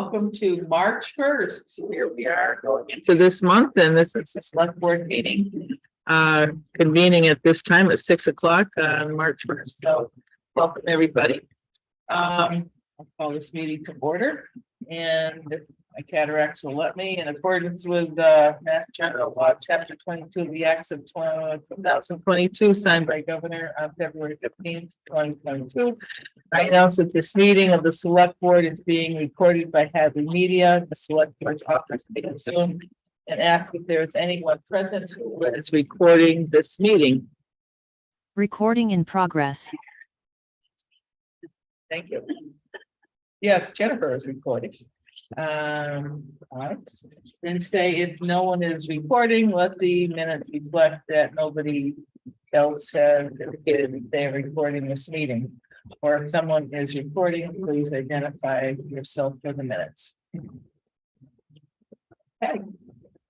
welcome to March 1st. Here we are going into this month, and this is the select board meeting. Convening at this time at 6 o'clock on March 1st. So welcome, everybody. I'll call this meeting to order, and if my cataracts will let me, in accordance with Mass General Law, Chapter 22 of the Acts of 2022, signed by Governor on February 15th, 2022. I announce that this meeting of the Select Board is being recorded by Hadley Media, the Select Board's office, being Zoom, and ask if there is anyone present who is recording this meeting. Recording in progress. Thank you. Yes, Jennifer is recording. All right. Then say if no one is recording, let the minutes reflect that nobody else has indicated that they're recording this meeting. Or if someone is recording, please identify yourself for the minutes. Okay.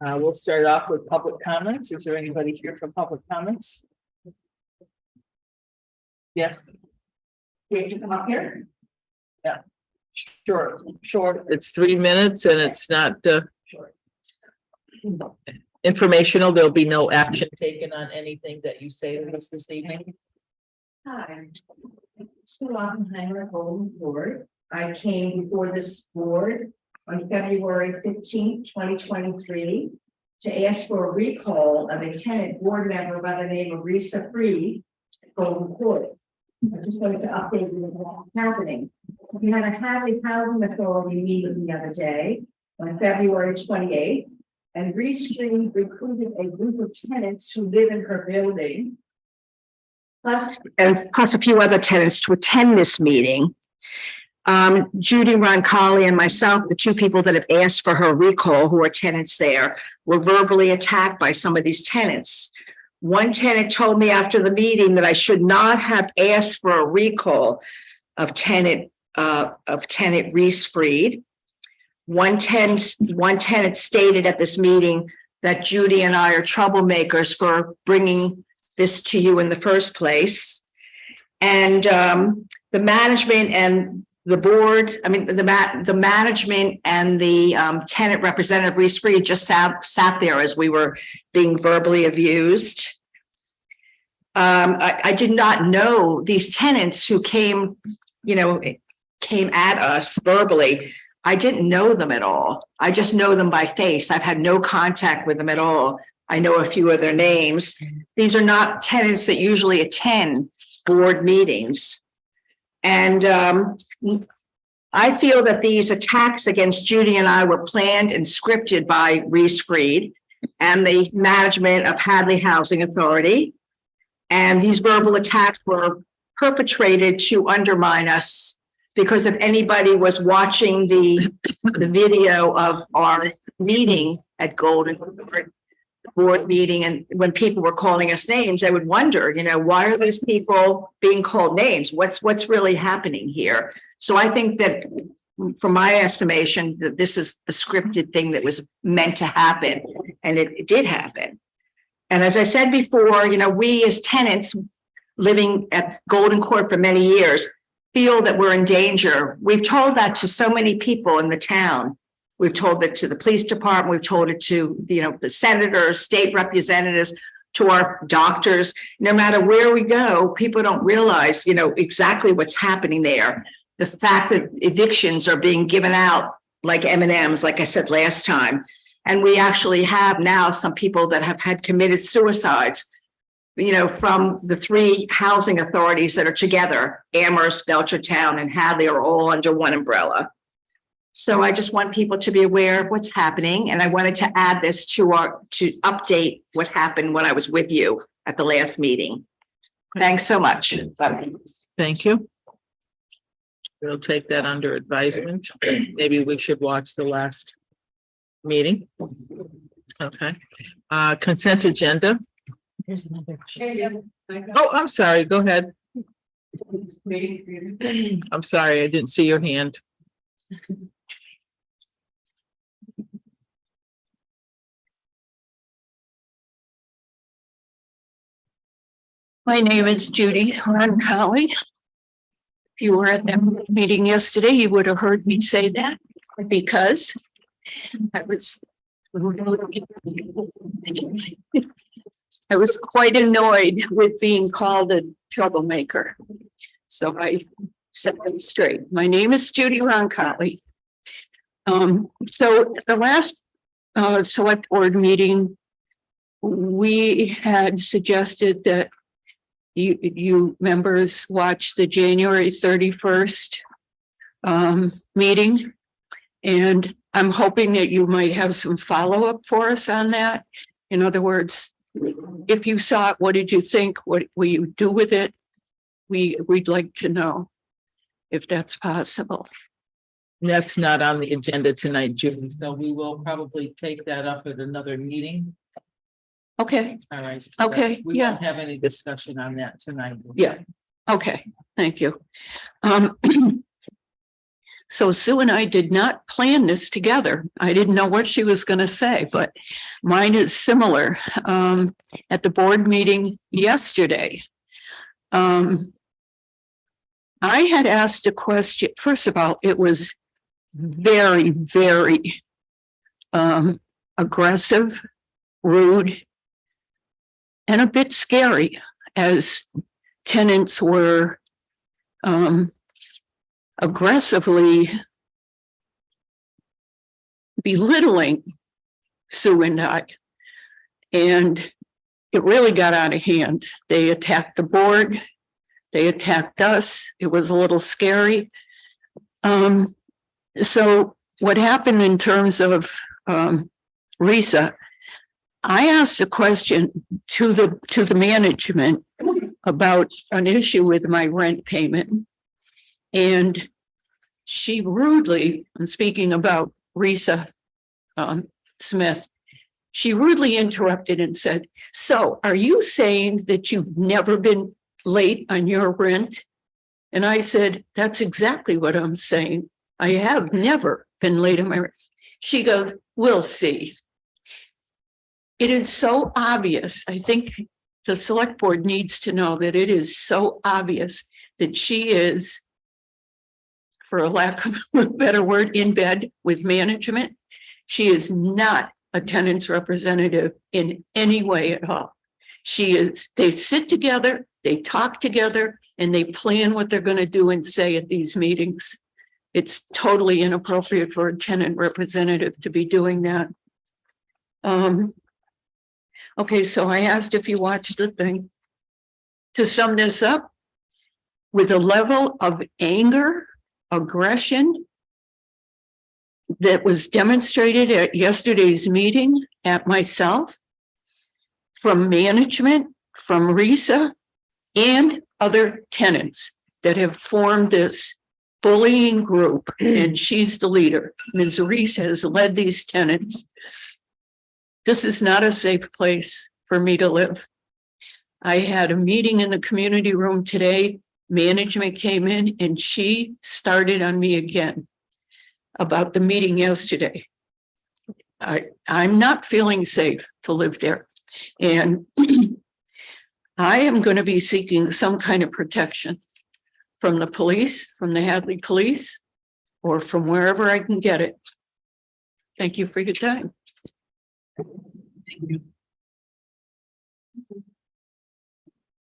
We'll start off with public comments. Is there anybody here for public comments? Yes. We have to come up here? Yeah. Sure. It's 3 minutes and it's not informational. There'll be no action taken on anything that you say to us this evening. Hi, Sue Oppenheimer, Golden Board. I came before this board on February 15th, 2023, to ask for a recall of a tenant board member by the name of Risa Freed, Golden Court. I just wanted to update you on what's happening. We had a Hadley Housing Authority meeting the other day on February 28th, and Reese Street recruited a group of tenants who live in her building, plus a few other tenants to attend this meeting. Judy Roncalli and myself, the two people that have asked for her recall, who are tenants there, were verbally attacked by some of these tenants. One tenant told me after the meeting that I should not have asked for a recall of tenant Reese Freed. One tenant stated at this meeting that Judy and I are troublemakers for bringing this to you in the first place. And the management and the board, the management and the tenant representative Reese Freed just sat there as we were being verbally abused. I did not know these tenants who came at us verbally. I didn't know them at all. I just know them by face. I've had no contact with them at all. I know a few of their names. These are not tenants that usually attend board meetings. And I feel that these attacks against Judy and I were planned and scripted by Reese Freed and the management of Hadley Housing Authority. And these verbal attacks were perpetrated to undermine us, because if anybody was watching the video of our meeting at Golden Board meeting, and when people were calling us names, I would wonder, why are these people being called names? What's really happening here? So I think that, from my estimation, that this is a scripted thing that was meant to happen, and it did happen. And as I said before, we as tenants living at Golden Court for many years feel that we're in danger. We've told that to so many people in the town. We've told it to the police department. We've told it to, the senators, state representatives, to our doctors. No matter where we go, people don't realize, exactly what's happening there. The fact that evictions are being given out like M&Ms, like I said last time. And we actually have now some people that have had committed suicides, from the 3 housing authorities that are together. Amherst, Belchertown, and Hadley are all under one umbrella. So I just want people to be aware of what's happening. And I wanted to add this to update what happened when I was with you at the last meeting. Thanks so much. Thank you. We'll take that under advisement. Maybe we should watch the last meeting. Okay. Consent agenda. Oh, I'm sorry. Go ahead. I'm sorry. I didn't see your hand. My name is Judy Roncalli. If you were at that meeting yesterday, you would have heard me say that. because I was I was quite annoyed with being called a troublemaker. So I set them straight. My name is Judy Roncalli. So at the last select board meeting, we had suggested that you members watch the January 31st meeting. And I'm hoping that you might have some follow-up for us on that. In other words, if you saw it, what did you think? What will you do with it? We'd like to know if that's possible. That's not on the agenda tonight, Judy, so we will probably take that up at another meeting. Okay, All right. Okay, We yeah. won't have any discussion on that tonight. Yeah. Okay, thank you. So Sue and I did not plan this together. I didn't know what she was going to say, but mine is similar. At the board meeting yesterday, I had asked a question. First of all, it was very, very aggressive, rude, and a bit scary as tenants were aggressively belittling Sue and I. And it really got out of hand. They attacked the board. They attacked us. It was a little scary. So what happened in terms of RISA, I asked a question to the management about an issue with my rent payment. And she rudely, I'm speaking about RISA Smith, she rudely interrupted and said, "So are you saying that you've never been late on your rent?" And I said, "That's exactly what I'm saying. I have never been late on my rent." She goes, "We'll see." It is so obvious. I think the select board needs to know that it is so obvious that she is, for a lack of a better word, in bed with management. She is not a tenant's representative in any way at all. She is, they sit together, they talk together, and they plan what they're going to do and say at these meetings. It's totally inappropriate for a tenant representative to be doing that. Okay, so I asked if you watched the thing. To sum this up, with a level of anger, aggression that was demonstrated at yesterday's meeting at myself, from management, from RISA, and other tenants that have formed this bullying group, and she's the leader. Ms. Reese has led these tenants. This is not a safe place for me to live. I had a meeting in the community room today. Management came in and she started on me again about the meeting yesterday. I'm not feeling safe to live there. And I am going to be seeking some kind of protection from the police, from the Hadley police, or from wherever I can get it. Thank you for your time. Thank you.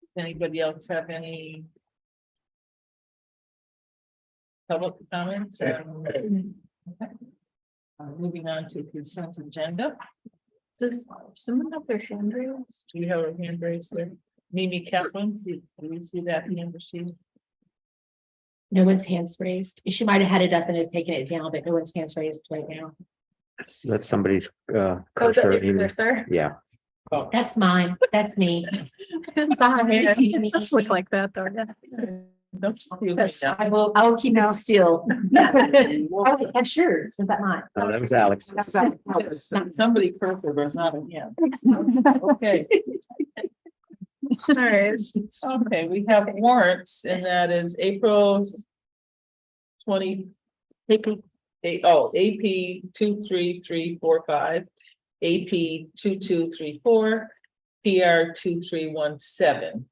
Does anybody else have any public comments? Okay. Moving on to consent agenda. Does someone have their hand raised? Do you have a hand raised there? Mimi Kaplan, do you see that hand received? No one's hands raised. She might have had it up and had taken it down, but no one's hands raised right now. That's somebody's cursor. Sir? Yeah. Oh, That's mine. That's me. It does look like that though. don't confuse me now. I'll keep it still. Oh, yeah, sure. Is that mine? No, that was Alex. Yes, somebody cursed her, but it's not a hand. Okay. All right. Okay, we have warrants, and that is April 20. AP 23345, AP 2234, PR 2317.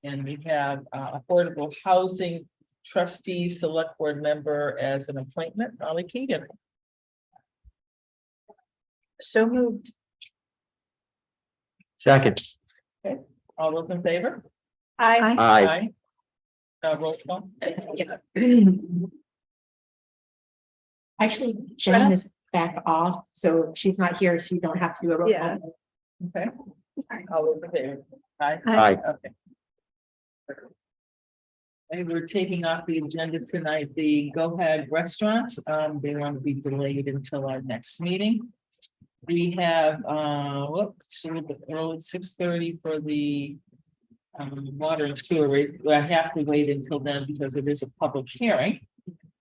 And we have affordable housing trustee select board member as an appointment, Molly Keegan. So moved. Second. All those in favor? Aye. Roll call. Actually, Jen is back off, so she's not here, so you don't have to do a roll call. Okay. All those in favor? Aye. Aye. Okay. And we're taking off the agenda tonight, the Go Ahead Restaurant. They want to be delayed until our next meeting. We have, sort of early 6:30 for the water and sewer rates. I have to wait until then because it is a public hearing.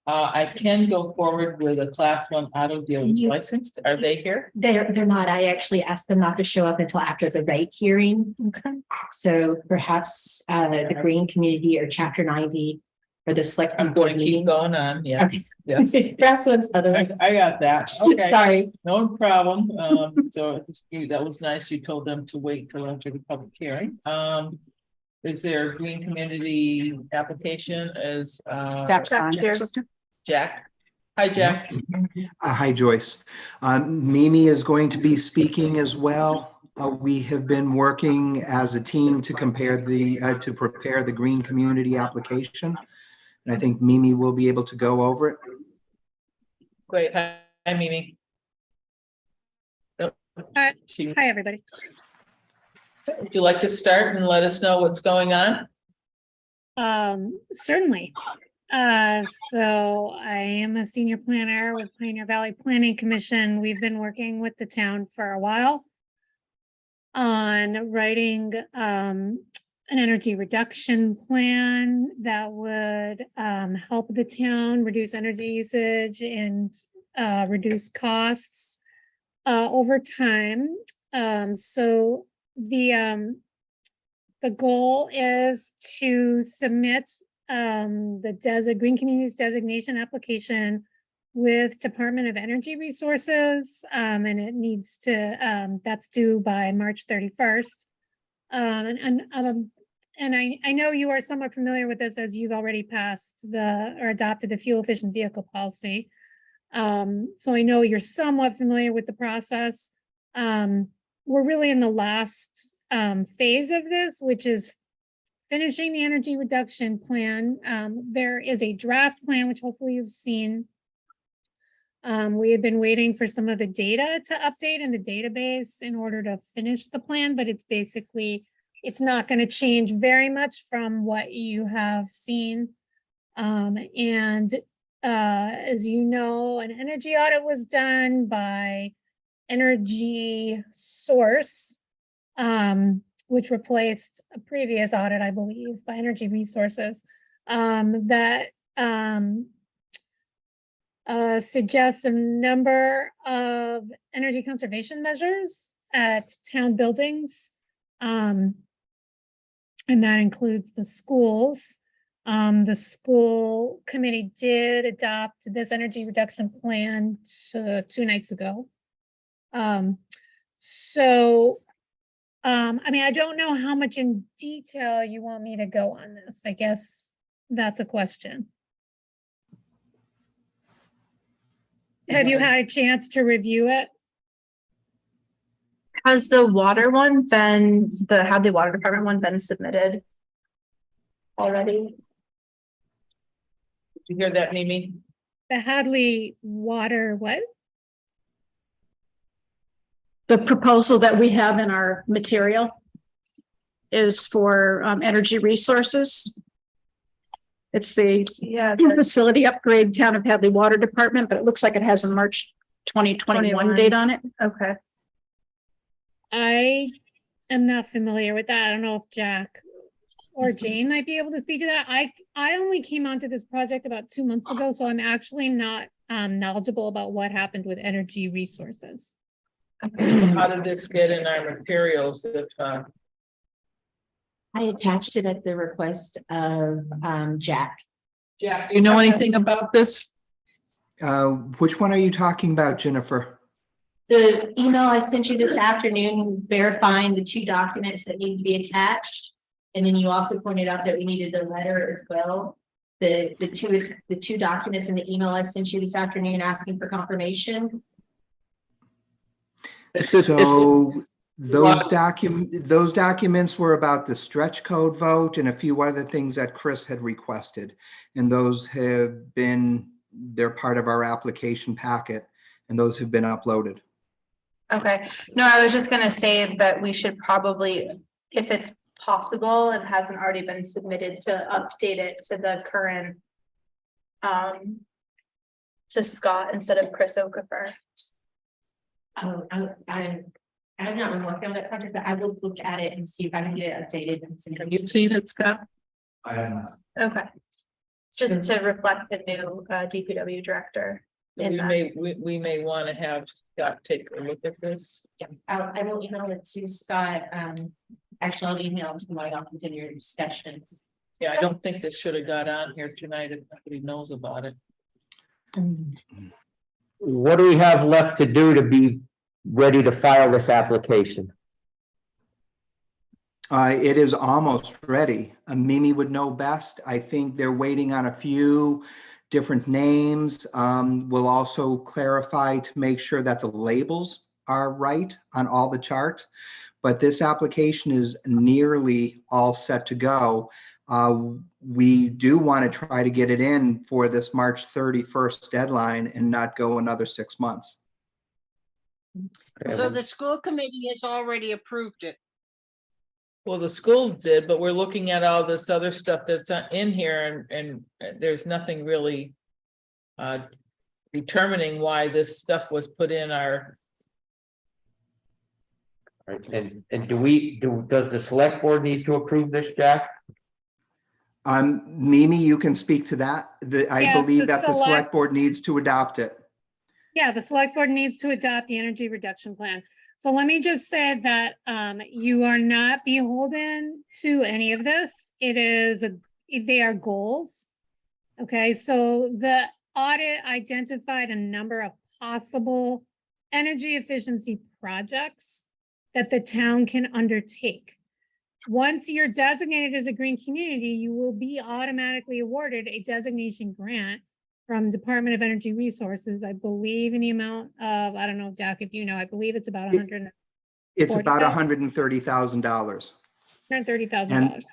I can go forward with a class 1 auto dealer's license. Are they here? They're not. I actually asked them not to show up until after the rate hearing. Okay. So perhaps the Green Community or Chapter 90 or the select I'm board going to keep meeting. going on, yeah, Okay. yes. Perhaps those other. I got that, okay, Sorry. no problem, so that was nice, you told them to wait till after the public hearing. Is there a Green Community application as, Jack? Hi, Jack. Hi, Joyce. Mimi is going to be speaking as well. We have been working as a team to prepare the Green Community application. And I think Mimi will be able to go over it. Great, hi, Mimi. Hi. She- Hi, everybody. Would you like to start and let us know what's going on? Certainly. So I am a senior planner with Pioneer Valley Planning Commission. We've been working with the town for a while on writing an energy reduction plan that would help the town reduce energy usage and reduce costs over time. So the goal is to submit the Green Communities designation application with Department of Energy Resources, and it needs to, that's due by March 31st. And I know you are somewhat familiar with this as you've already passed or adopted the fuel efficient vehicle policy. So I know you're somewhat familiar with the process. We're really in the last phase of this, which is finishing the energy reduction plan. There is a draft plan, which hopefully you've seen. We have been waiting for some of the data to update in the database in order to finish the plan, but it's basically, it's not going to change very much from what you have seen. As you know, an energy audit was done by Energy Source, which replaced a previous audit, I believe, by Energy Resources, that suggests a number of energy conservation measures at town buildings. And that includes the schools. The school committee did adopt this energy reduction plan 2 nights ago. I mean, I don't know how much in detail you want me to go on this. I guess that's a question. Have you had a chance to review it? Has the water one been, had the water department one been submitted already? Did you hear that, Mimi? The Hadley water, what? The proposal that we have in our material is for Energy Resources. It's the facility upgrade Town of Hadley Water Department, but it looks like it has a March 2021 date on it. Okay. I am not familiar with that. I don't know if Jack or Jane might be able to speak to that. I only came onto this project about 2 months ago, so I'm actually not knowledgeable about what happened with Energy Resources. How did this get in our materials? I attached it at the request of Jack. Jack, do you know anything about this? Which one are you talking about, Jennifer? The email I sent you this afternoon verifying the 2 documents that need to be attached. And then you also pointed out that we needed the letter as well. the two documents in the email I sent you this afternoon asking for confirmation. So those documents were about the stretch code vote and a few other things that Chris had requested. And those they're part of our application packet, and those have been uploaded. Okay, no, I was just gonna say that we should probably, if it's possible and hasn't already been submitted, to update it to the current. To Scott instead of Chris Okafor. I've not been working on that project, but I will look at it and see if I can get it updated and send it. You've seen it, Scott? I have not. Okay. Just to reflect the new DPW director. in We that. we may want to have Scott take a look at this. Yeah, I will email it to Scott. Actually, I'll email it to him. I'll continue your discussion. Yeah, I don't think this should have got on here tonight if nobody knows about it. What do we have left to do to be ready to file this application? It is almost ready. Mimi would know best. I think they're waiting on a few different names. We'll also clarify to make sure that the labels are right on all the chart. But this application is nearly all set to go. We do want to try to get it in for this March 31st deadline and not go another 6 months. So the school committee has already approved it. Well, the school did, but we're looking at all this other stuff that's in here and there's nothing really determining why this stuff was put in our. Right, and does the select board need to approve this, Jack? Mimi, you can speak to that. I Yes, believe the that the select- select board needs to adopt it. Yeah, the select board needs to adopt the energy reduction plan. So let me just say that you are not beholden to any of this. They are goals. Okay, so the audit identified a number of possible energy efficiency projects that the town can undertake. Once you're designated as a green community, you will be automatically awarded a designation grant from Department of Energy Resources, I believe in the amount of, I don't know, Jack, if you know, I believe it's about It's about $130,000. $130,000.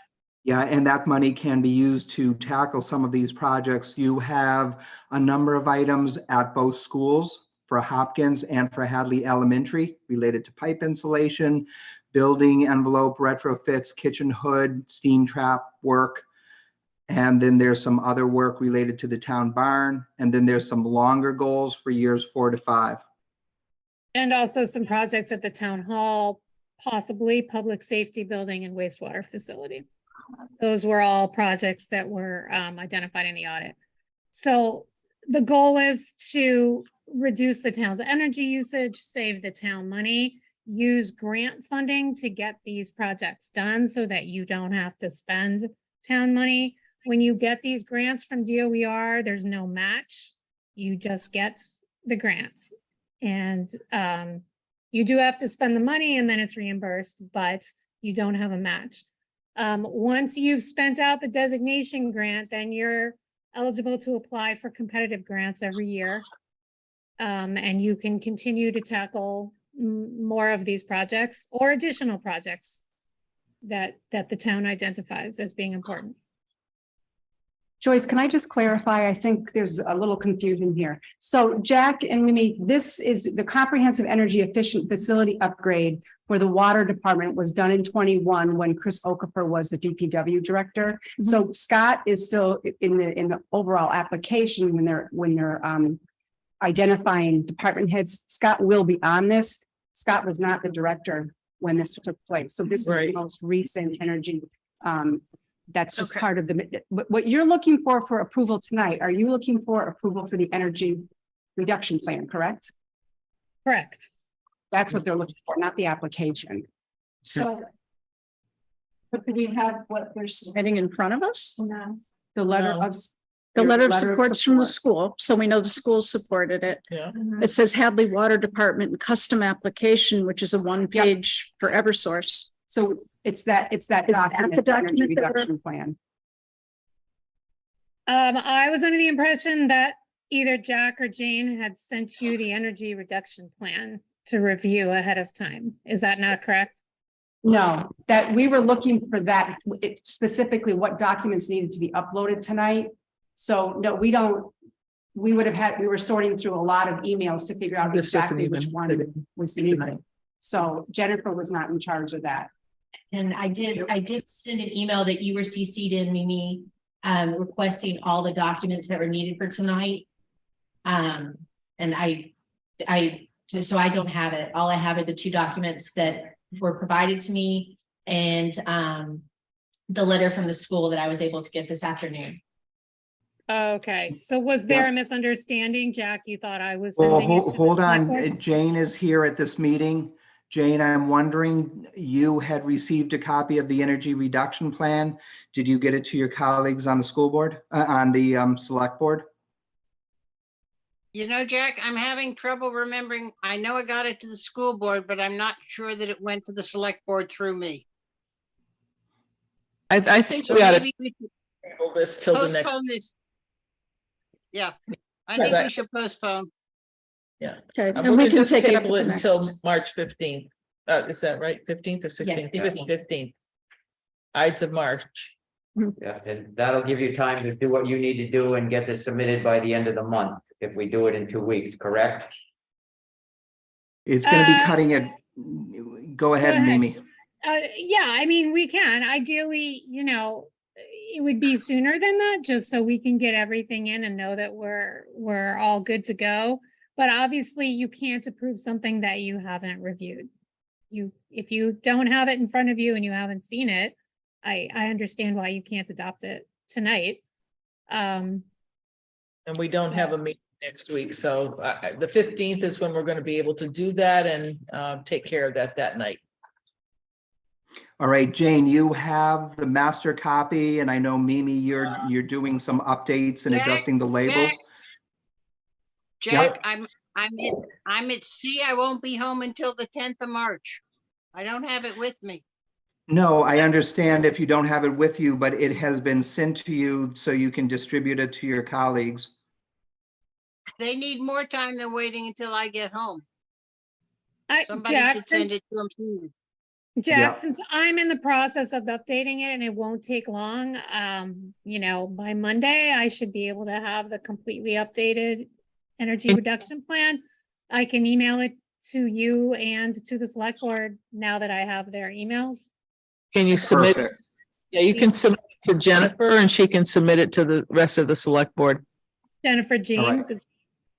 Yeah, and that money can be used to tackle some of these projects. You have a number of items at both schools for Hopkins and for Hadley Elementary related to pipe insulation, building envelope retrofits, kitchen hood, steam trap work. And then there's some other work related to the town barn. And then there's some longer goals for years 4 to 5. And also some projects at the town hall, possibly public safety building and wastewater facility. Those were all projects that were identified in the audit. So the goal is to reduce the town's energy usage, save the town money, use grant funding to get these projects done so that you don't have to spend town money. When you get these grants from DOER, there's no match. You just get the grants. And you do have to spend the money and then it's reimbursed, but you don't have a match. Once you've spent out the designation grant, then you're eligible to apply for competitive grants every year. And you can continue to tackle more of these projects or additional projects that the town identifies as being important. Joyce, can I just clarify? I think there's a little confusion here. So Jack and Mimi, this is the comprehensive energy efficient facility upgrade for the water department was done in 21 when Chris Okafor was the DPW director. So Scott is still in the overall application when they're identifying department heads. Scott will be on this. Scott was not the director when this took place. So this is the most recent energy. That's just part of the, what you're looking for approval tonight, are you looking for approval for the energy reduction plan, correct? Correct. That's what they're looking for, not the application. So. But do we have what they're submitting in front of us? No. The letter of. The there's a letter of support's from the support. school, so we know the school supported it. Yeah. It says Hadley Water Department custom application, which is a one-page for Eversource. So it's that Is that document, the the energy document that we're- reduction plan. I was under the impression that either Jack or Jane had sent you the energy reduction plan to review ahead of time. Is that not correct? No, that we were looking for that, specifically what documents needed to be uploaded tonight. So no, we don't, we were sorting through a lot of emails to figure out This doesn't exactly which even one fit in. was needed. So Jennifer was not in charge of that. And I did send an email that you were CC'd in, Mimi, requesting all the documents that were needed for tonight. And so I don't have it. All I have are the 2 documents that were provided to me and the letter from the school that I was able to get this afternoon. Okay, so was there a misunderstanding? Jack, you thought I was Well, sending it to the hold select board? on. Jane is here at this meeting. Jane, I'm wondering, you had received a copy of the energy reduction plan. Did you get it to your colleagues on the school board, on the select board? You know, Jack, I'm having trouble remembering. I know I got it to the school board, but I'm not sure that it went to the select board through me. I think So we ought to maybe we should table this till the next. postpone this. Yeah, I think we should postpone. Yeah. Okay, We're and we gonna can just take it up table at the until next. March 15th. Is that right? 15th or 16th? 15th. 15th. Ides of March. Yeah, and that'll give you time to do what you need to do and get this submitted by the end of the month, if we do it in 2 weeks, correct? It's going to be Uh, cutting it. Go ahead, ahead. Mimi. Yeah, I mean, we can. Ideally, it would be sooner than that, just so we can get everything in and know that we're all good to go. But obviously, you can't approve something that you haven't reviewed. If you don't have it in front of you and you haven't seen it, I understand why you can't adopt it tonight. And we don't have a meeting next week, so the 15th is when we're going to be able to do that and take care of that night. All right, Jane, you have the master copy, and I know Mimi, you're doing some updates and Jack, adjusting the labels. Jack, I'm at sea. I won't be home until the 10th of March. I don't have it with me. No, I understand if you don't have it with you, but it has been sent to you so you can distribute it to your colleagues. They need more time than waiting until I get home. Somebody Jack, should send it to them soon. Jack, since I'm in the process of updating it and it won't take long, by Monday, I should be able to have the completely updated energy reduction plan. I can email it to you and to the select board now that I have their emails. Can you submit? Perfect. Yeah, you can submit it to Jennifer and she can submit it to the rest of the select board. Jennifer All right. James, is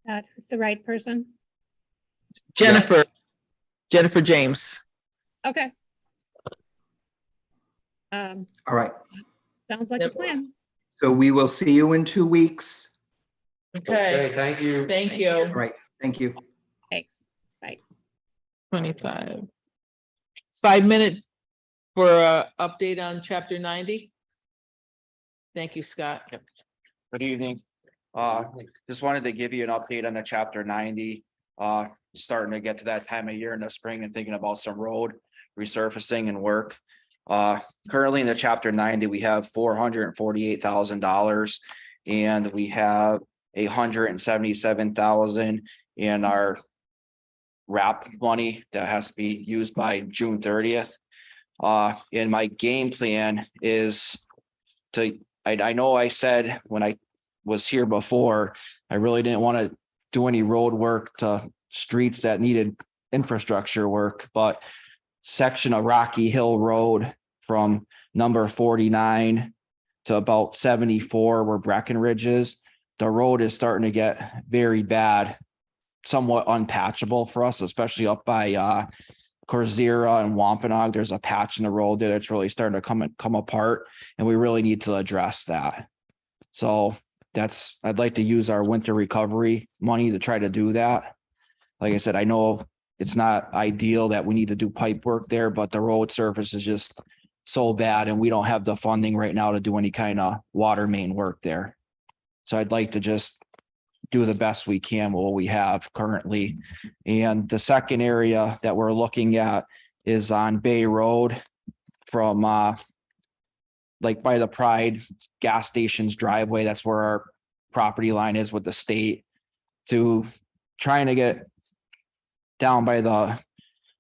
that the right person? Jennifer James. Okay. All right, Sounds like a Yep. plan. so we will see you in 2 weeks. Okay, Thank you. thank you. All right, thank you. Thanks. Bye. 25. 5 minutes for a update on chapter 90. Thank you, Scott. Good evening. Just wanted to give you an update on the chapter 90. Starting to get to that time of year in the spring and thinking about some road resurfacing and work. Currently in the chapter 90, we have $448,000 and we have $177,000 in our RAP money that has to be used by June 30th. And my game plan is I know I said when I was here before, I really didn't want to do any road work to streets that needed infrastructure work, but section of Rocky Hill Road from number 49 to about 74 where Breckenridge is, the road is starting to get very bad, somewhat unpatchable for us, especially up by Corzera and Wampanoag. There's a patch in the road that it's really starting to come apart, and we really need to address that. So I'd like to use our winter recovery money to try to do that. Like I said, I know it's not ideal that we need to do pipe work there, but the road surface is just so bad and we don't have the funding right now to do any kind of water main work there. So I'd like to just do the best we can with what we have currently. And the second area that we're looking at is on Bay Road from like by the Pride gas station's driveway, that's where our property line is with the state, to trying to get down by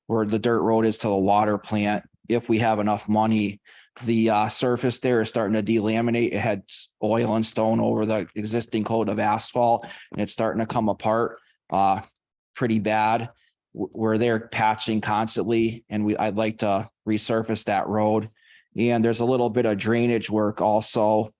where the dirt road is to the water plant. If we have enough money, the surface there is starting to delaminate. It had oil and stone over the existing coat of asphalt, and it's starting to come apart pretty bad. We're there patching constantly, and I'd like to resurface that road. And there's a little bit of drainage work also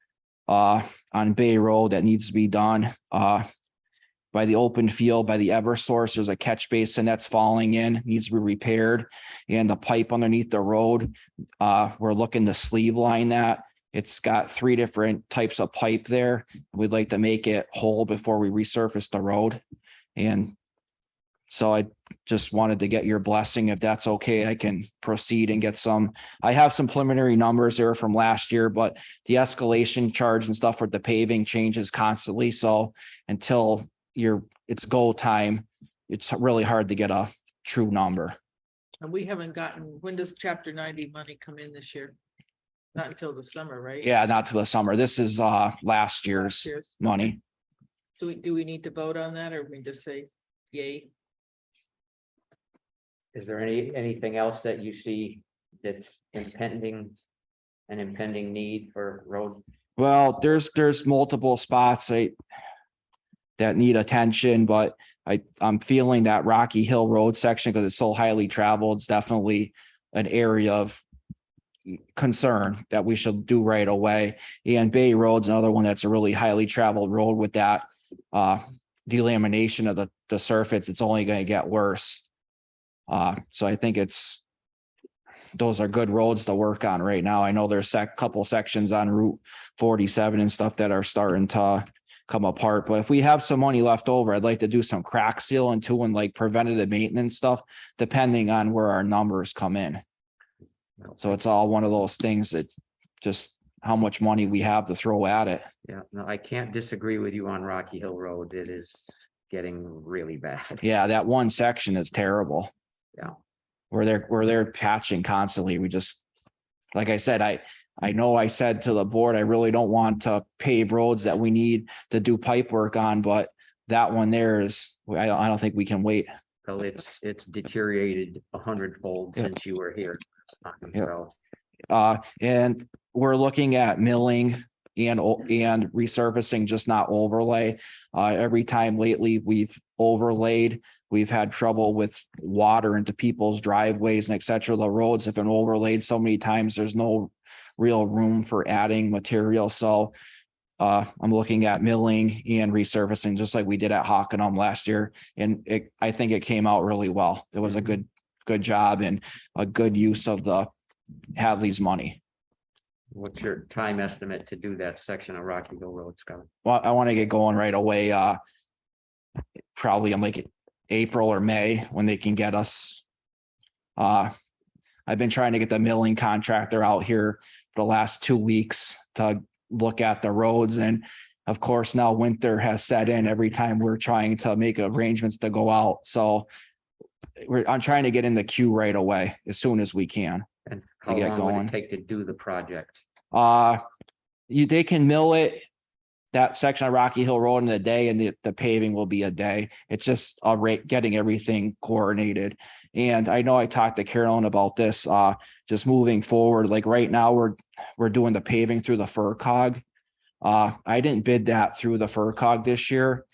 on Bay Road that needs to be done. By the open field, by the Eversource, there's a catch basin that's falling in, needs to be repaired. And the pipe underneath the road, we're looking to sleeve line that. It's got 3 different types of pipe there. We'd like to make it whole before we resurface the road. And so I just wanted to get your blessing. If that's okay, I can proceed and get some. I have some preliminary numbers there from last year, but the escalation charge and stuff for the paving changes constantly. So until it's go time, it's really hard to get a true number. And we haven't gotten, when does chapter 90 money come in this year? Not until the summer, right? Yeah, not till the summer. This is last year's money. Do we need to vote on that, or we just say yay? Is there anything else that you see that's an impending need for road? Well, there's multiple spots that need attention, but I'm feeling that Rocky Hill Road section, because it's so highly traveled, it's definitely an area of concern that we should do right away. And Bay Road's another one that's a really highly traveled road with that delamination of the surface. It's only going to get worse. So I think those are good roads to work on right now. I know there's a couple sections on Route 47 and stuff that are starting to come apart, but if we have some money left over, I'd like to do some crack sealing too, and like preventative maintenance stuff, depending on where our numbers come in. So it's all one of those things that just how much money we have to throw at it. Yeah, no, I can't disagree with you on Rocky Hill Road. It is getting really bad. Yeah, that one section is terrible. Yeah. We're there patching constantly. We just, like I said, I know I said to the board, I really don't want to pave roads that we need to do pipe work on, but that one there is, I don't think we can wait. Well, it's deteriorated 100-fold since you were here. So, and we're looking at milling and resurfacing, just not overlay. Every time lately we've overlaid, we've had trouble with water into people's driveways and et cetera. The roads have been overlaid so many times, there's no real room for adding material. So I'm looking at milling and resurfacing, just like we did at Hockenham last year. And I think it came out really well. It was a good job and a good use of the Hadley's money. what's your time estimate to do that section of Rocky Hill Road, Scott? Well, I want to get going right away. Probably I'm like April or May when they can get us. I've been trying to get the milling contractor out here for the last 2 weeks to look at the roads. And of course, now winter has set in every time we're trying to make arrangements to go out. So I'm trying to get in the queue right away as soon as we can. And how get long would going. it take to do the project? They can mill it, that section of Rocky Hill Road in a day, and the paving will be a day. It's just getting everything coordinated. And I know I talked to Carolyn about this, just moving forward, like right now we're doing the paving through the FERCog. I didn't bid that through the FERCog this year.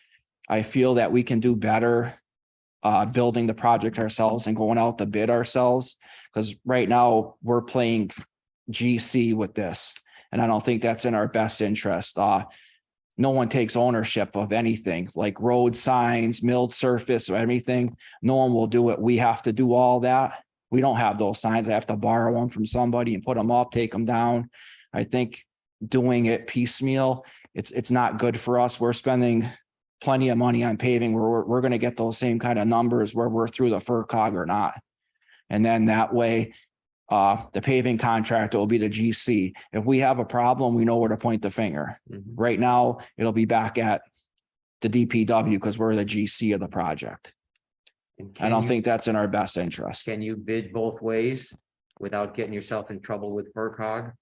I feel that we can do better building the project ourselves and going out to bid ourselves. Because right now we're playing GC with this, and I don't think that's in our best interest. No one takes ownership of anything like road signs, milled surface, or anything. No one will do it. We have to do all that. We don't have those signs. I have to borrow them from somebody and put them up, take them down. I think doing it piecemeal, it's not good for us. We're spending plenty of money on paving. We're going to get those same kind of numbers where we're through the FERCog or not. And then that way, the paving contractor will be the GC. If we have a problem, we know where to point the finger. Mhm. Right now, it'll be back at the DPW because we're the GC of the project. And I don't think that's in our best interest. Can you bid both ways without getting yourself in trouble with FERCog?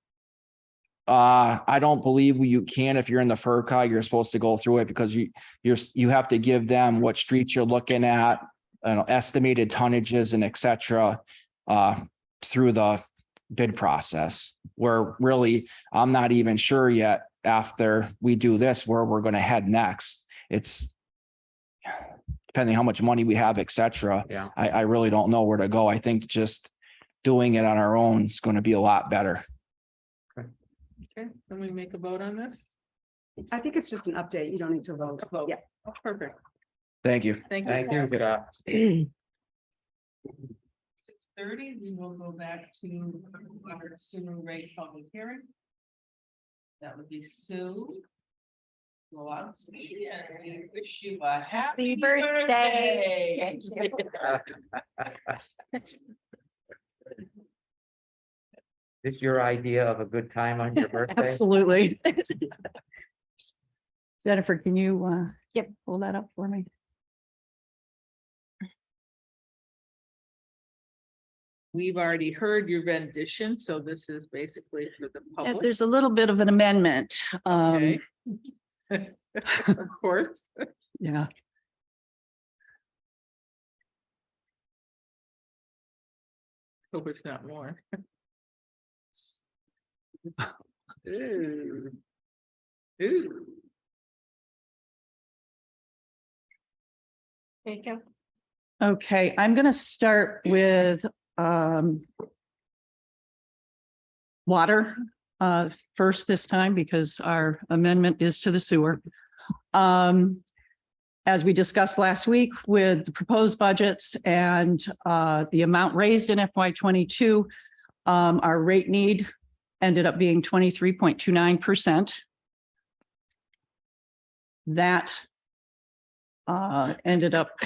I don't believe you can, if you're in the FERCog, you're supposed to go through it because you have to give them what streets you're looking at, estimated tonnages and et cetera, through the bid process, where really, I'm not even sure yet after we do this, where we're going to head next. It's depending how much money we have, et cetera. Yeah. I really don't know where to go. I think just doing it on our own is going to be a lot better. Okay, can we make a vote on this? I think it's just an update. You don't need to vote. Yeah. Oh, perfect. Thank you. Thank you. Thank you for that. 6:30, we will go back to our sewer rate public hearing. That would be Sue. Go out, Sue, and we wish you a happy birthday. This your idea of a good time on your birthday? Absolutely. Jennifer, can you, pull that up for me? We've already heard your rendition, so this is basically for the Yeah, public. there's a little bit of an amendment. Okay. Of course. Yeah. Hope it's not more. Ooh. Ooh. There you go. Okay, I'm gonna start with water first this time because our amendment is to the sewer. As we discussed last week with the proposed budgets and the amount raised in FY '22, our rate need ended up being 23.29%. That ended up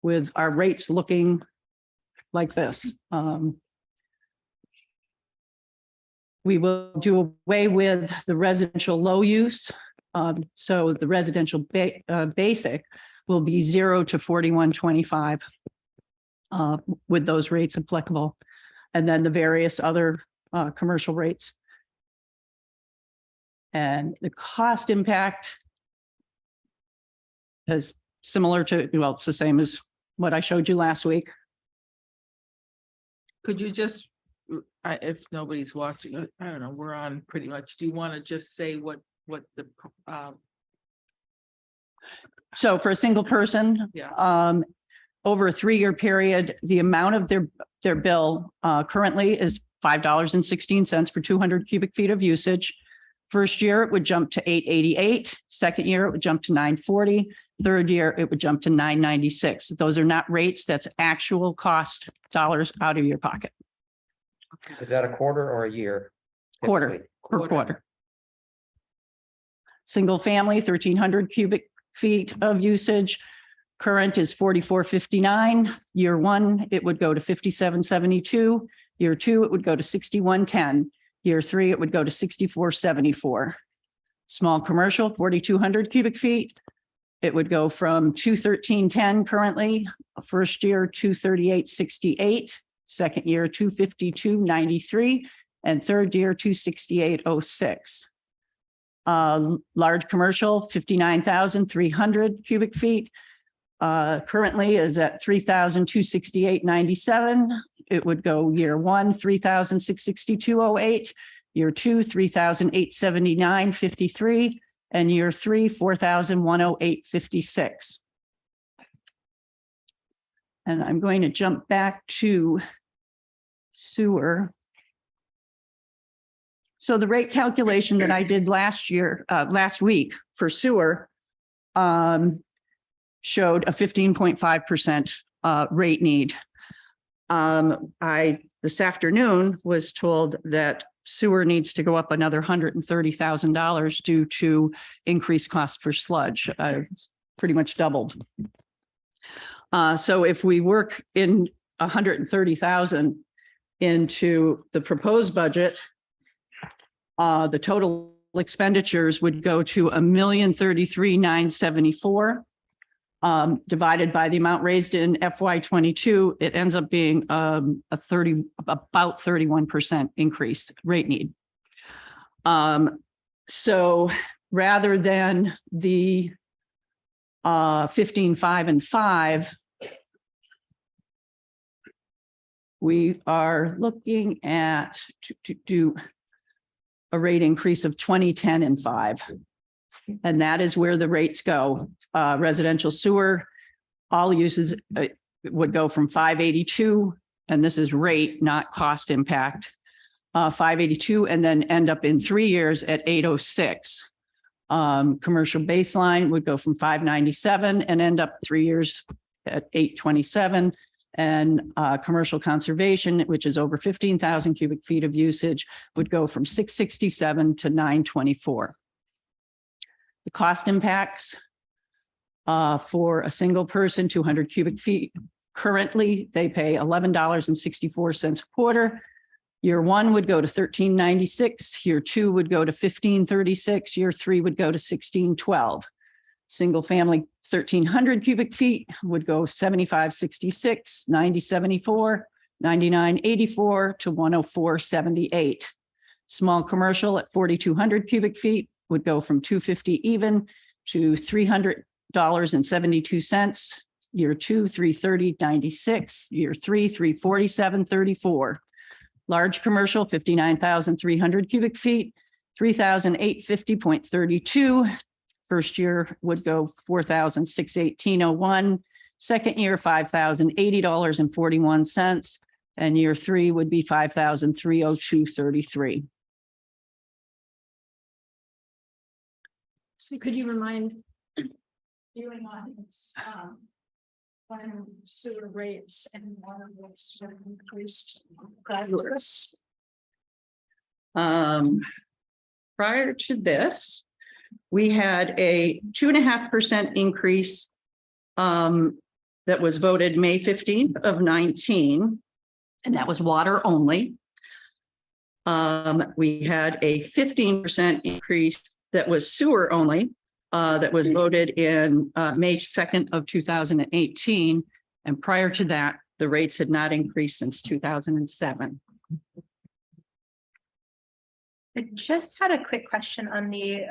with our rates looking like this. We will do away with the residential low use. So the residential basic will be 0 to 41.25 with those rates applicable. And then the various other commercial rates. And the cost impact is similar to, well, it's the same as what I showed you last week. Could you just, if nobody's watching, I don't know, we're on pretty much. Do you want to just say what the, So for a single person, yeah, over a 3-year period, the amount of their bill currently is $5.16 for 200 cubic feet of usage. First year, it would jump to $8.88. Second year, it would jump to $9.40. Third year, it would jump to $9.96. Those are not rates. That's actual cost dollars out of your pocket. Is that a quarter or a year? Quarter typically? per quarter. Single family, 1,300 cubic feet of usage. Current is 44.59. Year one, it would go to 57.72. Year two, it would go to 61.10. Year three, it would go to 64.74. Small commercial, 4,200 cubic feet. It would go from 213.10 currently. First year, 238.68. Second year, 252.93. And third year, 268.06. Large commercial, 59,300 cubic feet. Currently is at 3,268.97. It would go year one, 3,662.08, year two, 3,879.53, and year three, 4,108.56. And I'm going to jump back to sewer. So the rate calculation that I did last week for sewer showed a 15.5% rate need. This afternoon was told that sewer needs to go up another $130,000 due to increased cost for sludge. It's pretty much doubled. So if we work in 130,000 into the proposed budget, the total expenditures would go to $1,033,974. Divided by the amount raised in FY '22, it ends up being about 31% increase rate need. So rather than the 15, 5, and 5, we are looking at to do a rate increase of 20, 10, and 5. And that is where the rates go. Residential sewer, all uses would go from 582, and this is rate, not cost impact. 582, and then end up in 3 years at 806. Commercial baseline would go from 597 and end up 3 years at 827. And commercial conservation, which is over 15,000 cubic feet of usage, would go from 667 to 924. The cost impacts for a single person, 200 cubic feet. Currently, they pay $11.64 a quarter. Year 1 would go to $13.96. Year 2 would go to $15.36. Year 3 would go to $16.12. Single family, 1,300 cubic feet would go 75.66, 90.74, 99.84 to 104.78. Small commercial at 4,200 cubic feet would go from $250 even to $300.72. Year 2, $330.96. Year 3, $347.34. Large commercial, 59,300 cubic feet, $3,850.32. First year would go $4,618.01. Second year, $5,080.41. And year 3 would be $5,302.33. So could you remind viewing audience, when sewer rates and water rates were increased? Prior to this, we had a 2.5% increase that was voted May 15th of 19, and that was water only. We had a 15% increase that was sewer only, that was voted in May 2nd of 2018. And prior to that, the rates had not increased since 2007. I just had a quick question on the,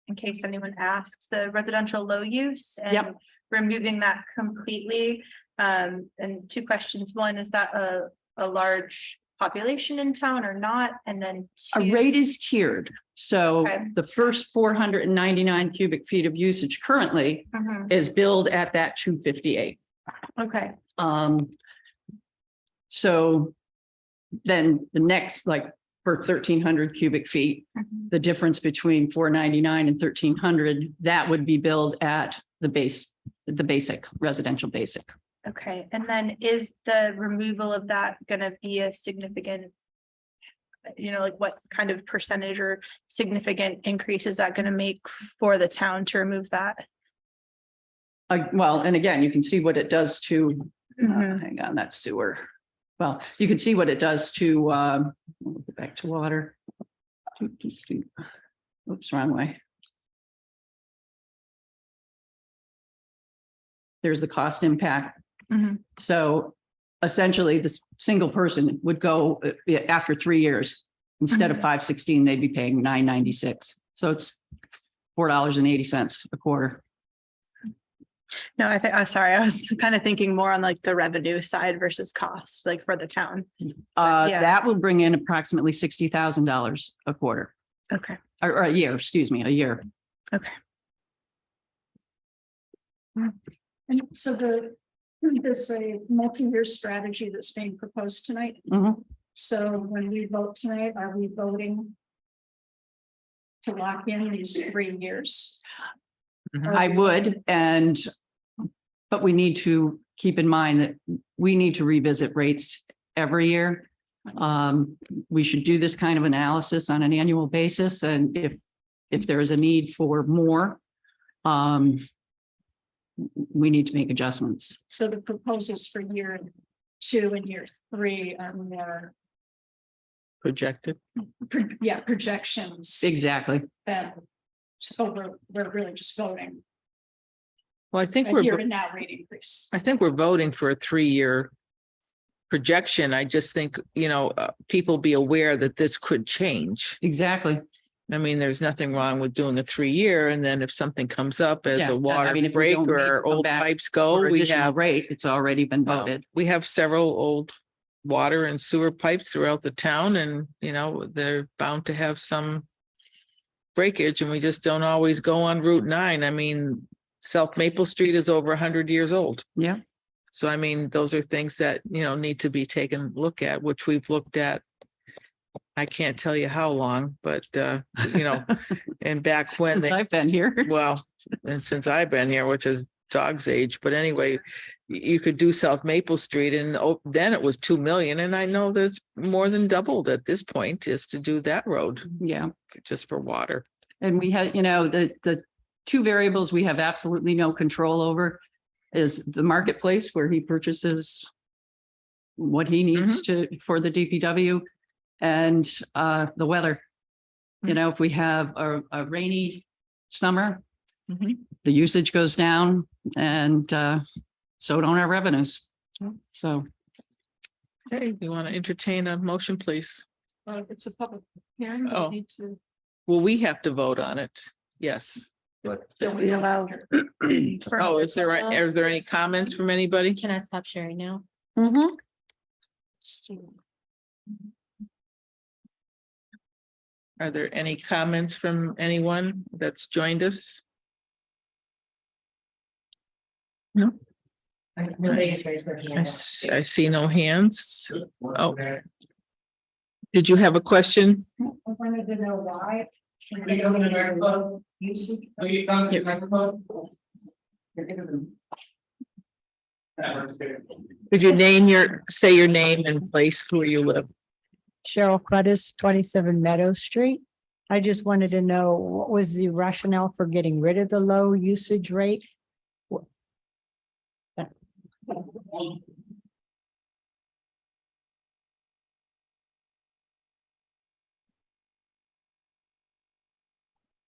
in case anyone asks, the residential low use and Yep. removing that completely. And 2 questions. One, is that a large population in town or not? And then A 2, rate is tiered. So Okay. the first 499 cubic feet of usage currently Mhm. is billed at that 258. Okay, So then the next, like for 1,300 cubic feet, Mhm. the difference between 499 and 1,300, that would be billed at the basic residential basic. okay. And then is the removal of that gonna be a significant, like what kind of percentage or significant increase is that gonna make for the town to remove that? Well, and again, you can see what it does to, Mhm. hang on, that's sewer. Well, you can see what it does to, we'll get back to water. Oops, wrong way. There's the cost impact. Mhm. So essentially, this single person would go after 3 years, instead of Mhm. 516, they'd be paying $9.96. So it's $4.80 a quarter. No, I think, I'm sorry, I was kind of thinking more on like the revenue side versus cost, like for the town. Yeah. That will bring in approximately $60,000 a quarter, Okay, or a year, excuse me, a year. okay. And so there's a multi-year strategy that's being proposed tonight. Mhm. So when we vote tonight, are we voting to lock in these 3 years? Or I are we- would, but we need to keep in mind that we need to revisit rates every year. We should do this kind of analysis on an annual basis, and if there is a need for more, we need to make adjustments. So the proposals for year 2 and year 3 are more, Projected. projections. Exactly. So we're really just voting Well, I think a year we're, and now rate increase. I think we're voting for a 3-year projection. I just think, people be aware that this could change. Exactly. I mean, there's nothing wrong with doing a 3-year, and then if something comes up as Yeah, a I water mean, if we break don't need to or come old back pipes go, Or we additional have, rate, it's already been well, voted. we have several old water and sewer pipes throughout the town, and, they're bound to have some breakage, and we just don't always go on Route 9. I mean, South Maple Street is over 100 years old. Yeah. So I mean, those are things that, need to be taken a look at, which we've looked at. I can't tell you how long, but, and back when Since they, I've been here. well, and since I've been here, which is dog's age, but anyway, you could do South Maple Street and then it was 2 million. And I know there's more than doubled at this point just to do that road, Yeah. just for water. And we had, the two variables we have absolutely no control over is the marketplace where he purchases what he needs for the DPW and the weather. If we have a rainy summer, the usage goes down and so don't our revenues. So. Okay, you want to entertain a motion, please? It's a public hearing. Oh. We need to. Well, we have to vote on it. Yes. That we allow. Oh, is there any comments from anybody? Can I stop sharing now? Are there any comments from anyone that's joined us? No. Nobody's raised their I hand. I see no hands. Oh. Did you have a question? I wanted to know why. Could you say your name and place where you live? Cheryl Cudis, 27 Meadow Street. I just wanted to know what was the rationale for getting rid of the low usage rate?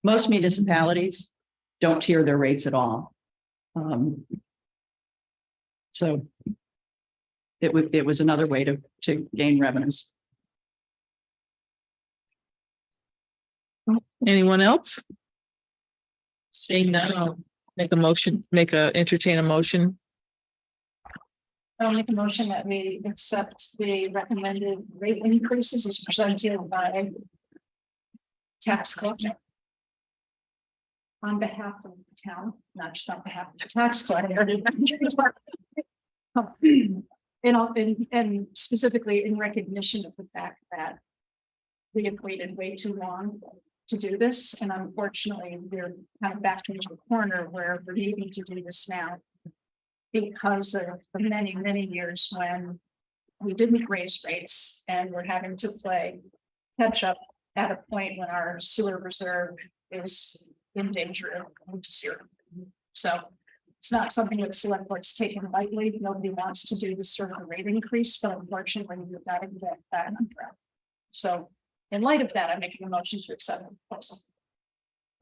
Most municipalities don't tier their rates at all. So it was another way to gain revenues. Anyone else? Seeing none, I'll entertain a motion. I'll make a motion that we accept the recommended rate increases as presented by tax collector. On behalf of the town, not just on behalf of the tax collector. And specifically in recognition of the fact that we have waited way too long to do this, and unfortunately, we're kind of backed into a corner where we're needing to do this now. Because of the many, many years when we didn't raise rates and we're having to play catch up at a point when our sewer reserve is in danger of going to zero. So it's not something that select board's taken lightly. Nobody wants to do this sort of a rate increase, but unfortunately, we've got to get that number. So in light of that, I'm making a motion to accept the proposal.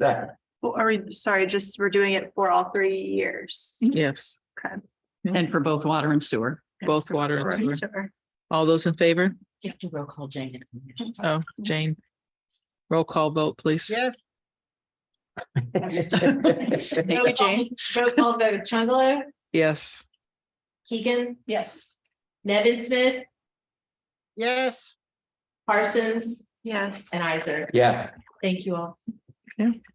Well, are we, sorry, just we're doing it for all 3 years. Yes, Okay. And for both water and sewer. both water and sewer. Sure. All those in favor? You have to roll call Jane. Oh, Jane. Roll call vote, please. Yes, Roll call vote, Chungalo, Yes. Keegan, Yes. Nevin Smith, yes. Parsons, Yes. and Isaac. Yes. Thank you all.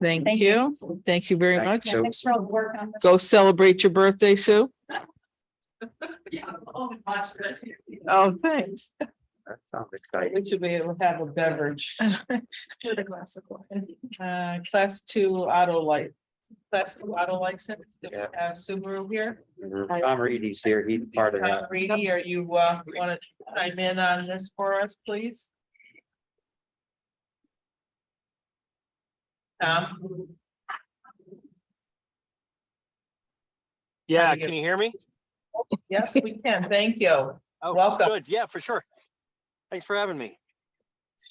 Thank you. Thank you very much. So- Thanks for all the work on this. Go celebrate your birthday, Sue. Oh, thanks. That sounds exciting. We should be able to have a beverage. With a glass of wine. Class 2 auto license. Do we have Subaru here? Tom Reedy's here. He's part of Tom that. Reedy, are you, want to chime in on this for us, please? Tom? Yeah, can you hear me? Yes, we can. Thank you. Oh, Welcome. good. Yeah, for sure. Thanks for having me.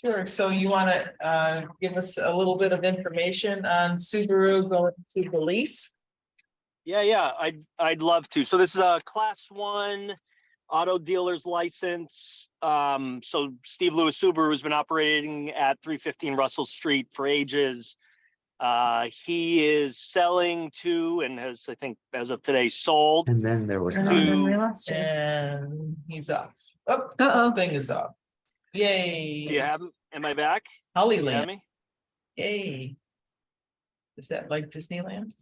Sure. So you want to give us a little bit of information on Subaru going to the lease? Yeah, I'd love to. So this is a class 1 auto dealer's license. So Steve Lewis Subaru has been operating at 315 Russell Street for ages. He is selling to and has, I think, as of today, sold And then there was. to. And he's off. Oh, Uh-oh. thing is off. Yay. Do you have him? Am I back? Holly Do you have Land. me? Yay. Is that like Disneyland?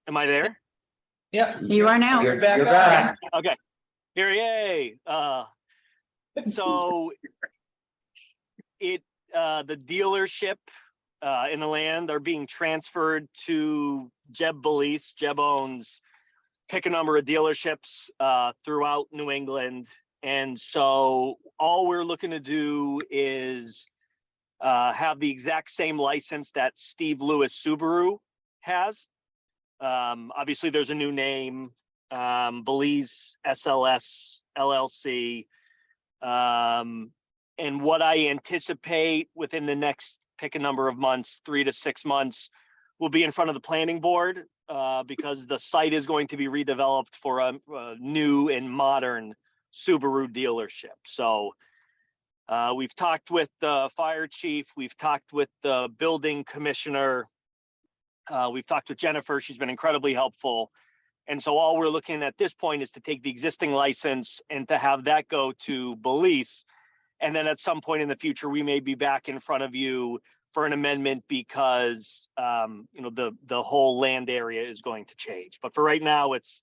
Am I there? Yeah. You are now. You're back. You're on. back. Okay. Here, yay. So the dealership in the land are being transferred to Jeb Belize. Jeb owns pick a number of dealerships throughout New England. And so all we're looking to do is have the exact same license that Steve Lewis Subaru has. Obviously, there's a new name, Belize SLS LLC. And what I anticipate within the next pick a number of months, 3 to 6 months, will be in front of the planning board because the site is going to be redeveloped for a new and modern Subaru dealership. So we've talked with the fire chief, we've talked with the building commissioner, we've talked with Jennifer. She's been incredibly helpful. And so all we're looking at this point is to take the existing license and to have that go to Belize. And then at some point in the future, we may be back in front of you for an amendment because the whole land area is going to change. But for right now, it's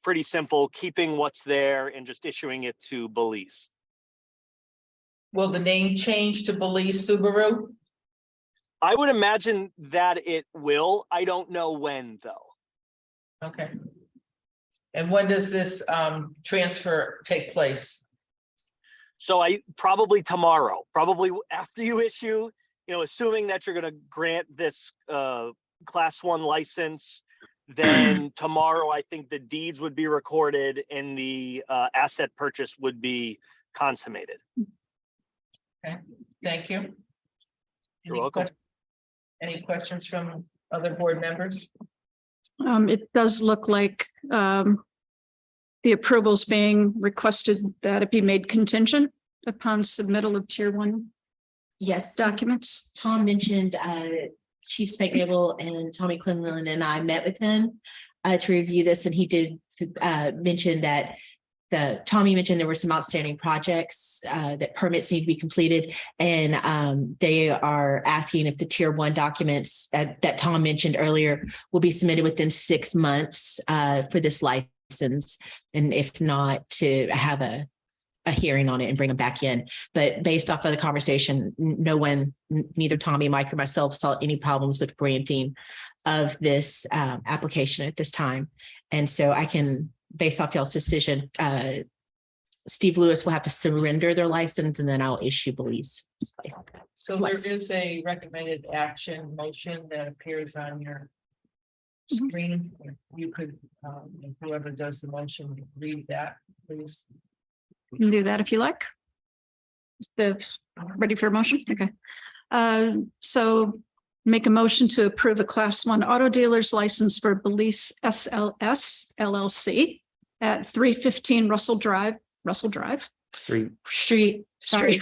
pretty simple, keeping what's there and just issuing it to Belize. Will the name change to Belize Subaru? I would imagine that it will. I don't know when though. Okay. And when does this transfer take place? So probably tomorrow, probably after you issue, assuming that you're going to grant this class 1 license, then tomorrow I think the deeds would be recorded and the asset purchase would be consummated. Okay, thank you. You're welcome. Any questions from other board members? It does look like the approval's being requested that it be made contingent upon submittal of tier 1 Yes, documents. Tom mentioned, Chief Spagable and Tommy Quinlan and I met with him to review this, and he did mention that Tommy mentioned there were some outstanding projects that permits need to be completed, and they are asking if the tier 1 documents that Tom mentioned earlier will be submitted within 6 months for this license, and if not, to have a hearing on it and bring them back in. But based off of the conversation, no one, neither Tommy, Mike, or myself saw any problems with granting of this application at this time. And so I can, based off y'all's decision, Steve Lewis will have to surrender their license and then I'll issue Belize. So there is a recommended action motion that appears on your screen. If you could, whoever does the motion, read that, please. You can do that if you like. Ready for a motion? Okay. So make a motion to approve a class 1 auto dealer's license for Belize SLS LLC at 315 Russell Drive. Street, sorry,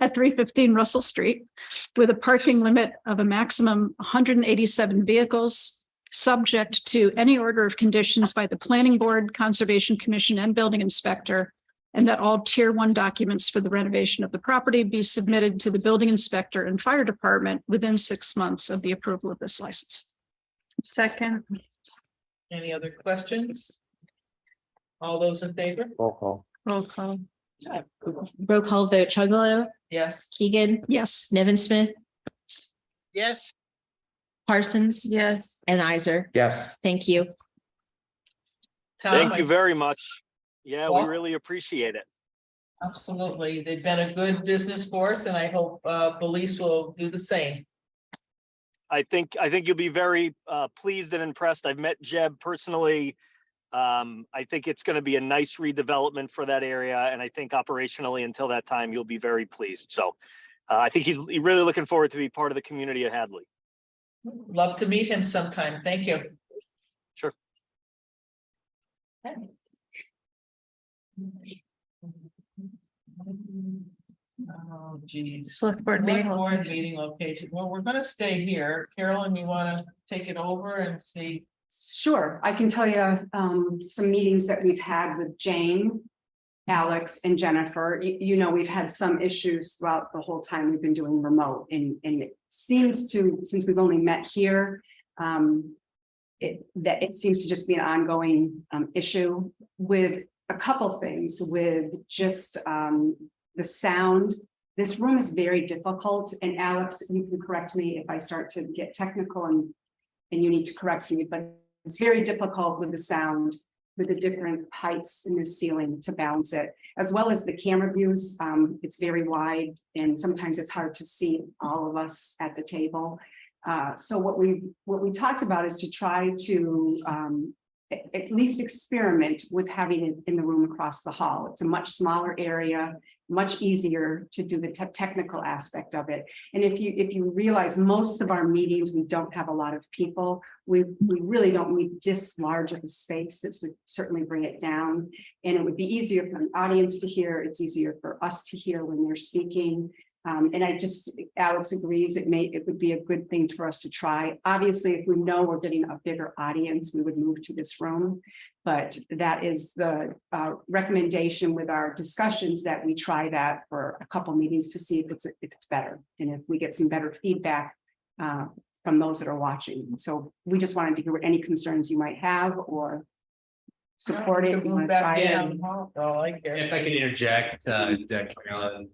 at 315 Russell Street, with a parking limit of a maximum 187 vehicles, subject to any order of conditions by the Planning Board, Conservation Commission, and Building Inspector, and that all tier 1 documents for the renovation of the property be submitted to the building inspector and fire department within 6 months of the approval of this license. Second. Any other questions? All those in favor? Roll call. Roll call. Roll call vote, Chugalo, Yes. Keegan, Yes. Nevin Smith, Yes. Parsons, Yes. and Isaac. Yes. Thank you. Thank you very much. Yeah, we Well- really appreciate it. Absolutely. They've been a good business for us, and I hope Belize will do the same. I think you'll be very pleased and impressed. I've met Jeb personally. I think it's going to be a nice redevelopment for that area. And I think operationally until that time, you'll be very pleased. So I think he's really looking forward to be part of the community of Hadley. Love to meet him sometime. Thank you. Sure. Oh, geez. Select board meeting Board meeting location. Well, we're gonna stay here. Carolyn, you wanna take it over and see? Sure, I can tell you some meetings that we've had with Jane, Alex and Jennifer. You know, we've had some issues throughout the whole time we've been doing remote and it seems to, since we've only met here, it seems to just be an ongoing issue with a couple things with just the sound. This room is very difficult, and Alex, you can correct me if I start to get technical and you need to correct me, but it's very difficult with the sound, with the different heights in the ceiling to balance it, as well as the camera views. It's very wide and sometimes it's hard to see all of us at the table. So what we talked about is to try to at least experiment with having it in the room across the hall. It's a much smaller area, much easier to do the technical aspect of it. And if you realize most of our meetings, we don't have a lot of people. We really don't need this large of a space. This would certainly bring it down. And it would be easier for the audience to hear. It's easier for us to hear when they're speaking. And Alex agrees it would be a good thing for us to try. Obviously, if we know we're getting a bigger audience, we would move to this room. But that is the recommendation with our discussions, that we try that for a couple meetings to see if it's better. And if we get some better feedback from those that are watching. So we just wanted to hear what any concerns you might have or support it. If you want to try it. If I could interject, Carolyn.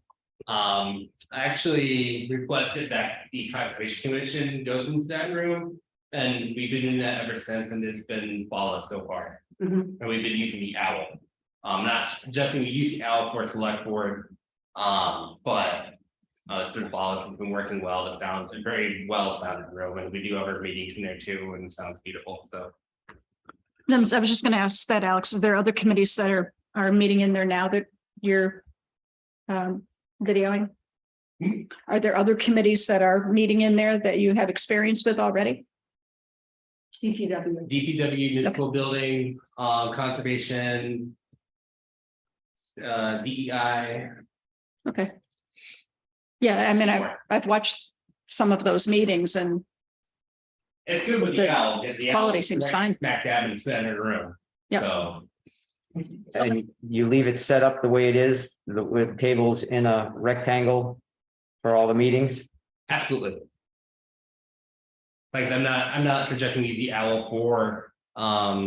I actually requested that the Conservation Commission goes into that room, and we've been doing that ever since, and it's been flawless so far. And we've been using the owl. Not suggesting we use the owl for a select board, but it's been flawless. It's been working well. The sound is very well sounded room, and we do have our meetings in there too, and it sounds beautiful. So I was just gonna ask that, Alex, are there other committees that are meeting in there now that you're videoing? Are there other committees that are meeting in there that you have experience with already? DPW, municipal building, conservation, DEI. Okay. Yeah, I mean, I've watched some of those meetings and it's good with the owl, because the quality owl seems is fine. smack dab in the center of the room. Yeah. So And you leave it set up the way it is, with tables in a rectangle for all the meetings? absolutely. Like I'm not suggesting you the owl for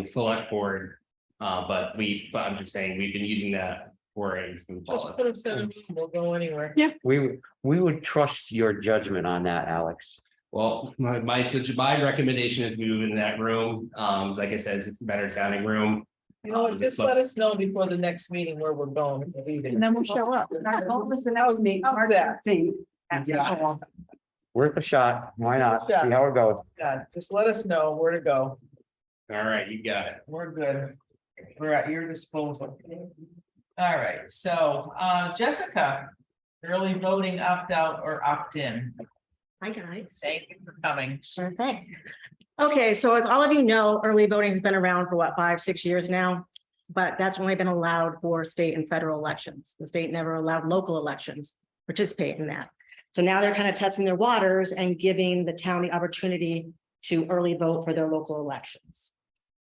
select board, but I'm just saying we've been using that for it. It's been Just flawless. put us in a meeting, we'll go anywhere. Yeah. We would trust your judgment on that, Alex. Well, my recommendation is we move in that room. Like I said, it's a better sounding room. You know what, just let us know before the next meeting where we're going. And then we'll show up. Our goal is the next meeting, How's March that? 15th. That's the Yeah. goal. Worth a shot. Why not? See Yeah. how it goes. Yeah, just let us know where to go. All right, you got it. We're good. We're at your disposal. All right, so Jessica, early voting opt out or opt in? Hi, guys. Thank you for coming. Sure thing. Okay, so as all of you know, early voting has been around for what, 5-6 years now? But that's only been allowed for state and federal elections. The state never allowed local elections participate in that. So now they're kind of testing their waters and giving the town the opportunity to early vote for their local elections.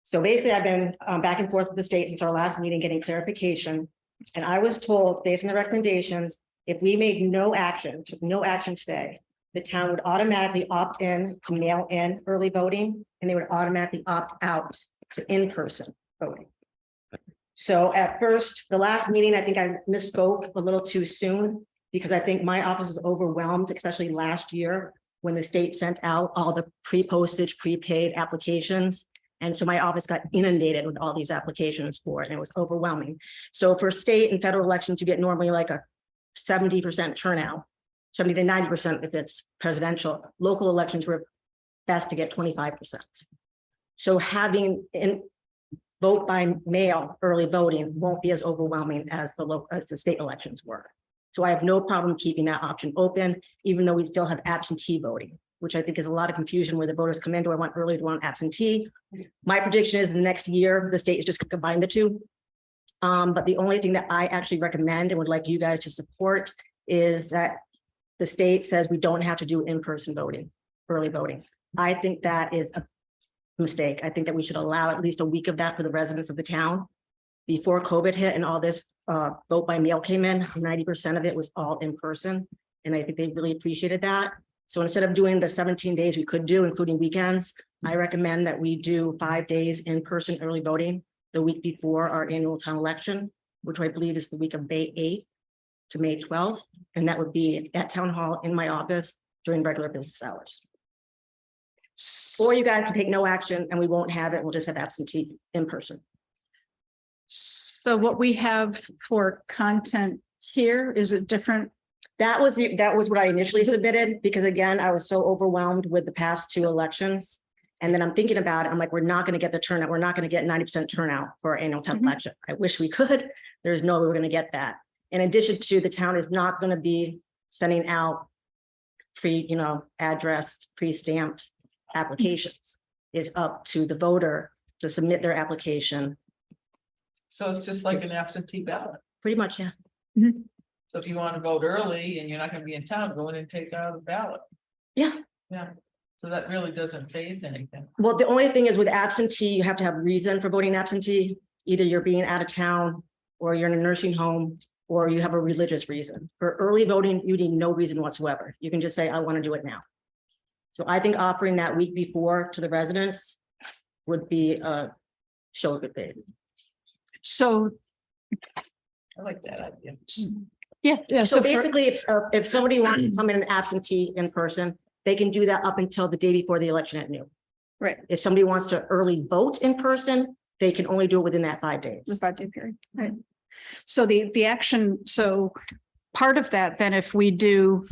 So basically, I've been back and forth with the state since our last meeting, getting clarification. And I was told, based on the recommendations, if we made no action today, the town would automatically opt in to mail in early voting, and they would automatically opt out to in-person voting. So at first, the last meeting, I think I misspoke a little too soon, because I think my office is overwhelmed, especially last year when the state sent out all the pre-postage, prepaid applications. And so my office got inundated with all these applications for it, and it was overwhelming. So for state and federal elections, you get normally like a 70% turnout, 70 to 90% if it's presidential. Local elections were best to get 25%. So having vote by mail early voting won't be as overwhelming as the state elections were. So I have no problem keeping that option open, even though we still have absentee voting. which I think is a lot of confusion where the voters come in, do I want early, do I want absentee? My prediction is the next year, the state is just gonna combine the two. But the only thing that I actually recommend and would like you guys to support is that the state says we don't have to do in-person voting, early voting. I think that is a mistake. I think that we should allow at least a week of that for the residents of the town. Before COVID hit and all this vote by mail came in, 90% of it was all in person. And I think they really appreciated that. So instead of doing the 17 days we could do, including weekends, I recommend that we do 5 days in-person early voting the week before our annual town election, which I believe is the week of May 8th to May 12th. And that would be at town hall in my office during regular business hours. Or you guys can take no action and we won't have it. We'll just have absentee in person. So what we have for content here, is it different? That was what I initially submitted, because again, I was so overwhelmed with the past 2 elections. And then I'm thinking about it, I'm like, we're not going to get the turnout. We're not going to get 90% turnout for our annual town election. I wish we could. There's no way we're going to get that. In addition to, the town is not going to be sending out addressed, pre-stamped applications. It's up to the voter to submit their application. So it's just like an absentee ballot. Pretty much, yeah. So if you want to vote early and you're not gonna be in town, go in and take out a ballot. Yeah. Yeah, so that really doesn't phase anything. Well, the only thing is with absentee, you have to have reason for voting absentee. Either you're being out of town, or you're in a nursing home, or you have a religious reason. For early voting, you need no reason whatsoever. You can just say, I want to do it now. So I think offering that week before to the residents would be a show of good faith. So, I like that idea. yeah. So basically, if somebody wants to come in an absentee in person, they can do that up until the day before the election at noon. Right. If somebody wants to early vote in person, they can only do it within that 5 days. The 5-day period, right? So the action, so part of that, then if we do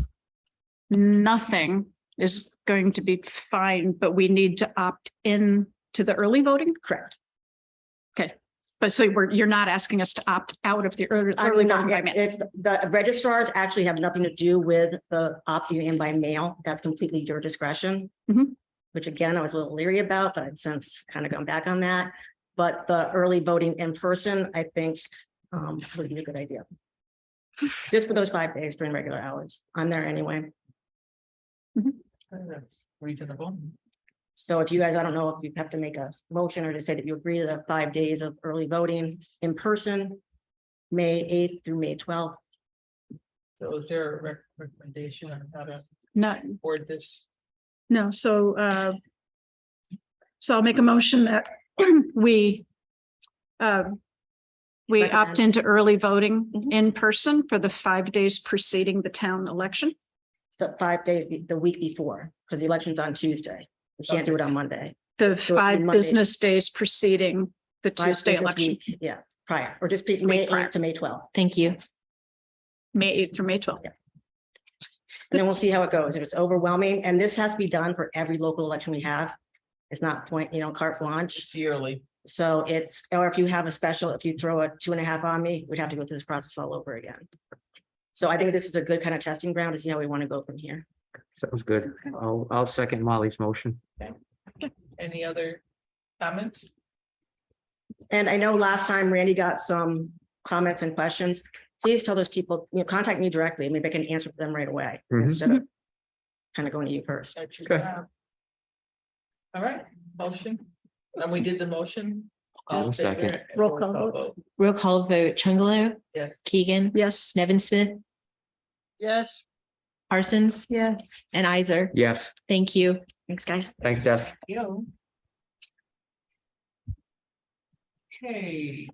nothing is going to be fine, but we need to opt in to the early voting? Correct. Okay, but so you're not asking us to opt out of the early I'm voting not, by mail? if the registrars actually have nothing to do with the opting in by mail, that's completely your discretion. Which again, I was a little leery about, but I've since kind of gone back on that. But the early voting in person, I think would be a good idea. Just for those 5 days during regular hours. I'm there anyway. That's reasonable. So if you guys, I don't know if you have to make a motion or to say that you agree to the 5 days of early voting in person, May 8th through May 12th. So is there a recommendation on how to Not, word this? no, so I'll make a motion that we opt Recommend. into early voting in person for the 5 days preceding the town election. The 5 days, the week before, because the election's on Tuesday. We can't do it on Monday. The So it'd be 5 Monday. business days preceding the 5 Tuesday business election, week, yeah, prior, or just May prior. 8th to May 12th. Thank you. May 8th through May 12th. Yeah. And then we'll see how it goes. If it's overwhelming, and this has to be done for every local election we have. It's not carte blanche. It's yearly. So it's, or if you have a special, if you throw a 2.5 on me, we'd have to go through this process all over again. So I think this is a good kind of testing ground to see how we want to go from here. Sounds good. I'll second Molly's motion. Any other comments? And I know last time Randy got some comments and questions. Please tell those people, contact me directly. Maybe I can answer them right away instead of kind of going to you first. Okay. All right, motion. And we did the motion. I'll second. Roll call vote. Roll call vote, Chungalo, Yes. Keegan, Yes. Nevin Smith, Yes. Parsons, Yes. and Isaac. Yes, Thank you. Thanks, guys. thanks, Jess. Yo. Okay.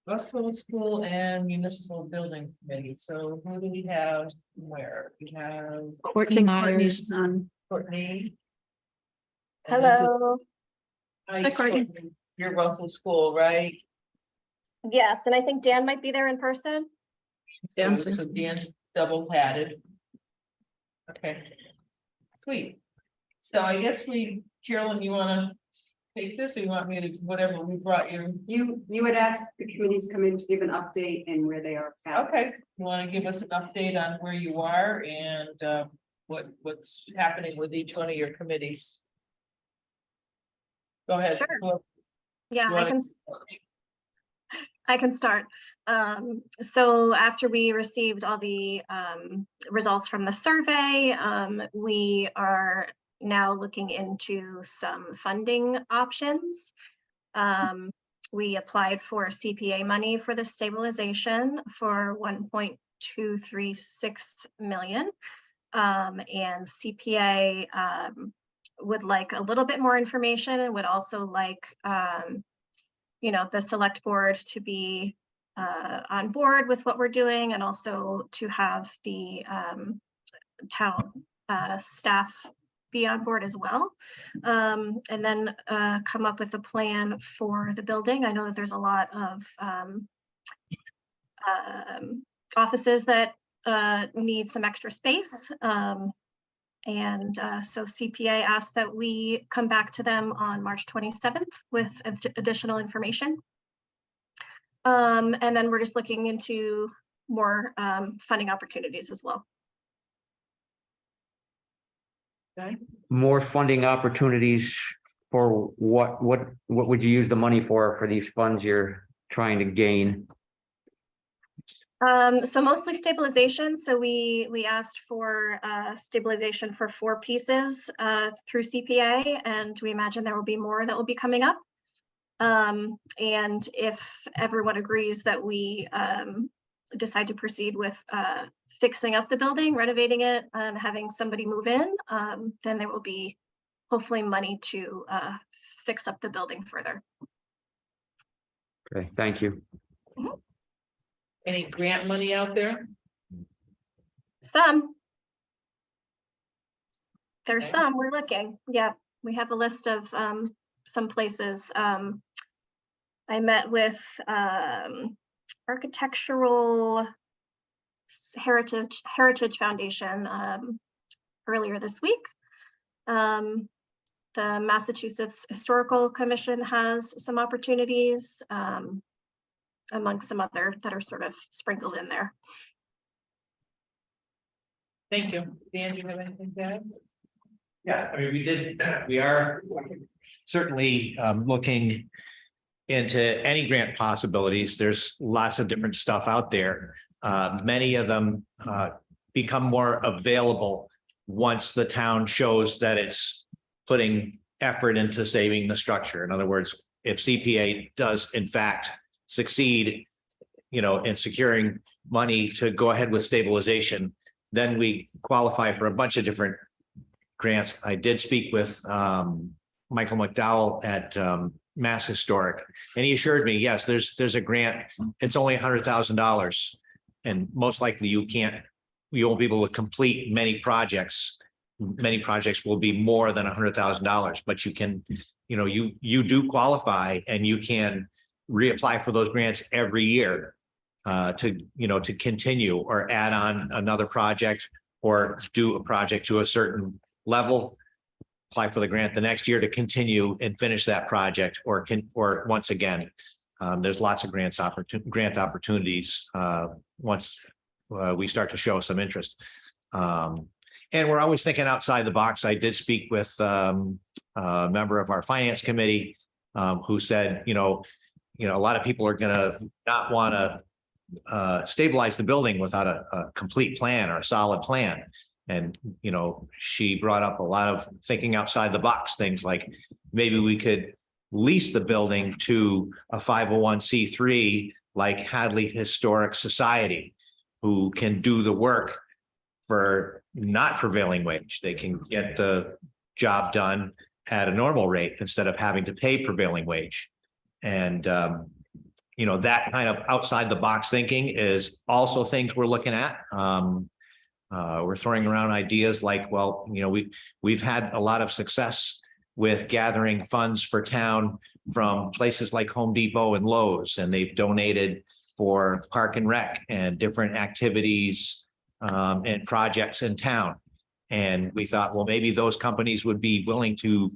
Russell School and Municipal Building Committee. So who do we have where? We have Courtney Courtney's Myers. on. Courtney. And this is- Hello. Hi, Courtney. Courtney. You're Russell School, right? Yes, and I think Dan might be there in person. So Dan's double hatted. Okay. Sweet. So I guess Carolyn, you wanna take this or you want me to, whatever we brought you? You would ask the committees come in to give an update and where they are at. Okay, you wanna give us an update on where you are and what's happening with each one of your committees. Go ahead. Sure. Who- Yeah, you I wanna- can, I can start. So after we received all the results from the survey, we are now looking into some funding options. We applied for CPA money for the stabilization for 1.236 million. And CPA would like a little bit more information and would also like you know, the select board to be on board with what we're doing, and also to have the town staff be on board as well. And then come up with a plan for the building. I know that there's a lot of offices that need some extra space. So CPA asked that we come back to them on March 27th with additional information. And then we're just looking into more funding opportunities as well. Okay. More funding opportunities for what would you use the money for these funds you're trying to gain? So mostly stabilization. So we asked for stabilization for 4 pieces through CPA, and we imagine there will be more that will be coming up. And if everyone agrees that we decide to proceed with fixing up the building, renovating it, and having somebody move in, then there will be hopefully money to fix up the building further. Okay, thank you. Any grant money out there? Some. There's some, we're looking. Yeah, we have a list of some places. I met with Architectural Heritage Foundation earlier this week. The Massachusetts Historical Commission has some opportunities, among some other that are sort of sprinkled in there. Thank you. Dan, do you have anything to add? Yeah, I mean, we are certainly looking into any grant possibilities. There's lots of different stuff out there. Many of them become more available once the town shows that it's putting effort into saving the structure. In other words, if CPA does in fact succeed, you know, in securing money to go ahead with stabilization, then we qualify for a bunch of different grants. I did speak with Michael McDowell at Mass Historic, and he assured me, yes, there's a grant. It's only $100,000, and most likely you won't be able to complete many projects. Many projects will be more than $100,000, but you can, you know, you do qualify, and you can reapply for those grants every year to continue or add on another project or do a project to a certain level, apply for the grant the next year to continue and finish that project, or once again, there's lots of grant opportunities once we start to show some interest. And we're always thinking outside the box. I did speak with a member of our finance committee who said, a lot of people are gonna not want to stabilize the building without a complete plan or a solid plan. And, she brought up a lot of thinking outside the box, things like maybe we could lease the building to a 501c3 like Hadley Historic Society, who can do the work for not prevailing wage. They can get the job done at a normal rate instead of having to pay prevailing wage. And, that kind of outside the box thinking is also things we're looking at. We're throwing around ideas like, well, we've had a lot of success with gathering funds for town from places like Home Depot and Lowe's, and they've donated for Park and Rec and different activities and projects in town. And we thought, well, maybe those companies would be willing to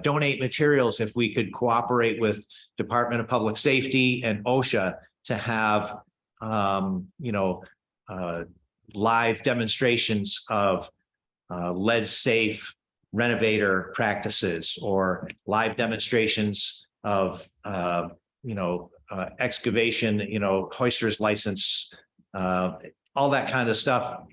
donate materials if we could cooperate with Department of Public Safety and OSHA to have, live demonstrations of lead safe renovator practices or live demonstrations of, excavation, hoisters license, all that kind of stuff.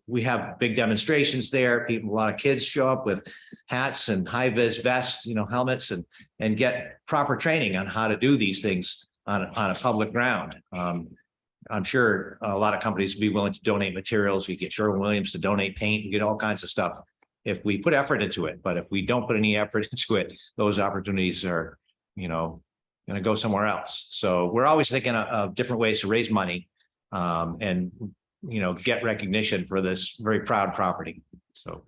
We have big demonstrations there. A lot of kids show up with hats and high vis vests, helmets, and get proper training on how to do these things on a public ground. I'm sure a lot of companies would be willing to donate materials. You get Sherwin-Williams to donate paint, you get all kinds of stuff if we put effort into it. But if we don't put any effort into it, those opportunities are, going to go somewhere else. So we're always thinking of different ways to raise money and, get recognition for this very proud property. So,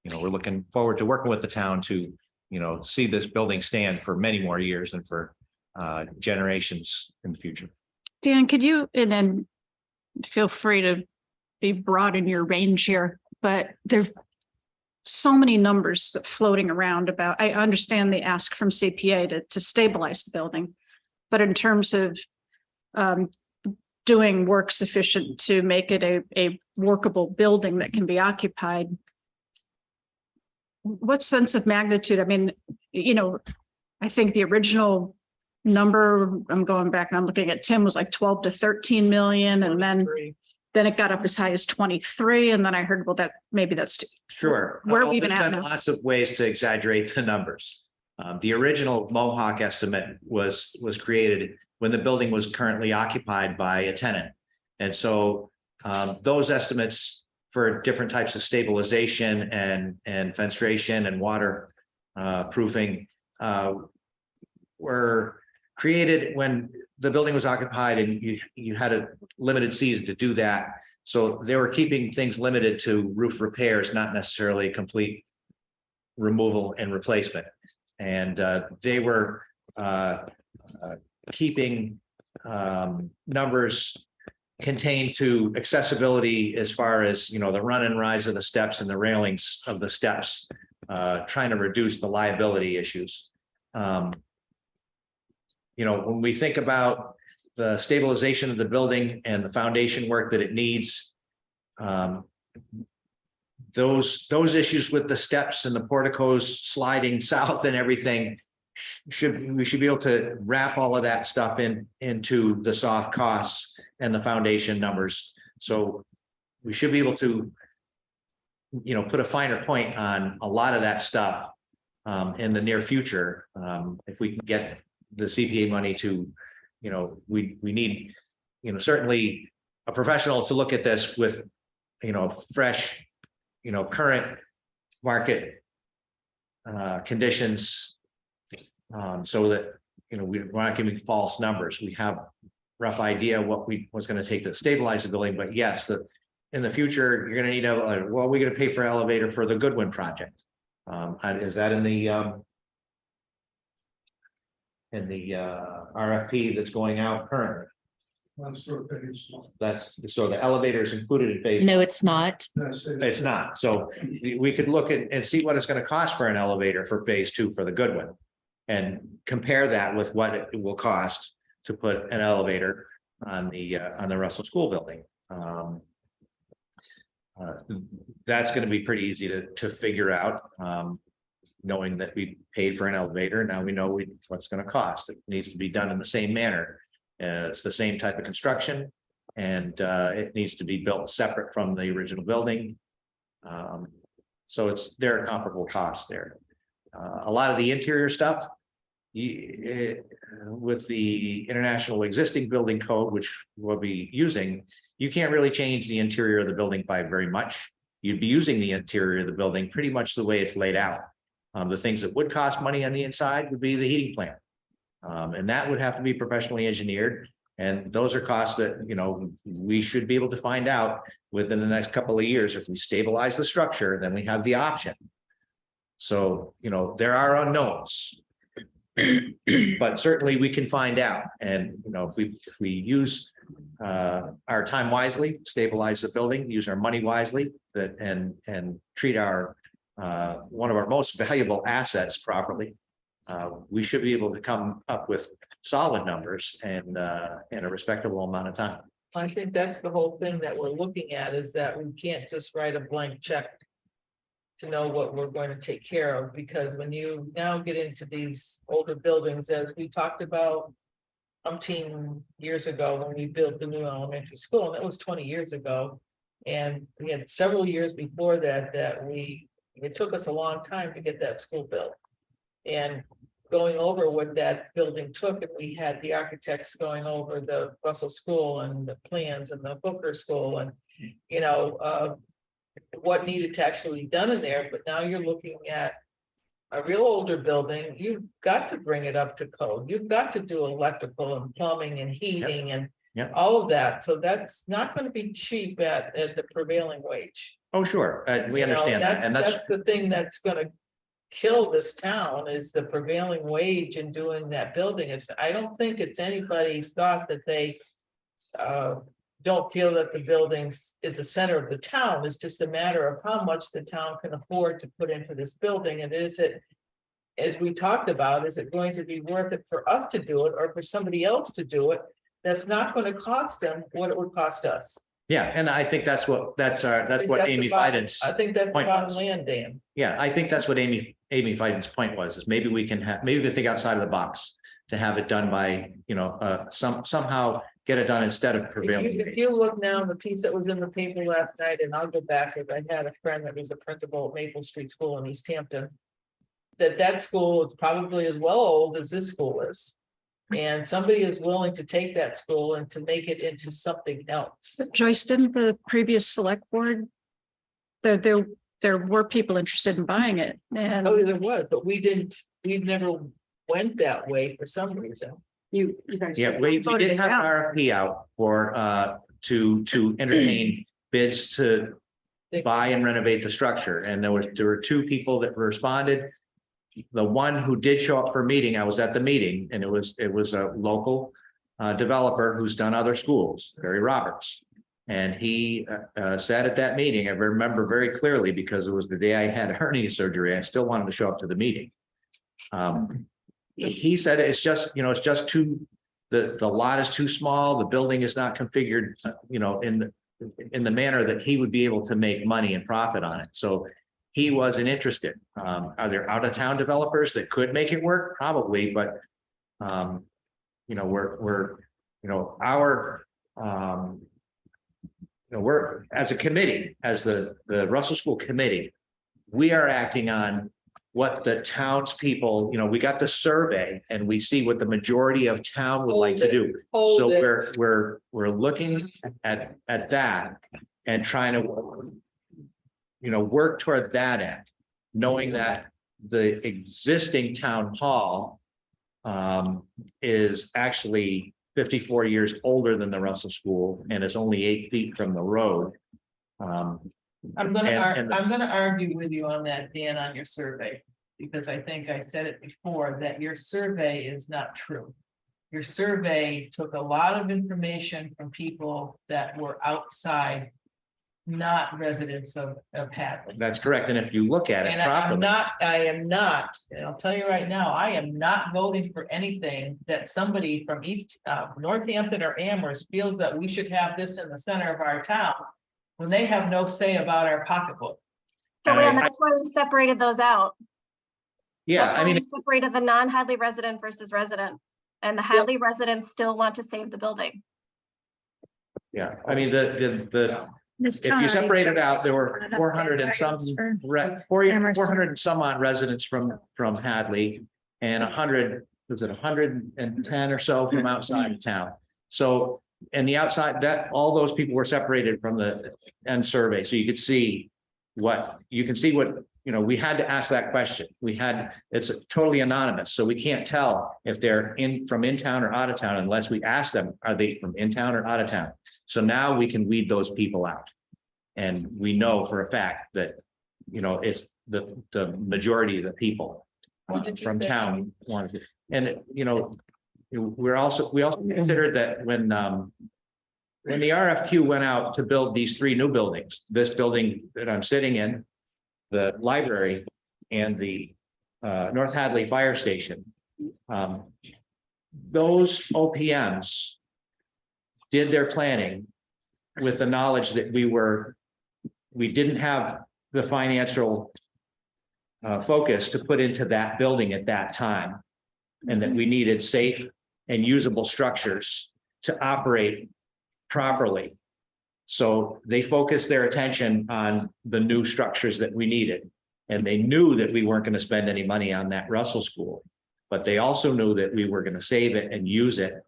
we're looking forward to working with the town to, see this building stand for many more years and for generations in the future. Dan, could you, and then feel free to be broad in your range here, but there's so many numbers that floating around about, I understand the ask from CPA to stabilize the building, but in terms of doing work sufficient to make it a workable building that can be occupied, what sense of magnitude? I mean, I think the original number, I'm going back and I'm looking at Tim, was like 12 to 13 million. And then it got up as high as 23. And then I heard, well, that maybe that's Sure. Where are we even There's at been now? lots of ways to exaggerate the numbers. The original Mohawk estimate was created when the building was currently occupied by a tenant. And so those estimates for different types of stabilization and fenestration and water proofing were created when the building was occupied and you had a limited season to do that. So they were keeping things limited to roof repairs, not necessarily complete removal and replacement. And they were keeping numbers contained to accessibility as far as, the run and rise of the steps and the railings of the steps, trying to reduce the liability issues. When we think about the stabilization of the building and the foundation work that it needs, those issues with the steps and the porticos sliding south and everything, we should be able to wrap all of that stuff into the soft costs and the foundation numbers. So we should be able to, put a finer point on a lot of that stuff in the near future. If we can get the CPA money to, we need, certainly a professional to look at this with, fresh, current market conditions, so that, we're not giving false numbers. We have rough idea what was going to take to stabilize the building, but yes, in the future, you're going to need we're going to pay for elevator for the Goodwin project. Is that in the RFP that's going out currently? That's so the elevator is included in phase. No, it's not. It's not. So we could look at and see what it's going to cost for an elevator for phase 2 for the Goodwin and compare that with what it will cost to put an elevator on the Russell School building. That's going to be pretty easy to figure out. Knowing that we paid for an elevator, now we know what's going to cost. It needs to be done in the same manner. It's the same type of construction, and it needs to be built separate from the original building. So there are comparable costs there. A lot of the interior stuff, with the international existing building code, which we'll be using, you can't really change the interior of the building by very much. You'd be using the interior of the building pretty much the way it's laid out. The things that would cost money on the inside would be the heating plant. And that would have to be professionally engineered. And those are costs that, we should be able to find out within the next couple of years. If we stabilize the structure, then we have the option. So, there are unknowns, but certainly we can find out. And, if we use our time wisely, stabilize the building, use our money wisely, and treat our one of our most valuable assets properly, we should be able to come up with solid numbers and in a respectable amount of time. I think that's the whole thing that we're looking at, is that we can't just write a blank check to know what we're going to take care of, because when you now get into these older buildings, as we talked about umpteen years ago when we built the new elementary school, and that was 20 years ago. And we had several years before that, it took us a long time to get that school built. And going over what that building took, and we had the architects going over the Russell School and the plans and the Booker School and, you know, what needed to actually be done in there, but now you're looking at a real older building. You've got to bring it up to code. You've got to do electrical and plumbing and heating and all of that. So that's not going to be cheap at the prevailing wage. Oh, sure, we You know, understand that, and that's, That's the thing that's gonna kill this town is the prevailing wage in doing that building. I don't think it's anybody's thought that they don't feel that the buildings is the center of the town. It's just a matter of how much the town can afford to put into this building. And is it, as we talked about, is it going to be worth it for us to do it or for somebody else to do it? That's not going to cost them what it would cost us. yeah, and I think that's what Amy Fiden's. I think that's the point bottom was. line, Dan. Yeah, I think that's what Amy Fiden's point was, is maybe we can think outside of the box to have it done by, you know, somehow get it done instead of prevailing. If you look now, the piece that was in the paper last night, and I'll go back, because I had a friend that was the principal at Maple Street School in East Hampton. That school is probably as well old as this school is. And somebody is willing to take that school and to make it into something else. Joyce, didn't the previous select board? There were people interested in buying it and. Oh, there was, but we never went that way for some reason. You guys. Yeah, we voted did it have out. RFP out for to entertain bids to buy and renovate the structure, and there were two people that responded. The one who did show up for a meeting, I was at the meeting, and it was a local developer who's done other schools, Barry Roberts. And he said at that meeting, I remember very clearly because it was the day I had hernia surgery, I still wanted to show up to the meeting. He said it's just, you know, it's just too, the lot is too small, the building is not configured, you know, in the manner that he would be able to make money and profit on it. So he wasn't interested. Are there out-of-town developers that could make it work? Probably, but you know, we're as a committee, as the Russell School Committee, we are acting on what the townspeople, you know, we got the survey and we see what the majority of town would like to do. So we're looking at that and trying to, you know, work toward that end, knowing that the existing town hall is actually 54 years older than the Russell School and is only 8 feet from the road. I'm gonna argue with you on that, Dan, on your survey, because I think I said it before, that your survey is not true. Your survey took a lot of information from people that were outside, not residents of Hadley. That's correct. And if you look at it And properly. I am not, and I'll tell you right now, I am not voting for anything that somebody from Northampton or Amherst feels that we should have this in the center of our town, when they have no say about our pocketbook. Joanne, that's why we separated those out. Yeah, That's why we separated the non-Hadley resident versus resident. And the Hadley residents still want to save the building. Yeah, I mean, if you separate it out, there were 400 and some, 400 and some odd residents from Hadley and 110 or so from outside of town. So, and the outside, all those people were separated from the end survey. So you could see what, you know, we had to ask that question. It's totally anonymous. So we can't tell if they're from in town or out of town unless we ask them, are they from in town or out of town? So now we can weed those people out. And we know for a fact that, you know, it's the majority of the people from town wanted to. And, you know, we also considered that when the RFQ went out to build these 3 new buildings, this building that I'm sitting in, the library and the North Hadley Fire Station, those OPMs did their planning with the knowledge that we didn't have the financial focus to put into that building at that time. And that we needed safe and usable structures to operate properly. So they focused their attention on the new structures that we needed. And they knew that we weren't going to spend any money on that Russell School. But they also knew that we were going to save it and use it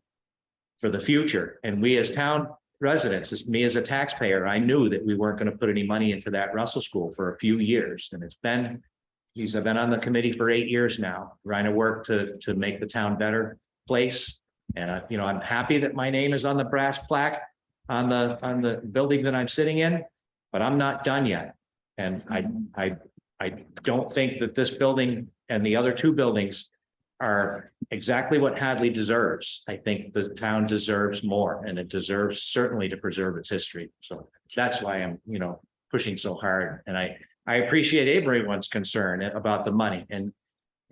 for the future. And we as town residents, as me as a taxpayer, I knew that we weren't going to put any money into that Russell School for a few years. And I've been on the committee for 8 years now, trying to work to make the town better place. And I'm happy that my name is on the brass plaque on the building that I'm sitting in, but I'm not done yet. And I don't think that this building and the other two buildings are exactly what Hadley deserves. I think the town deserves more, and it deserves certainly to preserve its history. So that's why I'm, pushing so hard. And I appreciate everyone's concern about the money. And,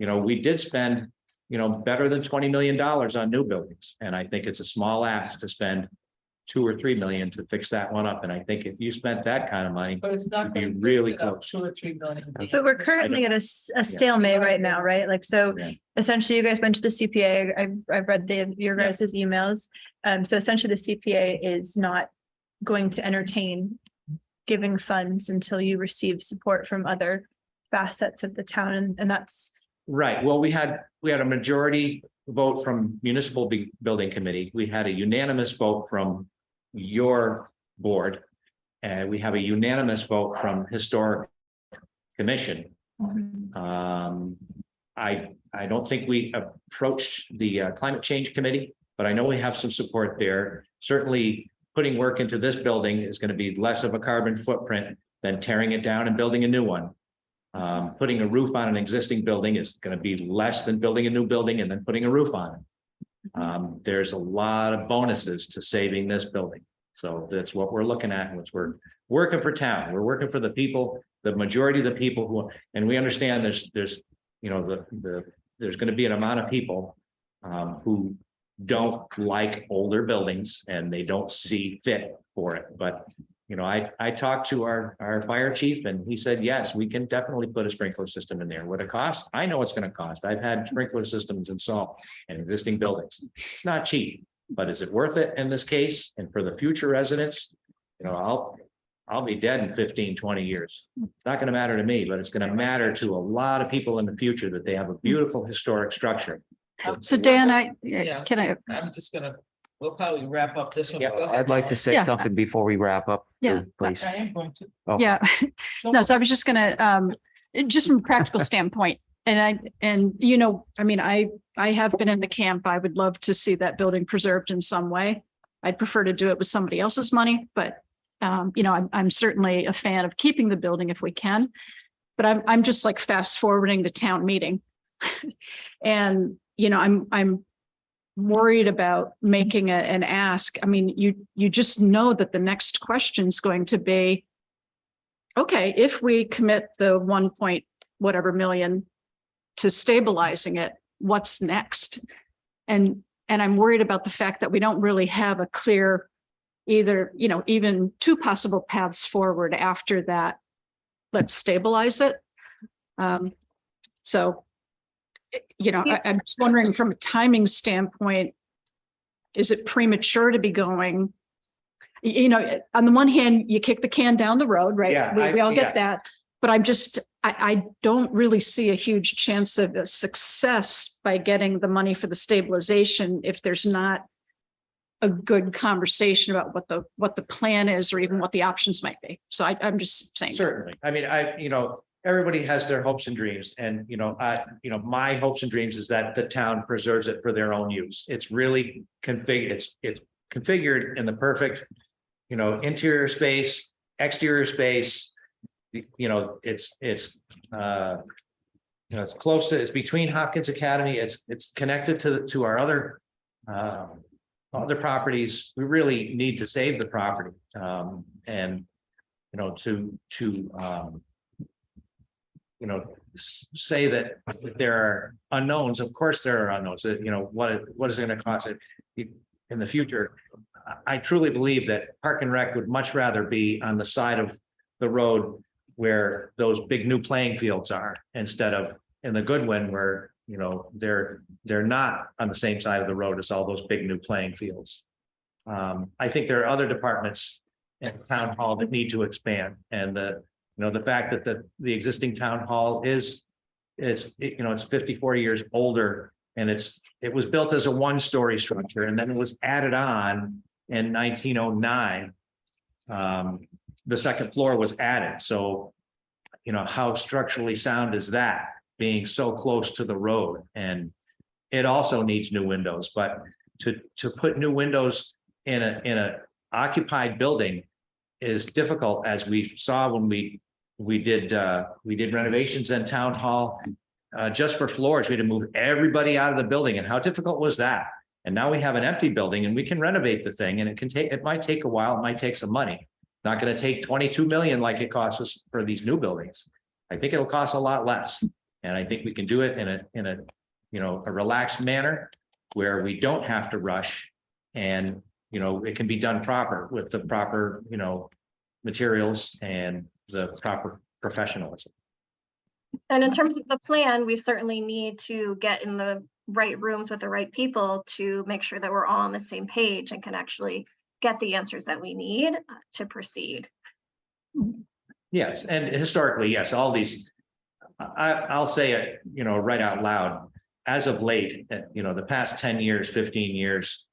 we did spend, better than $20 million on new buildings. And I think it's a small ask to spend 2 or 3 million to fix that one up. And I think if you spent that kind of money, But it's not you'd be gonna be really about close. 2 or 3 million. But we're currently at a stalemate right now, right? Like, so Yeah. essentially you guys went to the CPA. I've read your guys' emails. So essentially the CPA is not going to entertain giving funds until you receive support from other facets of the town. And that's, Right. Well, we had a majority vote from municipal building committee. We had a unanimous vote from your board. And we have a unanimous vote from historic commission. I don't think we approached the climate change committee, but I know we have some support there. Certainly putting work into this building is going to be less of a carbon footprint than tearing it down and building a new one. Putting a roof on an existing building is going to be less than building a new building and then putting a roof on it. There's a lot of bonuses to saving this building. So that's what we're looking at, and we're working for town. We're working for the people, the majority of the people who, and we understand there's there's going to be an amount of people who don't like older buildings and they don't see fit for it. But I talked to our fire chief and he said, yes, we can definitely put a sprinkler system in there. What it costs? I know it's going to cost. I've had sprinkler systems installed in existing buildings. It's not cheap, but is it worth it in this case? And for the future residents, I'll be dead in 15, 20 years. It's not going to matter to me, but it's going to matter to a lot of people in the future that they have a beautiful historic structure. So Dan, Yeah. I'm just gonna, we'll probably wrap up this one. Yeah, Go ahead. I'd like to say Yeah. something before we wrap up. Yeah. Please. I am going to. Oh. Yeah, no, so I was just gonna, just from a practical standpoint, I have been in the camp. I would love to see that building preserved in some way. I'd prefer to do it with somebody else's money, but I'm certainly a fan of keeping the building if we can. But I'm just like fast forwarding the town meeting. And, I'm worried about making an ask. I mean, you just know that the next question is going to be, okay, if we commit the 1 point whatever million to stabilizing it, what's next? And I'm worried about the fact that we don't really have a clear either, even 2 possible paths forward after that. Let's stabilize it. I'm just wondering from a timing standpoint, is it premature to be going? On the one hand, you kick the can down the road, right? Yeah, We all yeah. get that, but I don't really see a huge chance of a success by getting the money for the stabilization if there's not a good conversation about what the plan is or even what the options might be. So I'm just saying. Certainly. I mean, everybody has their hopes and dreams, and my hopes and dreams is that the town preserves it for their own use. It's really configured. It's configured in the perfect, interior space, exterior space. It's close to. It's between Hopkins Academy. It's connected to our other properties. We really need to save the property, and say that there are unknowns. Of course, there are unknowns. What is it going to cost it in the future? I truly believe that Park and Rec would much rather be on the side of the road where those big new playing fields are, instead of in the Goodwin where, they're not on the same side of the road as all those big new playing fields. I think there are other departments in town hall that need to expand, and the fact that the existing town hall is it's 54 years older, and it was built as a one-story structure, and then it was added on in 1909. The second floor was added. So, how structurally sound is that, being so close to the road? And it also needs new windows, but to put new windows in a occupied building is difficult, as we saw when we did renovations in town hall. Just for floors, we had to move everybody out of the building, and how difficult was that? And now we have an empty building, and we can renovate the thing, and it might take a while, it might take some money. Not going to take 22 million like it costs us for these new buildings. I think it'll cost a lot less, and I think we can do it in a relaxed manner where we don't have to rush, and it can be done proper with the proper materials and the proper professionalism. And in terms of the plan, we certainly need to get in the right rooms with the right people to make sure that we're all on the same page and can actually get the answers that we need to proceed. Yes, and historically, yes, all these, I'll say it, right out loud, as of late, the past 10 years, 15 years,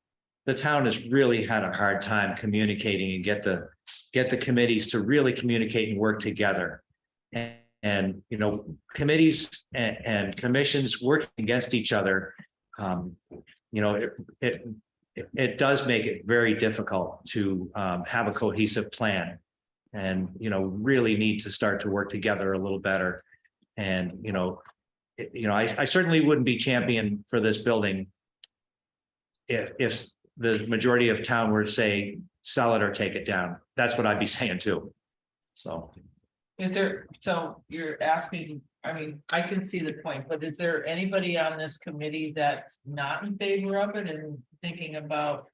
the town has really had a hard time communicating and get the committees to really communicate and work together. And committees and commissions working against each other, it does make it very difficult to have a cohesive plan, and really need to start to work together a little better. And I certainly wouldn't be champion for this building if the majority of town were to say sell it or take it down. That's what I'd be saying too. So. So you're asking, I can see the point, but is there anybody on this committee that's not in favor of it and thinking about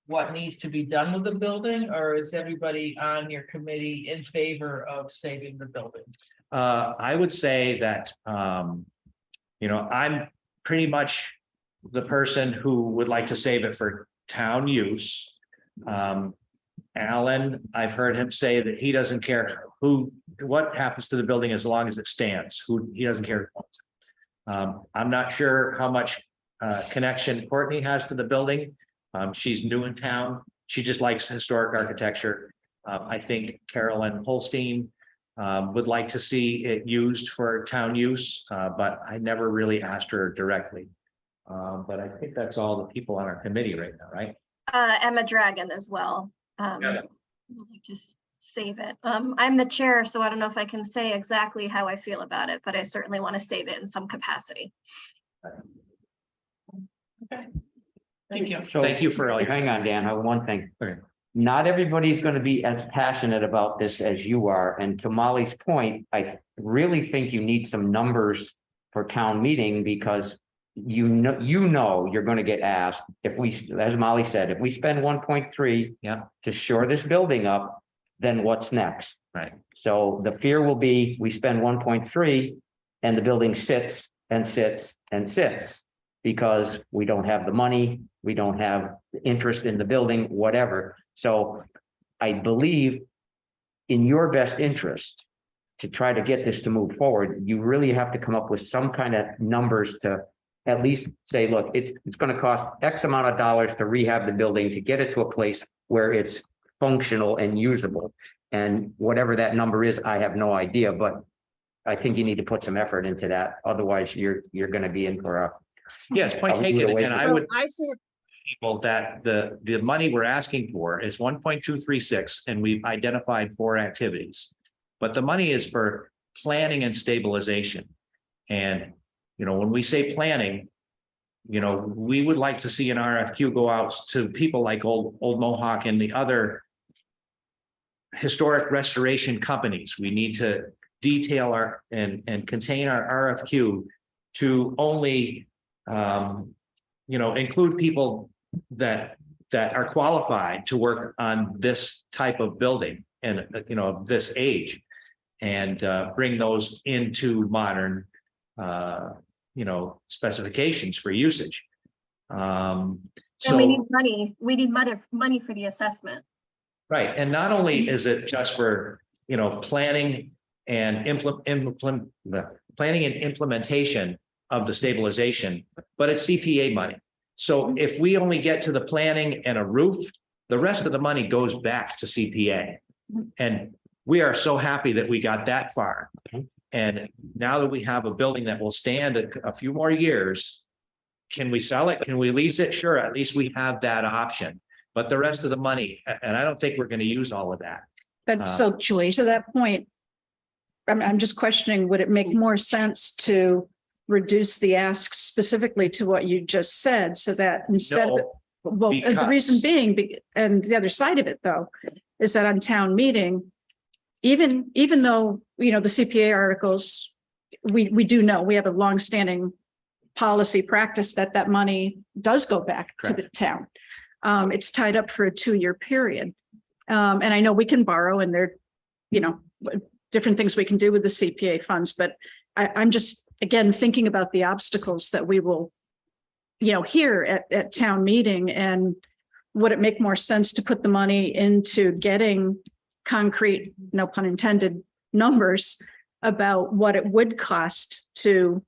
what needs to be done with the building, or is everybody on your committee in favor of saving the building? I would say that, I'm pretty much the person who would like to save it for town use. Alan, I've heard him say that he doesn't care what happens to the building as long as it stands. He doesn't care. I'm not sure how much connection Courtney has to the building. She's new in town. She just likes historic architecture. I think Carolyn Holstein would like to see it used for town use, but I never really asked her directly. But I think that's all the people on our committee right now, right? Emma Dragon as well. Yeah. Just save it. I'm the chair, so I don't know if I can say exactly how I feel about it, but I certainly want to save it in some capacity. Okay. Thank you. So Thank you for all your. hang on, Dan, I have one thing. Okay. Not everybody's going to be as passionate about this as you are. And to Molly's point, I really think you need some numbers for town meeting, because you're going to get asked if we, as Molly said, if we spend 1.3 to shore this building up, then what's next? Right. So the fear will be we spend 1.3 and the building sits and sits and sits because we don't have the money, we don't have interest in the building, whatever. So I believe in your best interest to try to get this to move forward, you really have to come up with some kind of numbers to at least say, look, it's going to cost X amount of dollars to rehab the building to get it to a place where it's functional and usable. And whatever that number is, I have no idea, but I think you need to put some effort into that. Otherwise, you're going to be in for a. Yes, point a taken. rude And I would I see it. people that the money we're asking for is 1.236, and we've identified 4 activities. But the money is for planning and stabilization. And when we say planning, we would like to see an RFQ go out to people like Old Mohawk and the other historic restoration companies. We need to detail and contain our RFQ to only, include people that are qualified to work on this type of building and, this age. and bring those into modern, specifications for usage. And we So, need money. We need money for the assessment. right, and not only is it just for, planning and planning and implementation of the stabilization, but it's CPA money. So if we only get to the planning and a roof, the rest of the money goes back to CPA. And we are so happy that we got that far. And now that we have a building that will stand a few more years, can we sell it? Can we lease it? Sure, at least we have that option. But the rest of the money, and I don't think we're going to use all of that. But so to that point, I'm just questioning, would it make more sense to reduce the ask specifically to what you just said, so that instead of, No, well, the because- reason being, and the other side of it though, is that on town meeting, even though, the CPA articles, we do know, we have a longstanding policy practice that money does go back to the town. It's tied up for a 2-year period. And I know we can borrow, and there, different things we can do with the CPA funds, but I'm just, again, thinking about the obstacles that we will, hear at town meeting, and would it make more sense to put the money into getting concrete, no pun intended, numbers about what it would cost to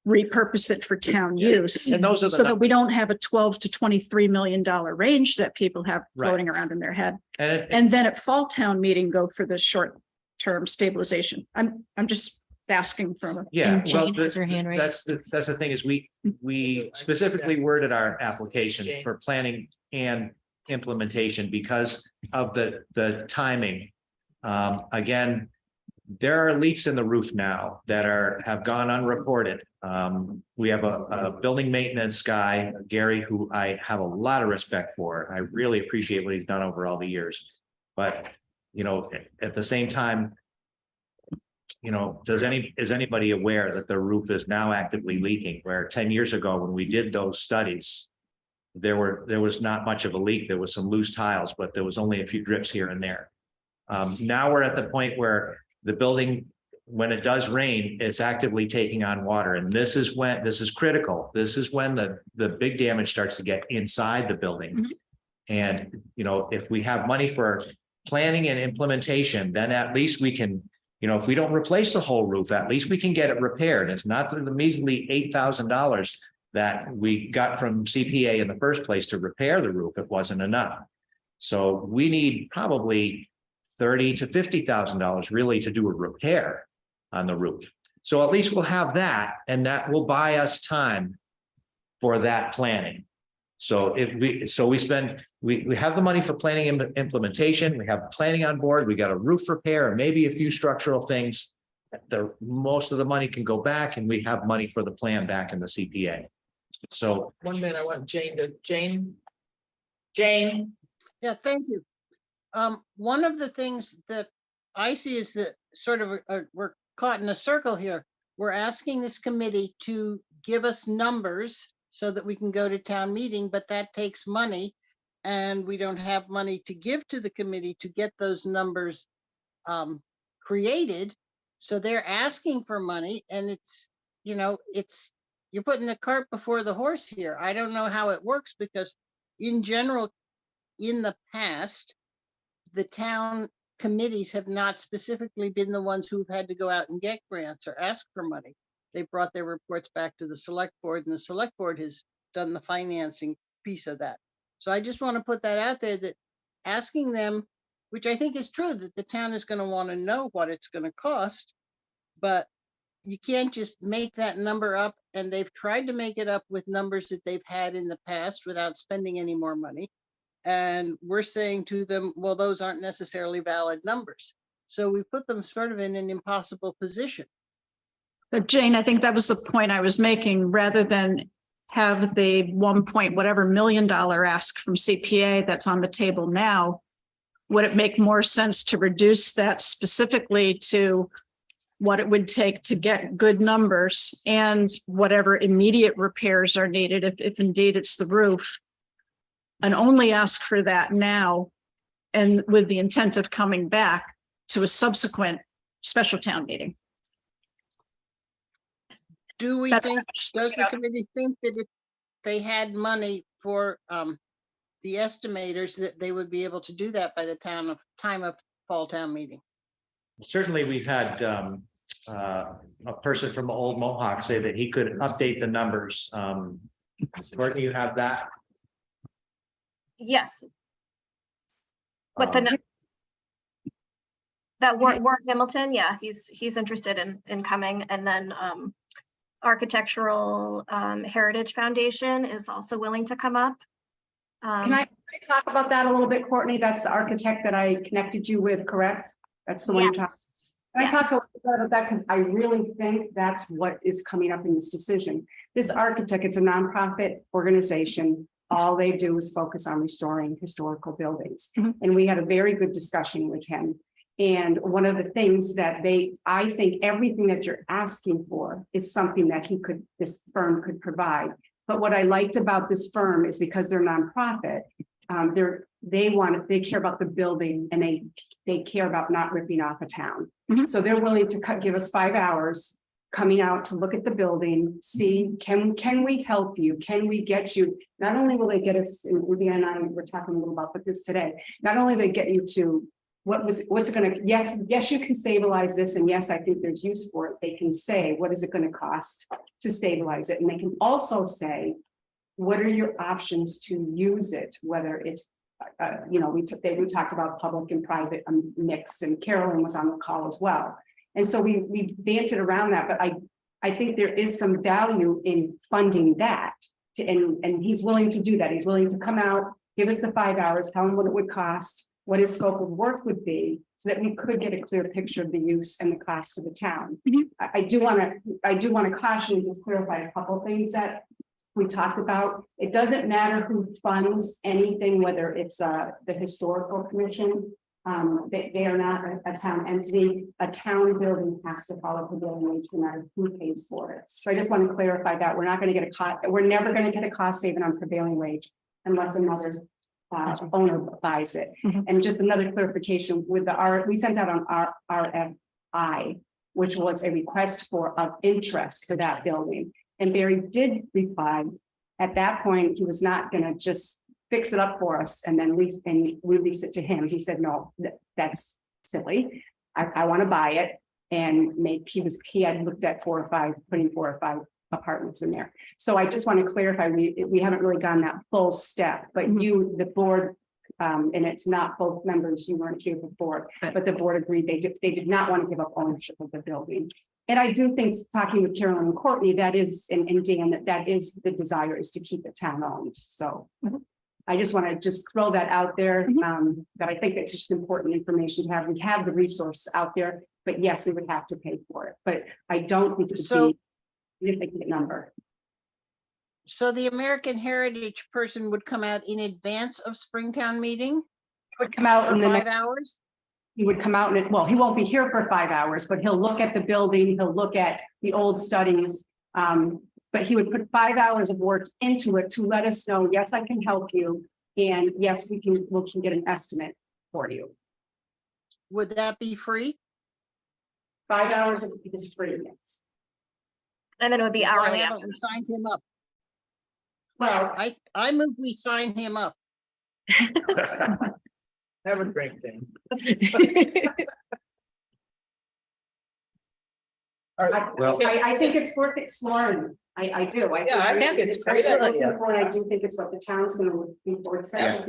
repurpose it for town use? And those are the so that we numbers. don't have a $12 to $23 million range that people have Right. floating around in their head. And And then at fall town meeting, go for the short-term stabilization. I'm just asking from. Yeah, And well, Jane has her hand raised. that's the thing is we specifically worded our application for planning and implementation because of the timing. Again, there are leaks in the roof now that have gone unreported. We have a building maintenance guy, Gary, who I have a lot of respect for. I really appreciate what he's done over all the years. But, at the same time, is anybody aware that the roof is now actively leaking, where 10 years ago, when we did those studies, there was not much of a leak. There was some loose tiles, but there was only a few drips here and there. Now we're at the point where the building, when it does rain, it's actively taking on water. And this is critical. This is when the big damage starts to get inside the building. And, if we have money for planning and implementation, then at least we can, if we don't replace the whole roof, at least we can get it repaired. It's not the measly $8,000 that we got from CPA in the first place to repair the roof. It wasn't enough. So we need probably $30,000 to $50,000 really to do a repair on the roof. So at least we'll have that, and that will buy us time for that planning. So we have the money for planning and implementation, we have planning on board, we got a roof repair and maybe a few structural things. Most of the money can go back, and we have money for the plan back in the CPA. So 1 minute, I want Jane. Yeah, thank you. One of the things that I see is that sort of we're caught in a circle here. We're asking this committee to give us numbers so that we can go to town meeting, but that takes money. And we don't have money to give to the committee to get those numbers created. So they're asking for money, and you're putting the cart before the horse here. I don't know how it works, because in general, in the past, the town committees have not specifically been the ones who've had to go out and get grants or ask for money. They brought their reports back to the select board, and the select board has done the financing piece of that. So I just want to put that out there, that asking them, which I think is true, that the town is going to want to know what it's going to cost, but you can't just make that number up. And they've tried to make it up with numbers that they've had in the past without spending any more money. And we're saying to them, well, those aren't necessarily valid numbers. So we put them sort of in an impossible position. But Jane, I think that was the point I was making, rather than have the 1 point whatever $1 million ask from CPA that's on the table now. Would it make more sense to reduce that specifically to what it would take to get good numbers, and whatever immediate repairs are needed, if indeed it's the roof, and only ask for that now, and with the intent of coming back to a subsequent special town meeting. Do we That's- think, does the committee think that if they had money for the estimators, that they would be able to do that by the time of fall town meeting? Certainly, we've had a person from Old Mohawk say that he could update the numbers. Courtney, you have that? Yes. What the, that Warren Hamilton, yeah, he's interested in coming. And then Architectural Heritage Foundation is also willing to come up. Can I talk about that a little bit, Courtney? That's the architect that I connected you with, correct? That's the one you're talking. Can I talk a little bit about that? Because I really think that's what is coming up in this decision. This architect, it's a nonprofit organization. All they do is focus on restoring historical buildings. And we had a very good discussion with him. And one of the things that I think everything that you're asking for is something that this firm could provide. But what I liked about this firm is because they're nonprofit, they care about the building and they care about not ripping off a town. So they're willing to give us 5 hours coming out to look at the building, see, can we help you? Can we get you? Not only will they get us, and Ruby and I were talking a little about this today, not only they get you to what's going to, yes, you can stabilize this. And yes, I think there's use for it. They can say, what is it going to cost to stabilize it? And they can also say, what are your options to use it? Whether it's, we talked about public and private mix, and Carolyn was on the call as well. And so we bantered around that, but I think there is some value in funding that. And he's willing to do that. He's willing to come out, give us the 5 hours, tell him what it would cost, what his scope of work would be, so that we could get a clear picture of the use and the cost to the town. I do want to caution and just clarify a couple of things that we talked about. It doesn't matter who funds anything, whether it's the historical commission. They are not a town entity. A town building has to follow prevailing wage no matter who pays for it. So I just want to clarify that we're not going to get we're never going to get a cost saving on prevailing wage unless another owner buys it. And just another clarification with we sent out on RFI, which was a request of interest for that building. And Barry did reply. At that point, he was not going to just fix it up for us and then release it to him. He said, no, that's silly. I want to buy it and he had looked at putting 4 or 5 apartments in there. So I just want to clarify, we haven't really gone that full step, but the board, and it's not both members, you weren't here before, but the board agreed they did not want to give up ownership of the building. And I do think, talking with Carolyn and Courtney, that is, and Dan, that is the desire, is to keep it town owned. So I just want to just throw that out there, that I think that's just important information to have. We have the resource out there, but yes, we would have to pay for it. But I don't think it would be a significant number. So the American Heritage person would come out in advance of Springtown meeting? Would come out in the 5 hours? He would come out and he won't be here for 5 hours, but he'll look at the building, he'll look at the old studies. But he would put 5 hours of work into it to let us know, yes, I can help you. And yes, we can get an estimate for you. Would that be free? 5 hours is free, yes. And then it would be hourly Why after. haven't we signed him up? Well, I move we sign him up. Have a great day. I think it's worth exploring. I do. I think it's great. I do think it's what the town's going to be for.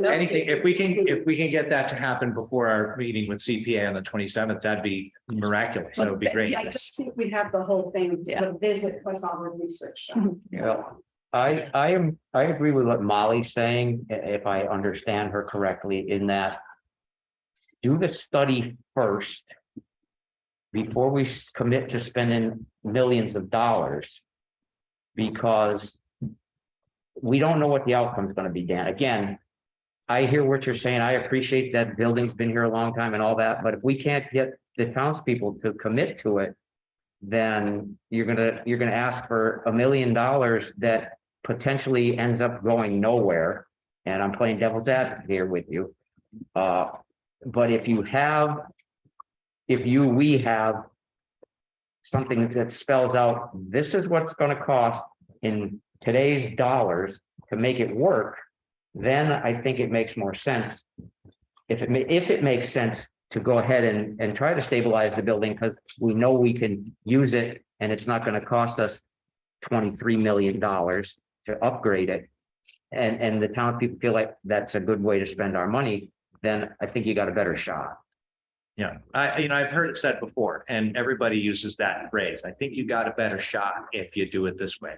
Anything, if we can get that to happen before our meeting with CPA on the 27th, that'd be miraculous. That would be great. I just think we have the whole thing, the visit plus all the research done. Yeah, I agree with what Molly's saying, if I understand her correctly, in that do the study first before we commit to spending millions of dollars, because we don't know what the outcome is going to be, Dan. Again, I hear what you're saying. I appreciate that building's been here a long time and all that, but if we can't get the townspeople to commit to it, then you're gonna ask for $1 million that potentially ends up going nowhere. And I'm playing devil's advocate here with you. But if you have we have something that spells out, this is what's gonna cost in today's dollars to make it work, then I think it makes more sense. If it makes sense to go ahead and try to stabilize the building, because we know we can use it and it's not gonna cost us $23 million to upgrade it. And the townspeople feel like that's a good way to spend our money, then I think you got a better shot. Yeah, I've heard it said before, and everybody uses that phrase. I think you got a better shot if you do it this way.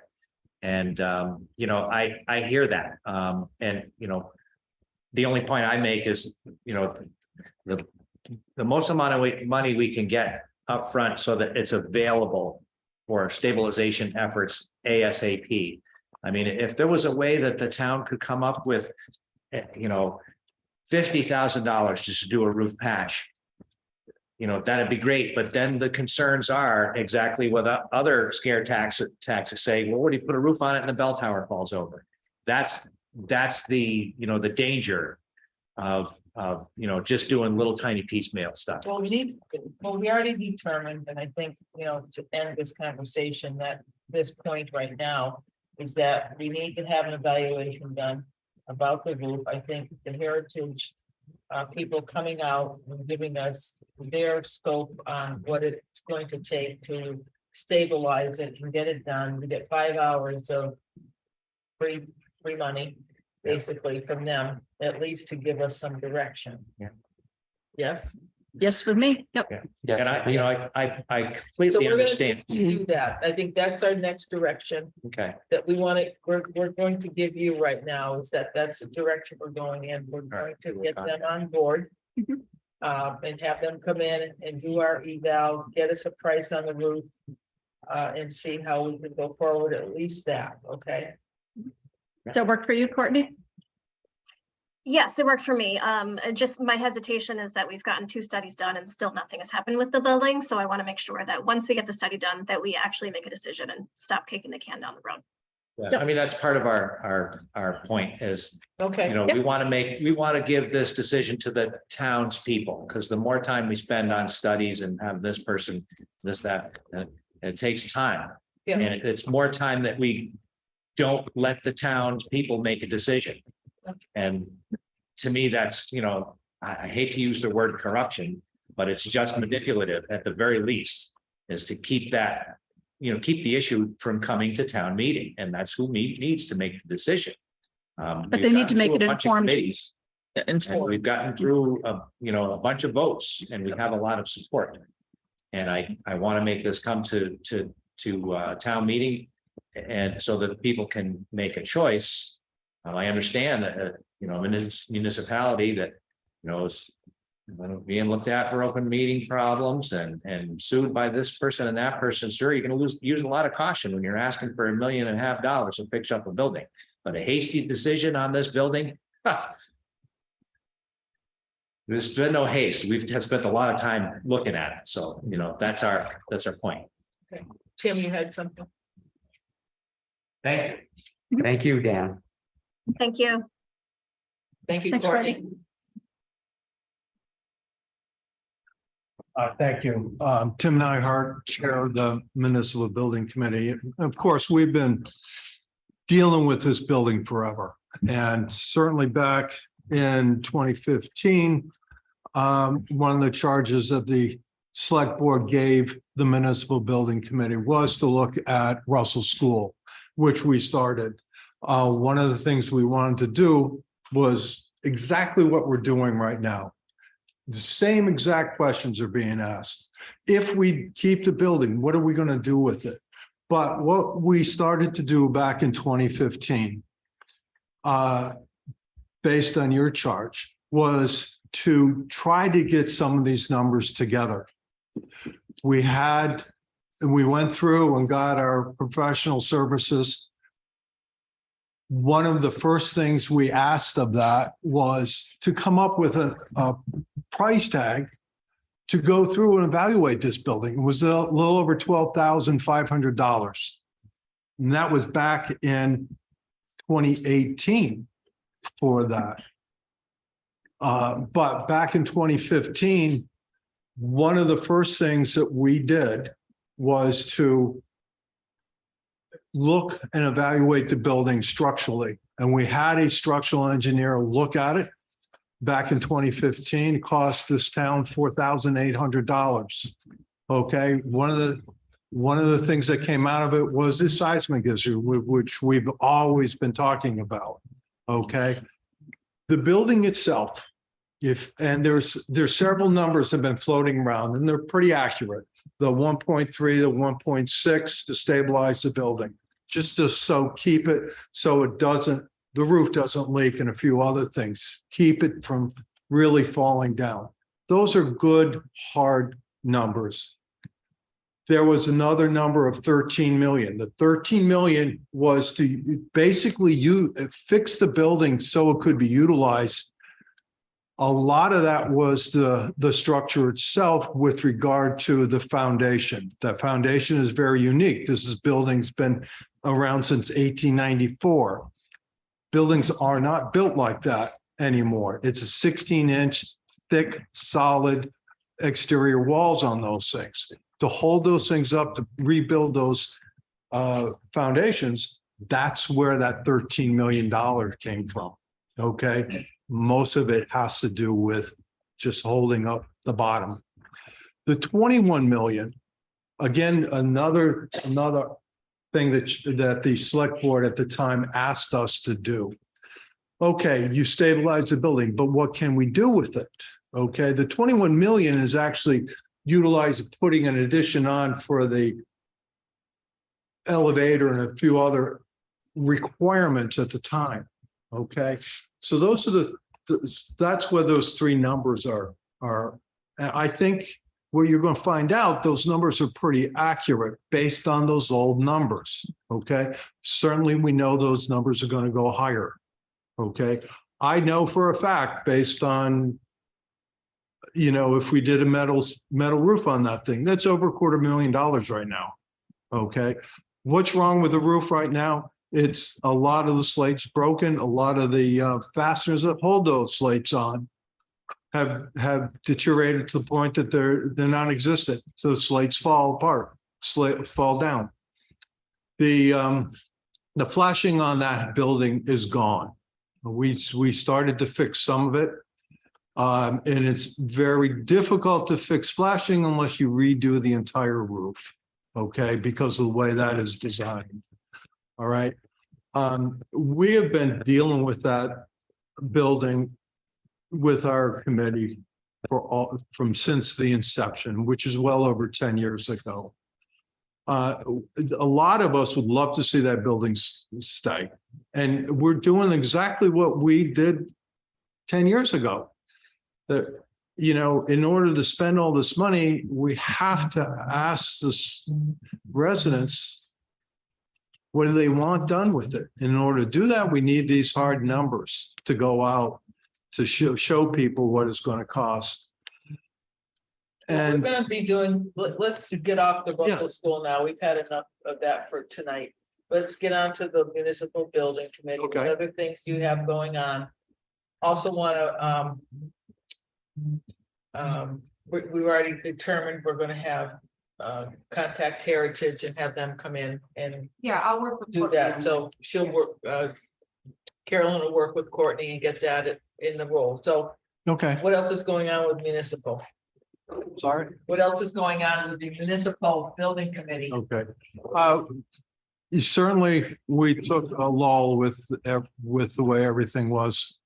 And, I hear that. And, the only point I make is, the most amount of money we can get upfront so that it's available for stabilization efforts ASAP. I mean, if there was a way that the town could come up with, $50,000 just to do a roof patch, that'd be great. But then the concerns are exactly what other scare taxes say. Well, what do you put a roof on it and the bell tower falls over? That's the, the danger of, just doing little tiny piecemeal stuff. Well, we already determined, and I think, to end this conversation, that this point right now is that we need to have an evaluation done about the roof. I think the Heritage people coming out and giving us their scope on what it's going to take to stabilize it and get it done. We get 5 hours of free money, basically, from them, at least to give us some direction. Yeah. Yes? Yes, with me. Yep. And I So completely we're gonna understand. do that. I think that's our next direction Okay. that we're going to give you right now, is that's the direction we're going in. We're going to get them on board. And have them come in and do our eval, get us a price on the roof. And see how we can go forward, at least that, okay? Does that work for you, Courtney? Yes, it worked for me. Just my hesitation is that we've gotten 2 studies done and still nothing has happened with the building. So I want to make sure that once we get the study done, that we actually make a decision and stop kicking the can down the road. Yeah, I mean, that's part of our point is, Okay. we want to give this decision to the townspeople, because the more time we spend on studies and have this person, that, it takes time. Yeah. And it's more time that we don't let the townspeople make a decision. And to me, that's, I hate to use the word corruption, but it's just manipulative at the very least, is to keep that, keep the issue from coming to town meeting, and that's who needs to make the decision. But they need to make it informed. And we've gotten through, a bunch of votes, and we have a lot of support. And I want to make this come to town meeting, and so that people can make a choice. I understand that, municipality that, is being looked at for open meeting problems and sued by this person and that person. Sure, you're going to use a lot of caution when you're asking for $1.5 million to fix up a building, but a hasty decision on this building. There's been no haste. We've spent a lot of time looking at it. So, that's our point. Okay. Tim, you had something? Thank you. Thank you, Dan. Thank you. Thank you, Thanks, Courtney. Thank you. Tim Nyhart, Chair of the Municipal Building Committee. Of course, we've been dealing with this building forever, and certainly back in 2015, one of the charges that the Select Board gave the Municipal Building Committee was to look at Russell School, which we started. One of the things we wanted to do was exactly what we're doing right now. The same exact questions are being asked. If we keep the building, what are we going to do with it? But what we started to do back in 2015, based on your charge, was to try to get some of these numbers together. We went through and got our professional services. One of the first things we asked of that was to come up with a price tag to go through and evaluate this building. It was a little over $12,500. And that was back in 2018 for that. But back in 2015, one of the first things that we did was to look and evaluate the building structurally. And we had a structural engineer look at it back in 2015. It cost this town $4,800. Okay, one of the things that came out of it was the seismic issue, which we've always been talking about. Okay, the building itself, there's several numbers that have been floating around, and they're pretty accurate. The 1.3, the 1.6 to stabilize the building, just to keep it so it doesn't, the roof doesn't leak, and a few other things. Keep it from really falling down. Those are good, hard numbers. There was another number of 13 million. The 13 million was to basically fix the building so it could be utilized. A lot of that was the structure itself with regard to the foundation. That foundation is very unique. Building's been around since 1894. Buildings are not built like that anymore. It's a 16-inch thick, solid exterior walls on those things. To hold those things up, to rebuild those foundations, that's where that $13 million came from. Okay, most of it has to do with just holding up the bottom. The 21 million, again, another thing that the select board at the time asked us to do. Okay, you stabilize the building, but what can we do with it? Okay, the 21 million is actually utilized putting an addition on for the elevator and a few other requirements at the time. Okay, so those are that's where those three numbers are. I think what you're going to find out, those numbers are pretty accurate based on those old numbers. Okay, certainly we know those numbers are going to go higher. Okay, I know for a fact based on, if we did a metal roof on that thing, that's over $250,000 right now. Okay, what's wrong with the roof right now? It's a lot of the slates broken. A lot of the fasteners that hold those slates on have deteriorated to the point that they're non-existent. So slates fall apart, fall down. The flashing on that building is gone. We started to fix some of it. And it's very difficult to fix flashing unless you redo the entire roof. Okay, because of the way that is designed. All right. We have been dealing with that building with our committee from since the inception, which is well over 10 years ago. A lot of us would love to see that building stay. And we're doing exactly what we did 10 years ago. That, in order to spend all this money, we have to ask the residents, what do they want done with it? And in order to do that, we need these hard numbers to go out to show people what it's going to cost. And we're gonna be doing, let's get off the Russell School now. We've had enough of that for tonight. Let's get on to the municipal building committee. What other things do you have going on? Also want to, we've already determined we're gonna have contact Heritage and have them come in and I'll work with do that. So she'll work, Carolyn will work with Courtney and get that in the role. So okay, what else is going on with municipal? Sorry. What else is going on with the municipal building committee? Okay. Certainly, we took a lull with the way everything was.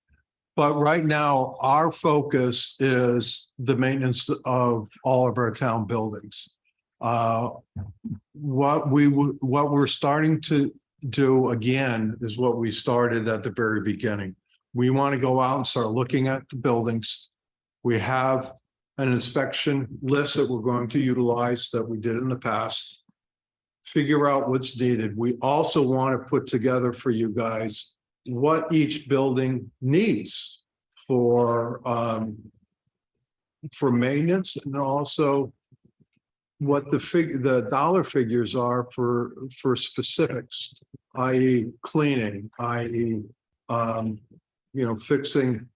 But right now, our focus is the maintenance of all of our town buildings. What we're starting to do again is what we started at the very beginning. We want to go out and start looking at the buildings. We have an inspection list that we're going to utilize that we did in the past. Figure out what's needed. We also want to put together for you guys what each building needs for maintenance, and also what the dollar figures are for specifics, i.e. cleaning, i.e. Fixing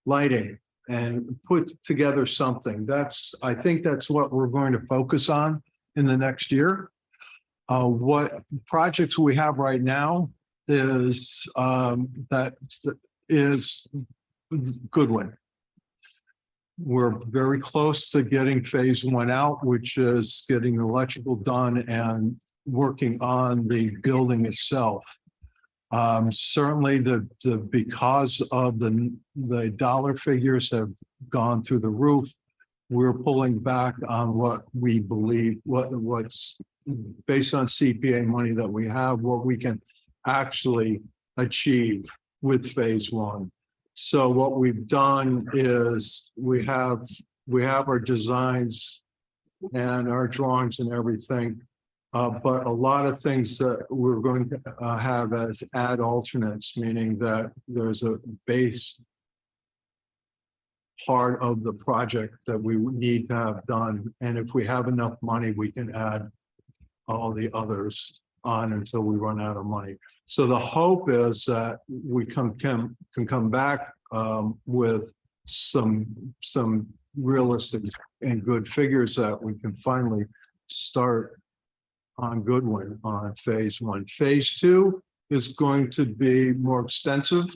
lighting, and put together something. I think that's what we're going to focus on in the next year. What projects we have right now is, that is Goodwin. We're very close to getting phase one out, which is getting the electrical done and working on the building itself. Certainly because of the dollar figures have gone through the roof, we're pulling back on what we believe, what's based on CPA money that we have, what we can actually achieve with phase one. So what we've done is we have our designs and our drawings and everything. But a lot of things that we're going to have as add alternates, meaning that there's a base part of the project that we need to have done. And if we have enough money, we can add all the others on until we run out of money. So the hope is that we can come back with some realistic and good figures that we can finally start on Goodwin on phase one. Phase two is going to be more extensive.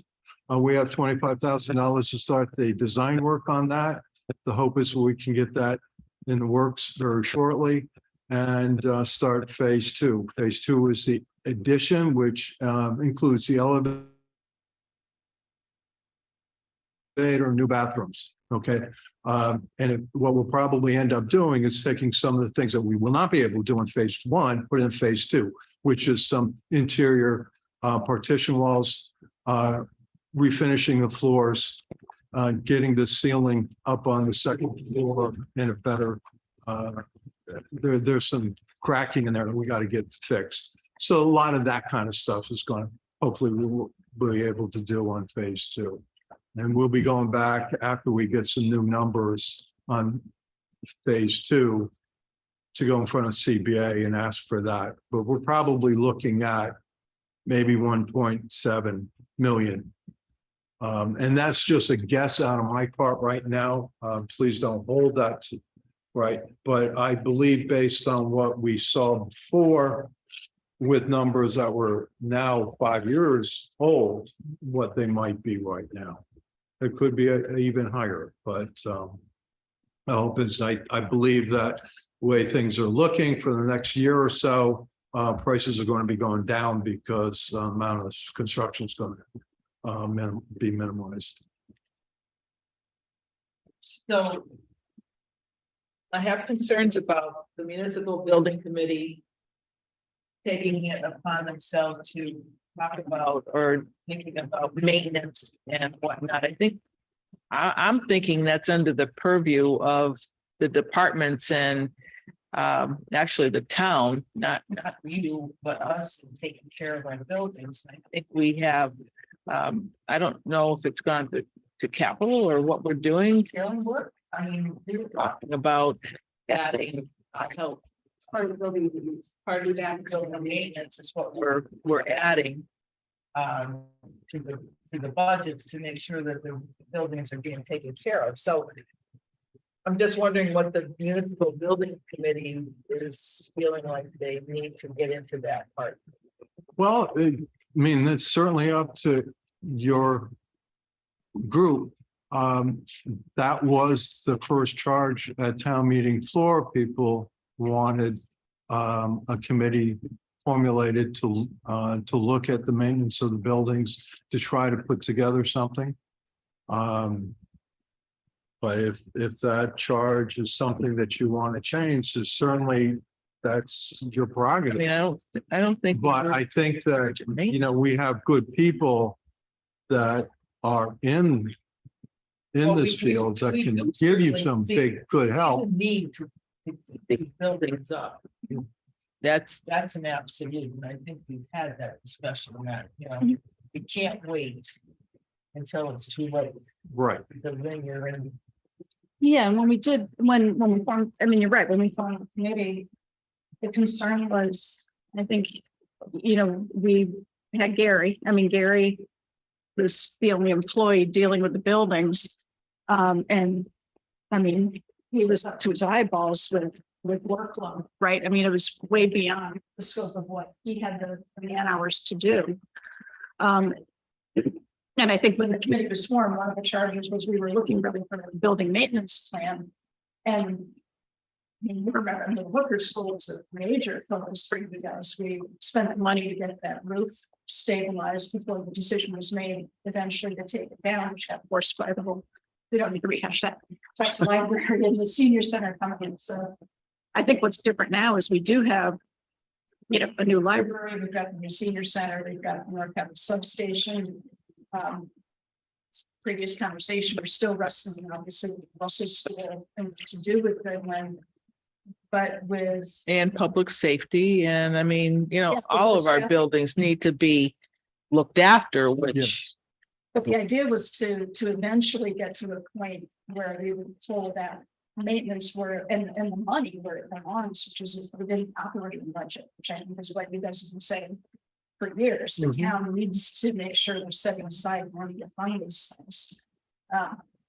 We have $25,000 to start the design work on that. The hope is we can get that in the works very shortly and start phase two. Phase two is the addition, which includes the elevator, new bathrooms. Okay. What we'll probably end up doing is taking some of the things that we will not be able to do in phase one, put in phase two, which is some interior partition walls, refinishing the floors, getting the ceiling up on the second floor in a better, there's some cracking in there that we got to get fixed. So a lot of that kind of stuff is going to, hopefully we will be able to do on phase two. And we'll be going back after we get some new numbers on phase two to go in front of CBA and ask for that. But we're probably looking at maybe 1.7 million. And that's just a guess out of my part right now. Please don't hold that right. But I believe based on what we saw before with numbers that were now 5 years old, what they might be right now. It could be even higher, but I hope is I believe that the way things are looking for the next year or so, prices are going to be going down because the amount of construction is going to be minimized. So I have concerns about the municipal building committee taking it upon themselves to talk about or thinking about maintenance and whatnot. I think I'm thinking that's under the purview of the departments and actually the town, not you, but us taking care of our buildings. I think we have, I don't know if it's gone to capital or what we're doing. Carolyn, what? I mean, we were talking about adding help. It's part of the building, it's part of that building maintenance is what we're adding to the budgets to make sure that the buildings are being taken care of. So I'm just wondering what the municipal building committee is feeling like they need to get into that part. Well, I mean, it's certainly up to your group. That was the first charge at town meeting floor. People wanted a committee formulated to look at the maintenance of the buildings, to try to put together something. But if that charge is something that you want to change, so certainly that's your prerogative. I mean, I don't think. But I think that, you know, we have good people that are in this field that can give you some big, good help. Need to pick these buildings up. That's an absolute, and I think we've had that discussion that, you know, we can't wait until it's too late. Right. Because then you're in. Yeah, when we formed, I mean, you're right, when we formed the committee, the concern was, I think, you know, we had Gary, I mean, Gary was the only employee dealing with the buildings. And I mean, he was up to his eyeballs with workload, right? I mean, it was way beyond the scope of what he had the man hours to do. And I think when the committee was formed, one of the charges was we were looking really for a building maintenance plan. And I mean, you remember, I mean, the Hooker School was a major focus for you guys. We spent money to get that roof stabilized before the decision was made eventually to take it down, which got forced by the whole, we don't need to rehash that. But the library and the senior center coming in. So I think what's different now is we do have, you know, a new library, we've got the new senior center, we've got North County substation. Previous conversation, we're still wrestling, obviously, Russell School and what to do with Goodland. But with. And public safety, and I mean, you know, Yeah, all of our staff. buildings need to be looked after, which. But the idea was to eventually get to a point where we would pull that maintenance where, and the money where it belongs, which is within operating budget, which I think is what you guys have been saying for years. The town needs to make sure they're setting aside money to fund these things.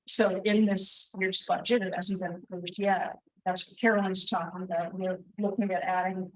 So in this year's budget, it hasn't been approved yet. That's what Carolyn's talking about. We're looking at adding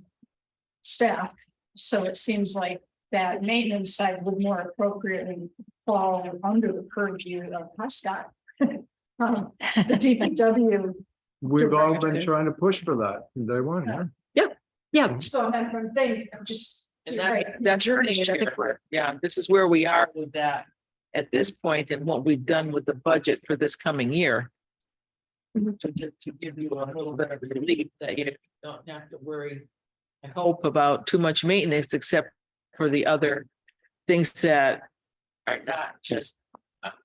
staff. So it seems like that maintenance side would more appropriately fall under the purview of Prescott. The DPW. We've all been trying to push for that. They won, yeah. Yeah, so I'm thinking, just. And you're that, right. that's Journey, pretty I think sure. Yeah, this is where we are with that at this point and what we've done with the budget for this coming year. So just to give you a little bit of relief that you don't have to worry, I hope, about too much maintenance, except for the other things that are not just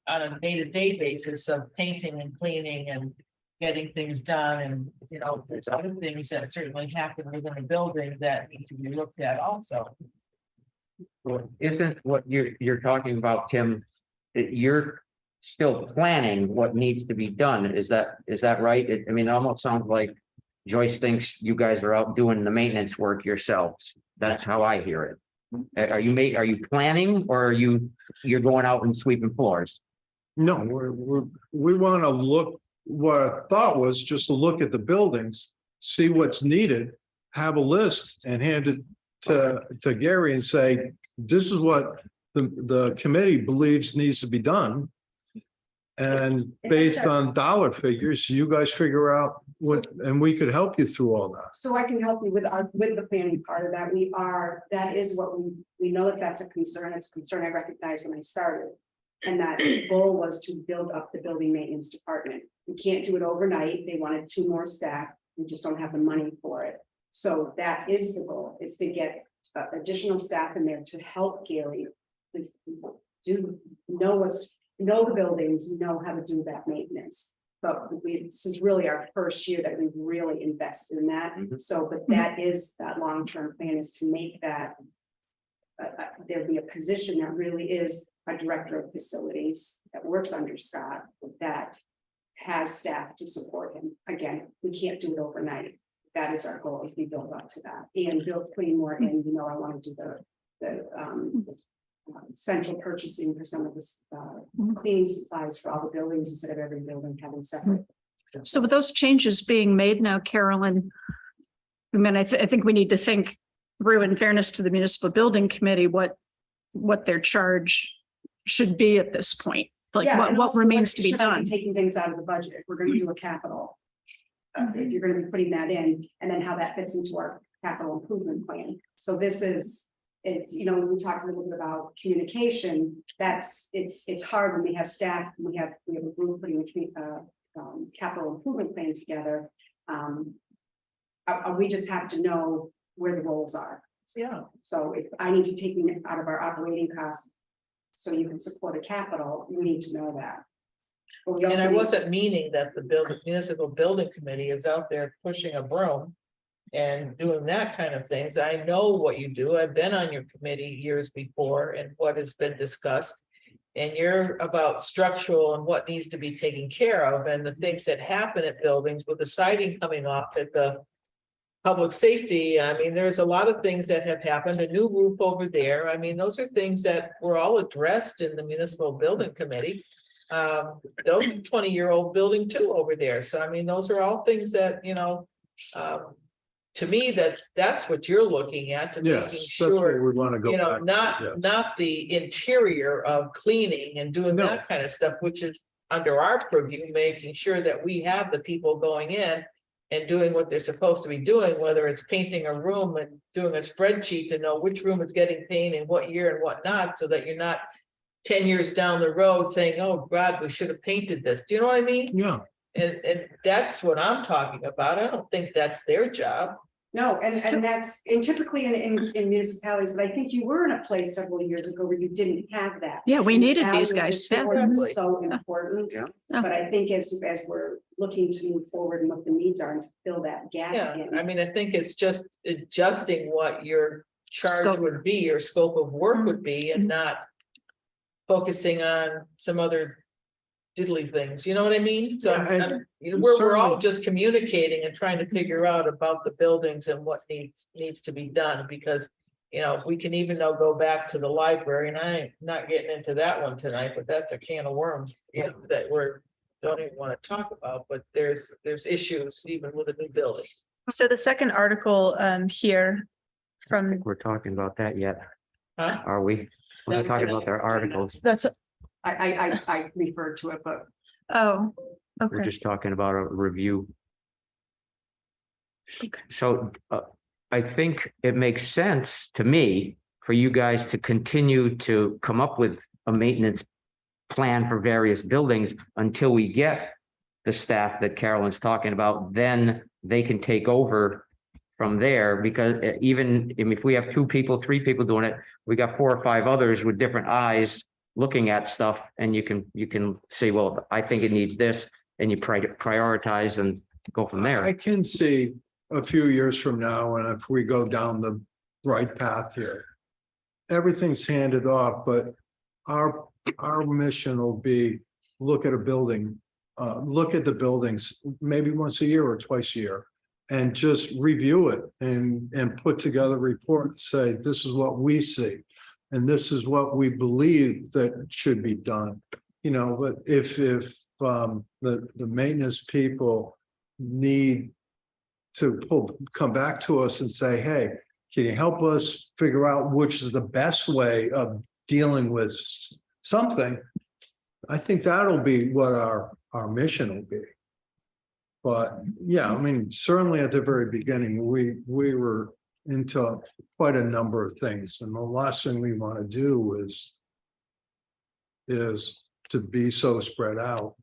on a day-to-day basis of painting and cleaning and getting things done. And, you know, there's other things that certainly happen within a building that need to be looked at also. Well, isn't what you're talking about, Tim, that you're still planning what needs to be done? Is that right? I mean, it almost sounds like Joyce thinks you guys are out doing the maintenance work yourselves. That's how I hear it. Are you planning, or you're going out and sweeping floors? No, we want to look, what I thought was just to look at the buildings, see what's needed, have a list and hand it to Gary and say, this is what the committee believes needs to be done. And based on dollar figures, you guys figure out what, and we could help you through all that. So I can help you with the planning part of that. That is what we know that that's a concern. It's a concern I recognized when I started. And that goal was to build up the building maintenance department. We can't do it overnight. They wanted 2 more staff. We just don't have the money for it. So that is the goal, is to get additional staff in there to help Gary to know the buildings, know how to do that maintenance. But this is really our first year that we've really invested in that. So, but that is, that long-term plan is to make that there be a position that really is a director of facilities that works under Scott, that has staff to support him. Again, we can't do it overnight. That is our goal, is we build up to that and putting more in. You know, I want to do the central purchasing for some of this cleaning supplies for all the buildings instead of every building having separate. So with those changes being made now, Carolyn, I mean, I think we need to think through, in fairness to the municipal building committee, what their charge should be at this point. Like what remains to be done. Taking things out of the budget. If we're going to do a capital, if you're going to be putting that in, and then how that fits into our capital improvement plan. So this is, it's, you know, when we talked a little bit about communication, it's hard when we have staff, we have a group putting capital improvement plan together. We just have to know where the roles are. Yeah. So if I need to take it out of our operating costs, so you can support a capital, we need to know that. But we And also I need- wasn't meaning that the municipal building committee is out there pushing a broom and doing that kind of things. I know what you do. I've been on your committee years before and what has been discussed. And you're about structural and what needs to be taken care of and the things that happen at buildings with the siding coming off at the public safety. I mean, there's a lot of things that have happened, a new roof over there. I mean, those are things that were all addressed in the municipal building committee. those are 20-year-old building too over there. So I mean, those are all things that, to me, that's what you're looking at, to making Yes, that's where sure, we want to go back. Yeah. not the interior of cleaning and doing No. that kind of stuff, which is under our purview, making sure that we have the people going in and doing what they're supposed to be doing, whether it's painting a room and doing a spreadsheet to know which room is getting painted and what year and what not, so that you're not 10 years down the road saying, oh God, we should have painted this. Do you know what I mean? Yeah. And that's what I'm talking about. I don't think that's their job. No, and typically in municipalities, but I think you were in a place several years ago where you didn't have that. Yeah, we And needed these value guys. is so Exactly. So important, but I think as we're looking to move forward and what the needs are and to fill that gap Yeah, again. I mean, I think it's just adjusting what your charge Scope. would be, your scope of work would be, and not focusing on some other diddly things, you know what I mean? So Yeah, and we're all certainly- just communicating and trying to figure out about the buildings and what needs to be done, because we can even now go back to the library, and I'm not getting into that one tonight, but that's a can of worms, that don't even want to talk about, but there's issues even with a new building. So the second article here I from, think we're talking about that yet, Huh? are we? We're not That's talking the about their next one. articles. That's, I referred to it, but oh, We're okay. just talking about a review. So I think it makes sense to me for you guys to continue to come up with a maintenance plan for various buildings until we get the staff that Carolyn's talking about, then they can take over from there, because even if we have 2 people, 3 people doing it, we got 4 or 5 others with different eyes looking at stuff, and you can say, well, I think it needs this, and you prioritize and go from there. I can see a few years from now, and if we go down the right path here, everything's handed off, but our mission will be, look at a building, look at the buildings, maybe once a year or twice a year, and just review it and put together a report and say, this is what we see. And this is what we believe that should be done. But if the maintenance people need to come back to us and say, hey, can you help us figure out which is the best way of dealing with something? I think that'll be what our mission will be. But yeah, I mean, certainly at the very beginning, we were into quite a number of things, and the last thing we want to do is to be so spread out.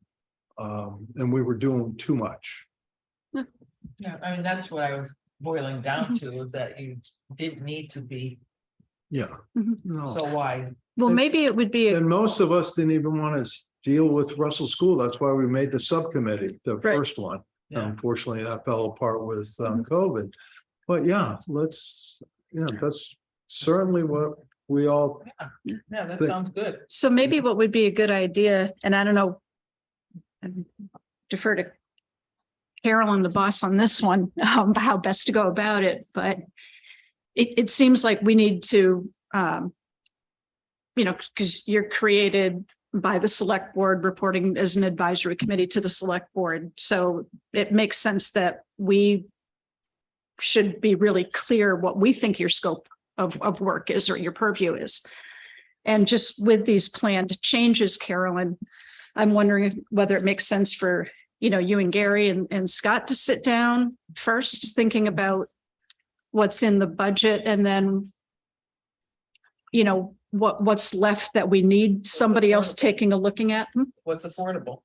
And we were doing too much. Yeah, I mean, that's what I was boiling down to, is that you didn't need to be Yeah. No. so wide. well, maybe it would be, And most of us didn't even want to deal with Russell School. That's why we made the subcommittee, the Right. first one. Yeah. Unfortunately, that fell apart with COVID. But yeah, that's certainly what we all, Yeah, that But- sounds good. so maybe what would be a good idea, and I don't know, defer to Carolyn, the boss on this one, how best to go about it, but it seems like we need to, because you're created by the select board, reporting as an advisory committee to the select board. So it makes sense that we should be really clear what we think your scope of work is, or your purview is. And just with these planned changes, Carolyn, I'm wondering whether it makes sense for, you and Gary and Scott to sit down first, thinking about what's in the budget, and then, what's left that we need somebody else taking a looking at. What's affordable?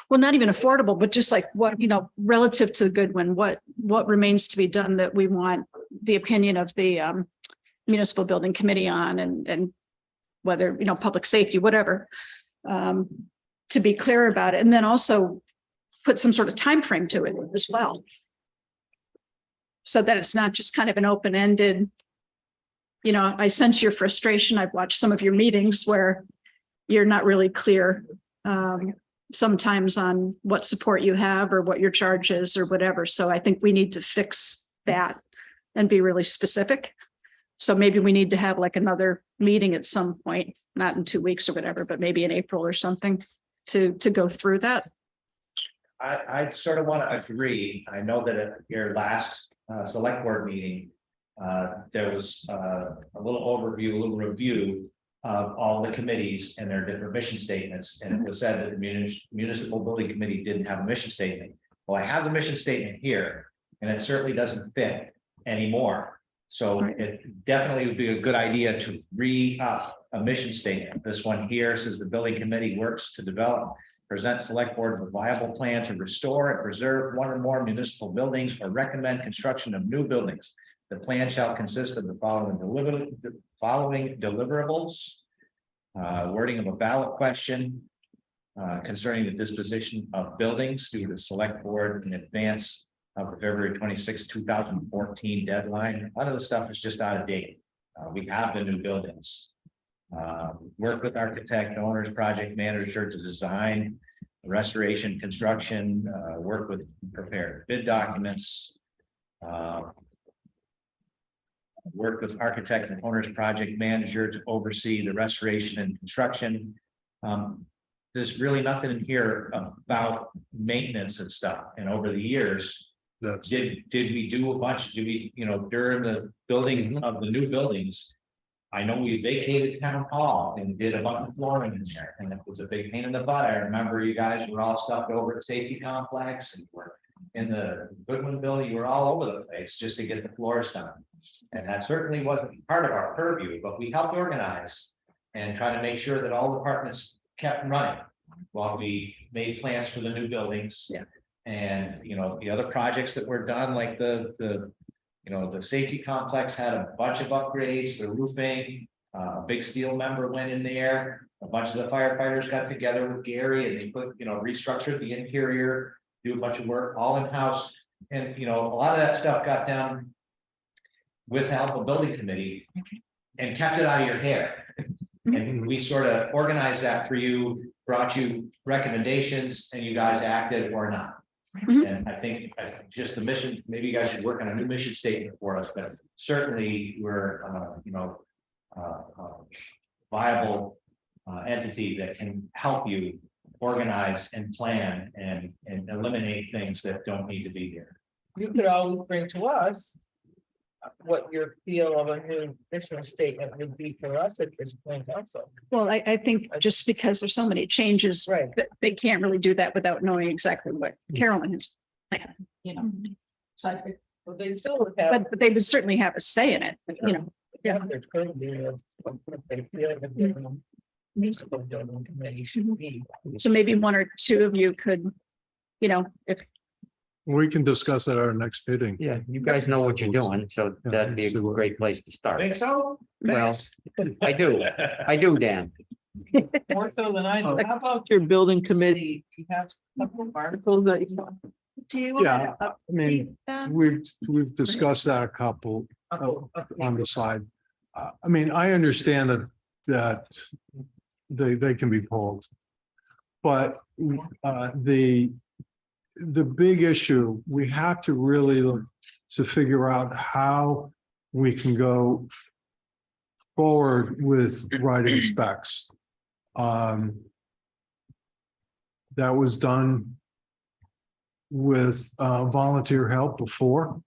Well, not even affordable, but just like what, relative to Goodwin, what remains to be done that we want the opinion of the municipal building committee on, and whether, public safety, whatever, to be clear about it. And then also put some sort of time frame to it as well. So that it's not just kind of an open-ended, I sense your frustration. I've watched some of your meetings where you're not really clear sometimes on what support you have or what your charge is or whatever. So I think we need to fix that and be really specific. So maybe we need to have like another meeting at some point, not in 2 weeks or whatever, but maybe in April or something, to go through that? I sort of want to agree. I know that at your last select board meeting, there was a little overview, a little review of all the committees and their different mission statements. And it was said that the municipal building committee didn't have a mission statement. Well, I have the mission statement here, and it certainly doesn't fit anymore. So it definitely would be a good idea to re-up a mission statement. This one here says the building committee works to develop, present select board with a viable plan to restore and preserve one or more municipal buildings or recommend construction of new buildings. The plan shall consist of the following deliverables. Wording of a ballot question concerning the disposition of buildings due to the select board in advance of the February 26, 2014 deadline. A lot of the stuff is just out of date. We have the new buildings. Work with architect, owners, project manager to design restoration, construction, work with prepared bid documents. Work with architect and owner's project manager to oversee the restoration and construction. There's really nothing in here about maintenance and stuff. And over the years, did we do a bunch? Did we, during the building of the new buildings? I know we vacated town hall and did a bunch of flooring in there, and it was a big pain in the butt. I remember you guys were all stuck over at safety complex and were in the Goodwin building. You were all over the place just to get the floors done. And that certainly wasn't part of our purview, but we helped organize and try to make sure that all departments kept running while we made plans for the new buildings. Yeah. And, the other projects that were done, like the safety complex had a bunch of upgrades, the roofing, a big steel member went in there. A bunch of the firefighters got together with Gary and they restructured the interior, do a bunch of work all in-house. And, a lot of that stuff got done with help of building committee and kept it out of your hair. And we sort of organized that for you, brought you recommendations, and you guys acted or not. And I think just the mission, maybe you guys should work on a new mission statement for us, but certainly we're, viable entity that can help you organize and plan and eliminate things that don't need to be here. You could always bring to us what your feel of a new mission statement would be for us at this point also. Well, I think just because there's so many changes, Right. that they can't really do that without knowing exactly what Carolyn is. So I think, Well, they still would have. but they would certainly have a say in it, Yeah, there could be what they feel that the municipal building committee should be. So maybe one or two of you could, if We can discuss at our next meeting. Yeah, you guys know what you're doing, so that'd be a great place to start. Think so? Well, I do, Dan. More so than I know. How about your building committee? You have a couple of articles that you want. Do you? Yeah, I mean, we've discussed that a couple on the side. I understand that they can be pulled. But the big issue, we have to really look to figure out how we can go forward with writing specs. That was done with volunteer help before,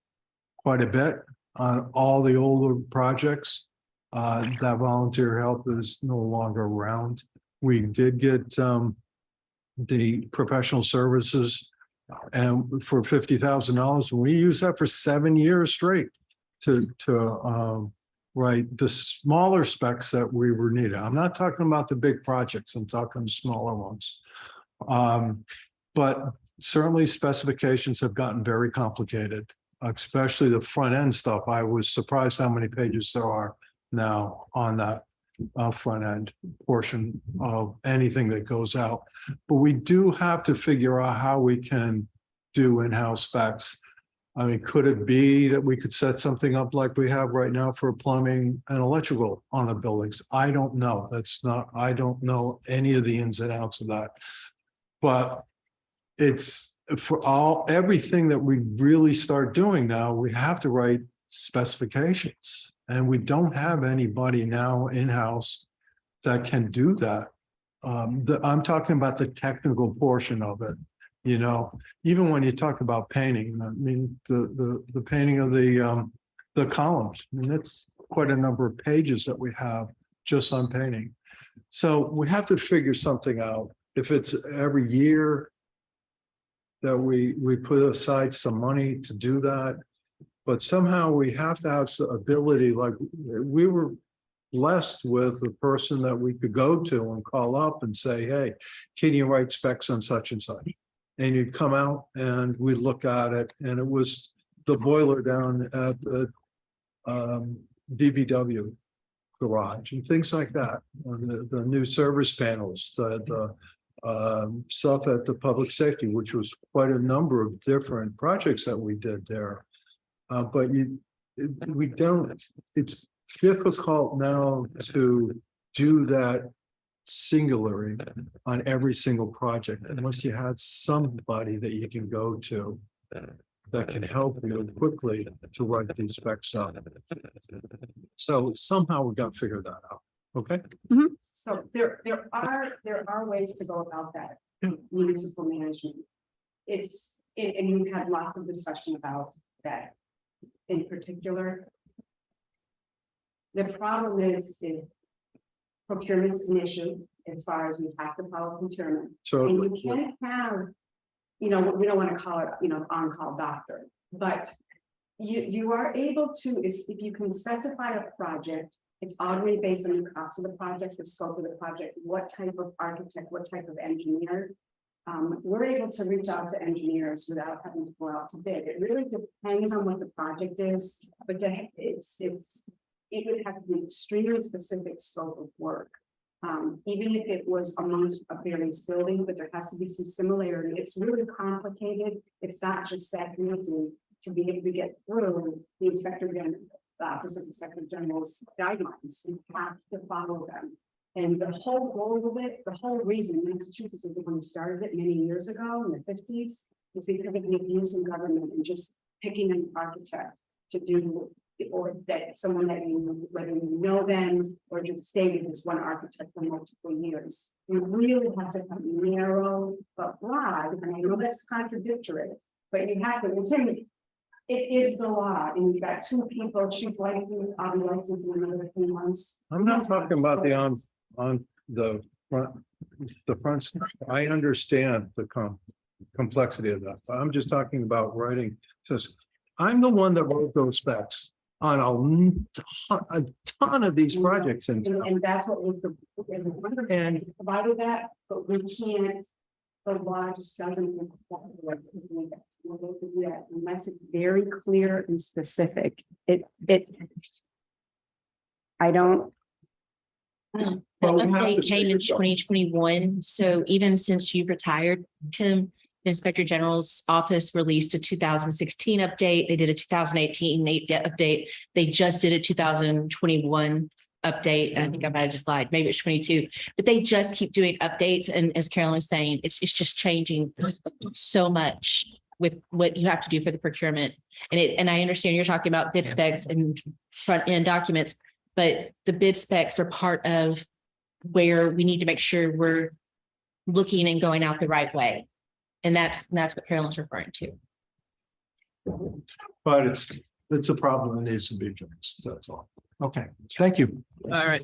quite a bit on all the older projects. That volunteer help is no longer around. We did get the professional services and for $50,000, we used that for 7 years straight to write the smaller specs that we were needed. I'm not talking about the big projects, I'm talking smaller ones. But certainly specifications have gotten very complicated, especially the front end stuff. I was surprised how many pages there are now on that front end portion of anything that goes out. But we do have to figure out how we can do in-house specs. Could it be that we could set something up like we have right now for plumbing and electrical on the buildings? I don't know. I don't know any of the ins and outs of that. But it's for everything that we really start doing now, we have to write specifications. And we don't have anybody now in-house that can do that. I'm talking about the technical portion of it. You know, even when you talk about painting, I mean, the painting of the columns, I mean, that's quite a number of pages that we have just on painting. So we have to figure something out. If it's every year that we put aside some money to do that, but somehow we have to have some ability, like we were blessed with a person that we could go to and call up and say, hey, can you write specs on such and such? And you'd come out and we'd look at it, and it was the boiler down at the DBW garage and things like that. The new service panels, the stuff at the public safety, which was quite a number of different projects that we did there. But we don't, it's difficult now to do that singularly on every single project unless you had somebody that you can go to that can help you quickly to write these specs up. So somehow we got to figure that out. Okay. So there are ways to go about that, municipal management. And we've had lots of discussion about that in particular. The problem is procurement is an issue as far as we have to follow procurement. So- And you can't have, we don't want to call it, on-call doctor, but you are able to, if you can specify a project, it's already based on the cost of the project, the scope of the project, what type of architect, what type of engineer. We're able to reach out to engineers without having to go out to bid. It really depends on what the project is, but it would have to be extremely specific scope of work. Even if it was amongst a various building, but there has to be some similarity. It's really complicated. It's not just that easy to be able to get through the Office of Inspector General's guidelines. You have to follow them. And the whole goal of it, the whole reason Massachusetts is the one who started it many years ago in the 50s, is because of the abuse in government and just picking an architect to do, or that someone that whether you know them or just stay with this one architect for multiple years. You really have to have narrow but broad, and I know that's contradictory, but you have to, it is the law, and you've got two people, she's licensed, I'll be licensed in another 3 months. I'm not talking about the on the front. I understand the complexity of that, but I'm just talking about writing. Says, I'm the one that wrote those specs on a ton of these projects. And that's what was and provided that, but we can't, the law just doesn't require that unless it's very clear and specific. I don't. The update came in 2021, so even since you've retired, Tim, the Inspector General's office released a 2016 update. They did a 2018 update. They just did a 2021 update. I think I might have just lied. Maybe it's 22, but they just keep doing updates. And as Carolyn was saying, it's just changing so much with what you have to do for the procurement. And I understand you're talking about bid specs and front end documents, but the bid specs are part of where we need to make sure we're looking and going out the right way. And that's what Carolyn's referring to. But it's a problem that needs to be addressed. That's all. Okay, thank you. All right.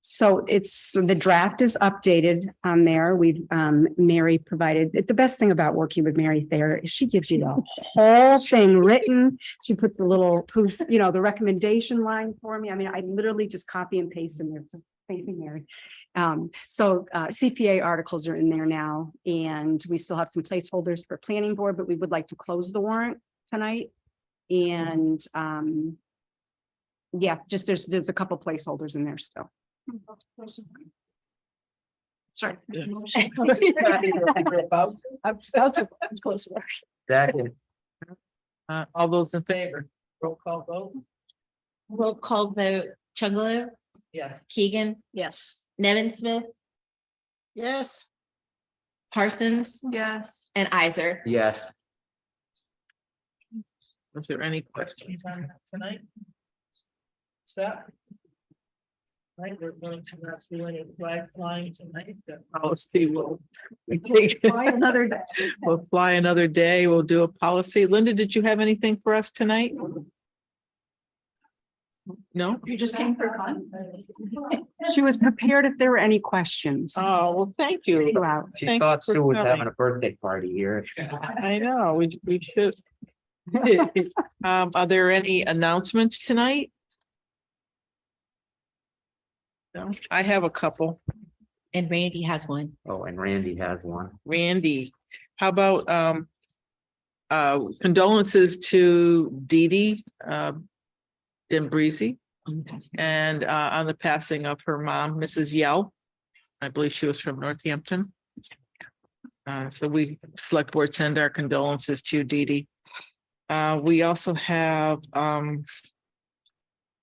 So the draft is updated on there. We've, Mary provided, the best thing about working with Mary Thayer is she gives you the whole thing written. She puts the little, the recommendation line for me. I mean, I literally just copy and paste in there. Thank you, Mary. So CPA articles are in there now, and we still have some placeholders for planning board, but we would like to close the warrant tonight. And yeah, just there's a couple placeholders in there still. Sorry. Second. All those in favor? Roll call vote? Roll call vote, Chungalo, Yes. Keegan, Yes. Nevin Smith, Yes. Parsons, Yes. and Isaac. Yes. Is there any questions on that tonight? Set. Right, we're going to not do any flag flying tonight. Policy will. We take. Fly another day. We'll fly another day. We'll do a policy. Linda, did you have anything for us tonight? No? You just came for fun. She was prepared if there were any questions. Oh, well, thank you. She Thank thought you for Sue was coming. having a birthday party here. I know, we should. Are there any announcements tonight? No, I have a couple. And Randy has one. Oh, and Randy has one. Randy, how about condolences to Dee Dee Dembrisi and on the passing of her mom, Mrs. Yell. I believe she was from Northampton. So we, select board, send our condolences to Dee Dee. We also have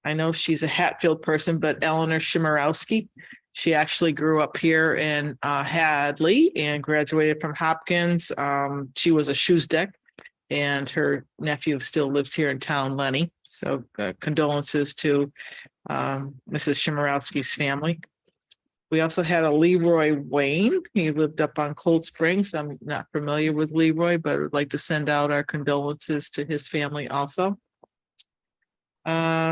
I know she's a Hatfield person, but Eleanor Shimarowski. She actually grew up here in Hadley and graduated from Hopkins. She was a shoes deck, and her nephew still lives here in town, Lenny. So condolences to Mrs. Shimarowski's family. We also had a Leroy Wayne. He lived up on Cold Springs. I'm not familiar with Leroy, but I'd like to send out our condolences to his family also.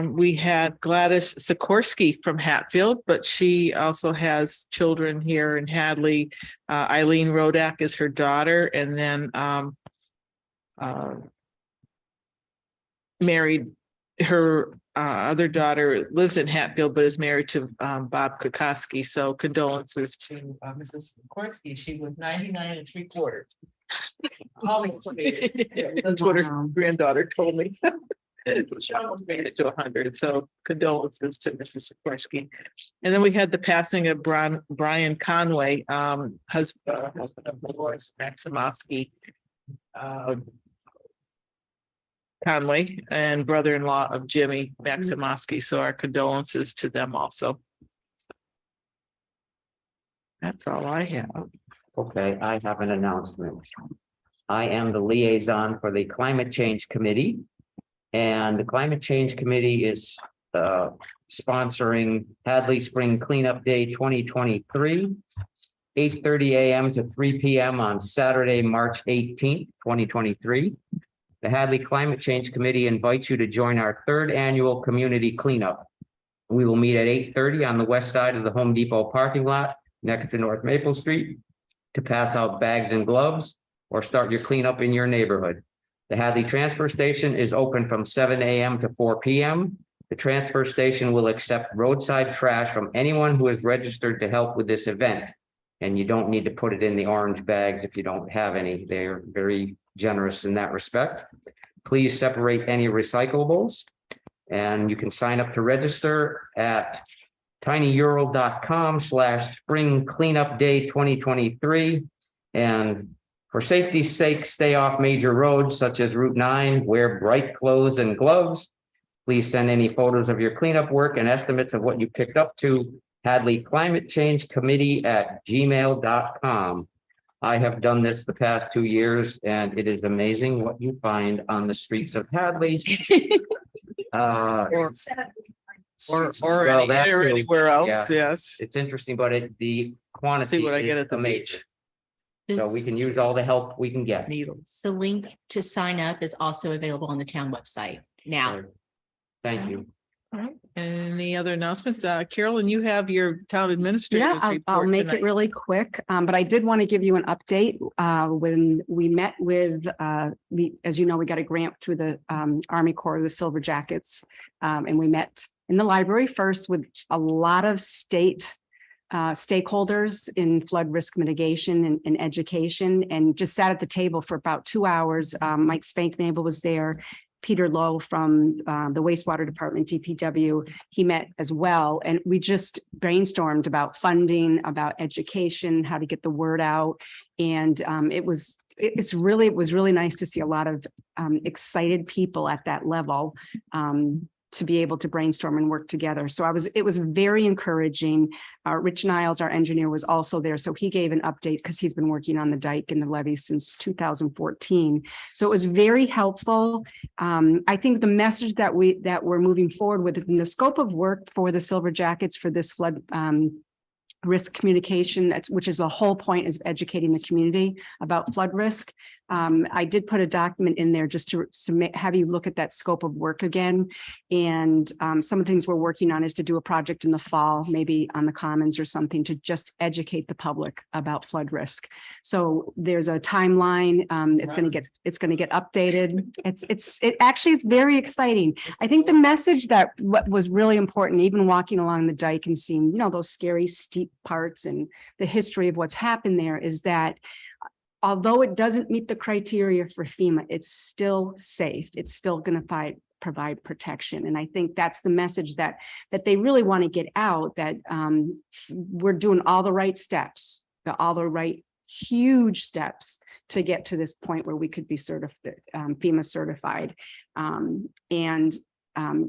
We had Gladys Sikorsky from Hatfield, but she also has children here in Hadley. Eileen Rodak is her daughter, and then married her other daughter lives in Hatfield, but is married to Bob Kukoski. So condolences to Mrs. Sikorsky. She was 99 3/4. That's what her granddaughter told me. She almost made it to 100. So condolences to Mrs. Sikorsky. And then we had the passing of Brian Conway, husband of Dolores Maximowski Conway, and brother-in-law of Jimmy Maximowski. So our condolences to them also. That's all I have. Okay, I have an announcement. I am the liaison for the Climate Change Committee. And the Climate Change Committee is sponsoring Hadley Spring Cleanup Day 2023, 8:30 a.m. to 3 p.m. on Saturday, March 18th, 2023. The Hadley Climate Change Committee invites you to join our third annual community cleanup. We will meet at 8:30 on the west side of the Home Depot parking lot next to North Maple Street to pass out bags and gloves or start your cleanup in your neighborhood. The Hadley Transfer Station is open from 7 a.m. to 4 p.m. The transfer station will accept roadside trash from anyone who is registered to help with this event. And you don't need to put it in the orange bags if you don't have any. They're very generous in that respect. Please separate any recyclables. And you can sign up to register at tinyurl.com/spring cleanup day 2023. And for safety's sake, stay off major roads such as Route 9, wear bright clothes and gloves. Please send any photos of your cleanup work and estimates of what you picked up to Hadley Climate Change Committee at gmail.com. I have done this the past 2 years, and it is amazing what you find on the streets of Hadley. Or Well, that too. anywhere else, Yeah. yes. It's interesting, but the quantity See what I get is at the amazing. So we can use all the help we can get. Needles. The link to sign up is also available on the town website now. Thank you. All right. Any other announcements? Carolyn, you have your town administrator. Yeah, I'll make it really quick, but I did want to give you an update. When we met with, as you know, we got a grant through the Army Corps of the Silver Jackets. And we met in the library first with a lot of state stakeholders in flood risk mitigation and education, and just sat at the table for about 2 hours. Mike Spanknagel was there. Peter Lowe from the wastewater department, DPW, he met as well. And we just brainstormed about funding, about education, how to get the word out. And it was really nice to see a lot of excited people at that level to be able to brainstorm and work together. So it was very encouraging. Rich Niles, our engineer, was also there. So he gave an update because he's been working on the dike and the levee since 2014. So it was very helpful. I think the message that we're moving forward with in the scope of work for the Silver Jackets for this flood risk communication, which is the whole point, is educating the community about flood risk. I did put a document in there just to have you look at that scope of work again. And some of the things we're working on is to do a project in the fall, maybe on the Commons or something, to just educate the public about flood risk. So there's a timeline. It's going to get updated. It actually is very exciting. I think the message that what was really important, even walking along the dike and seeing, those scary steep parts and the history of what's happened there, is that although it doesn't meet the criteria for FEMA, it's still safe. It's still going to provide protection. And I think that's the message that they really want to get out, that we're doing all the right steps, all the right huge steps to get to this point where we could be certified, FEMA certified.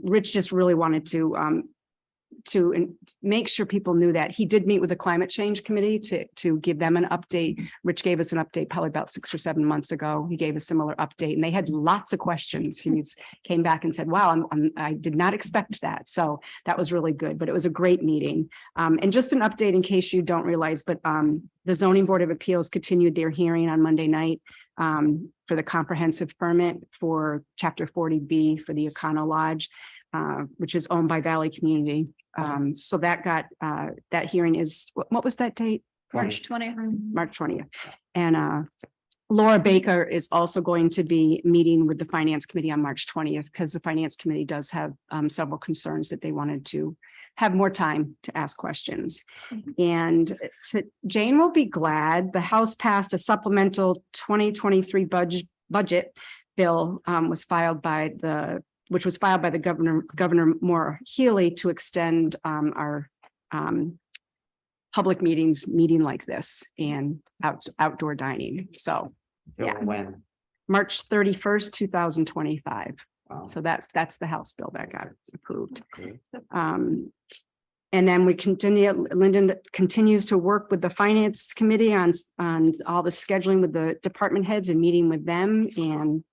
Rich just really wanted to make sure people knew that. He did meet with the climate change committee to give them an update. Rich gave us an update probably about 6 or 7 months ago. He gave a similar update and they had lots of questions. He came back and said, wow, I did not expect that. So that was really good, but it was a great meeting. And just an update in case you don't realize, but the Zoning Board of Appeals continued their hearing on Monday night for the comprehensive permit for Chapter 40B for the Econo Lodge, which is owned by Valley Community. So that hearing is, what was that date? March 20th. March 20th. And Laura Baker is also going to be meeting with the Finance Committee on March 20th, because the Finance Committee does have several concerns that they wanted to have more time to ask questions. And Jane will be glad, the House passed a supplemental 2023 budget bill, which was filed by the Governor Moore Healy, to extend our public meeting like this and outdoor dining. So yeah, when March 31st, 2025. So that's the House bill that got approved. And then Lyndon continues to work with the Finance Committee on all the scheduling with the department heads and meeting with them. And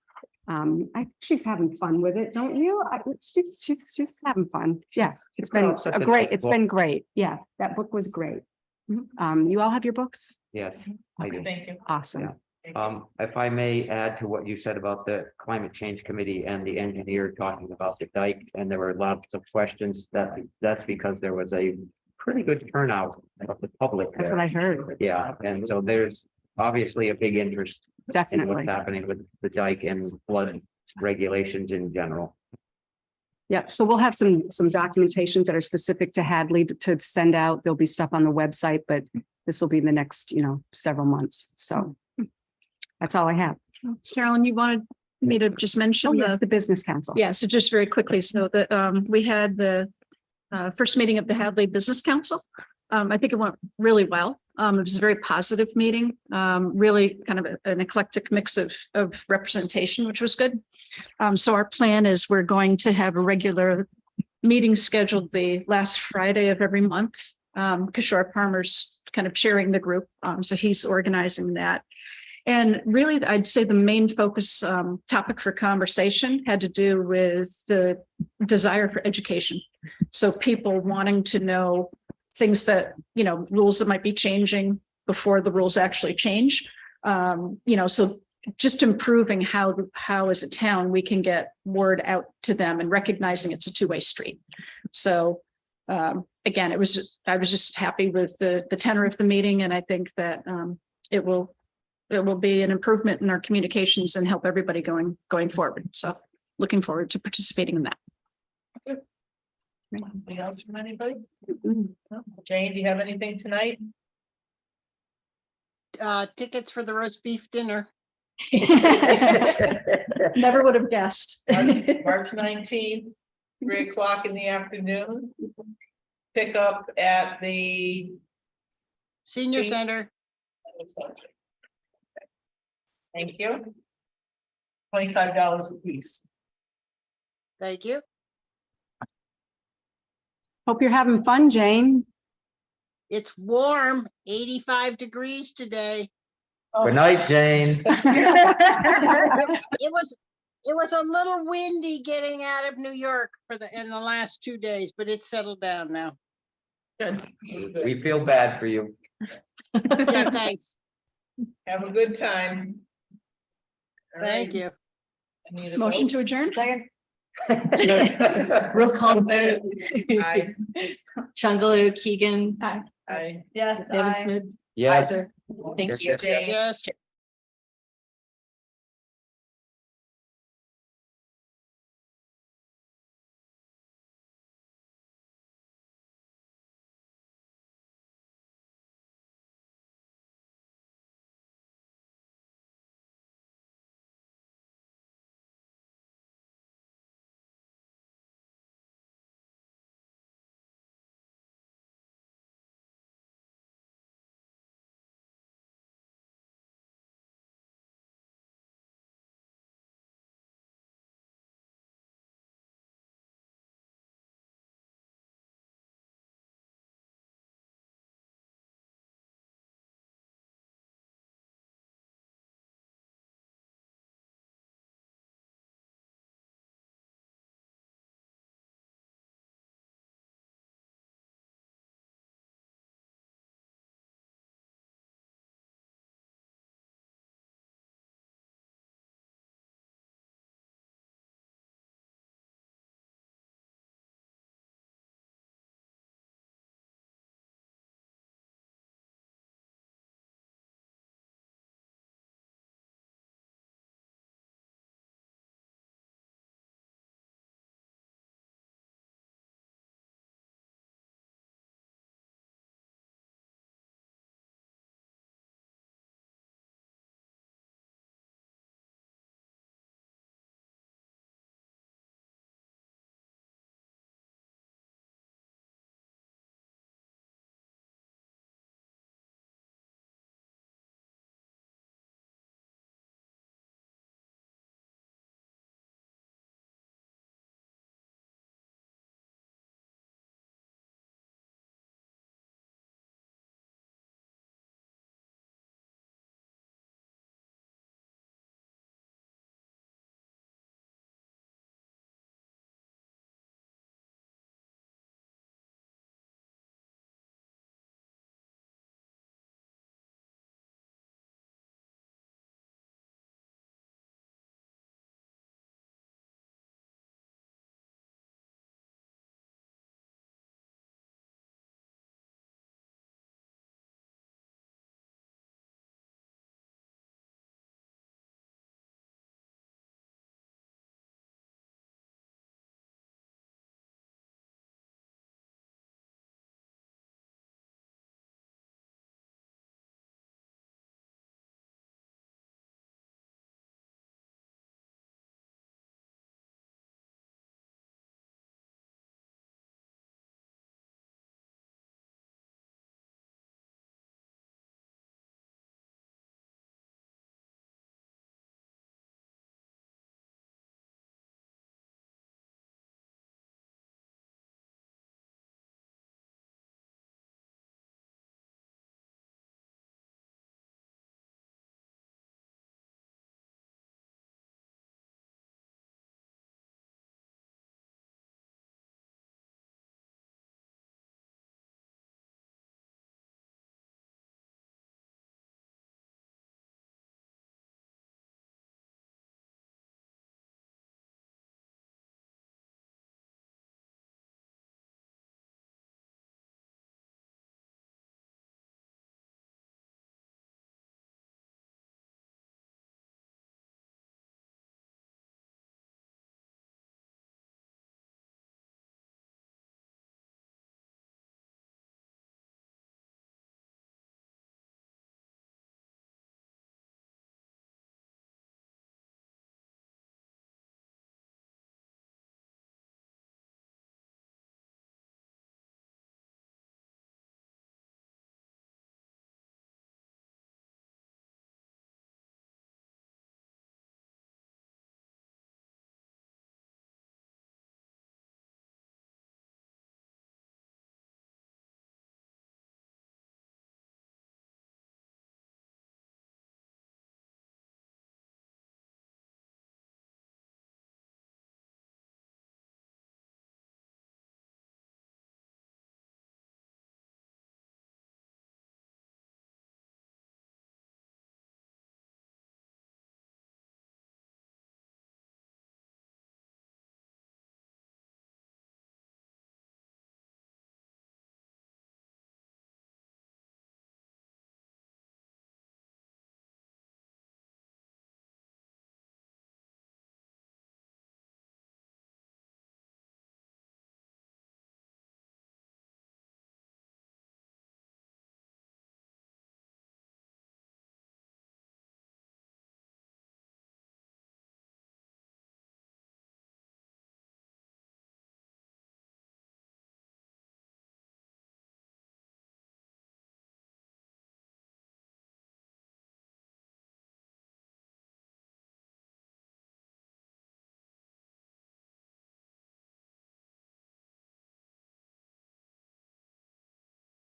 she's having fun with it, don't you? She's having fun. Yeah, it's been great. Yeah, that book was great. You all have your books? Yes, I do. Thank you. Awesome. If I may add to what you said about the Climate Change Committee and the engineer talking about the dike, and there were lots of questions, that's because there was a pretty good turnout of the public. That's what I heard. Yeah, and so there's obviously a big interest in Definitely. what's happening with the dike and flood regulations in general. Yep. So we'll have some documentations that are specific to Hadley to send out. There'll be stuff on the website, but this will be in the next, several months. So that's all I have. Carolyn, you wanted me to just mention the Business Council. Yeah, so just very quickly, so that we had the first meeting of the Hadley Business Council. I think it went really well. It was a very positive meeting, really kind of an eclectic mix of representation, which was good. So our plan is we're going to have a regular meeting scheduled the last Friday of every month. Kishore Palmer's kind of chairing the group, so he's organizing that. And really, I'd say the main focus topic for conversation had to do with the desire for education. So people wanting to know things that, rules that might be changing before the rules actually change. So just improving how as a town we can get word out to them and recognizing it's a two-way street. So again, I was just happy with the tenor of the meeting, and I think that it will be an improvement in our communications and help everybody going forward. So looking forward to participating in that. Anything else from anybody? No? Jane, do you have anything tonight? Tickets for the roast beef dinner. Never would have guessed. March 19th, 3:00 in the afternoon. Pick up at the Senior Center. Thank you. $25 a piece. Thank you. Hope you're having fun, Jane. It's warm, 85 degrees today. Good night, Jane. It was a little windy getting out of New York in the last 2 days, but it's settled down now. Good. We feel bad for you. Yeah, thanks. Have a good time. All Thank right. you. I need a Motion vote. to adjourn? Roll call vote. Aye. Chungalo, Keegan. Aye. Yes. David Smith. Yeah. Thank you. Jane. Yes.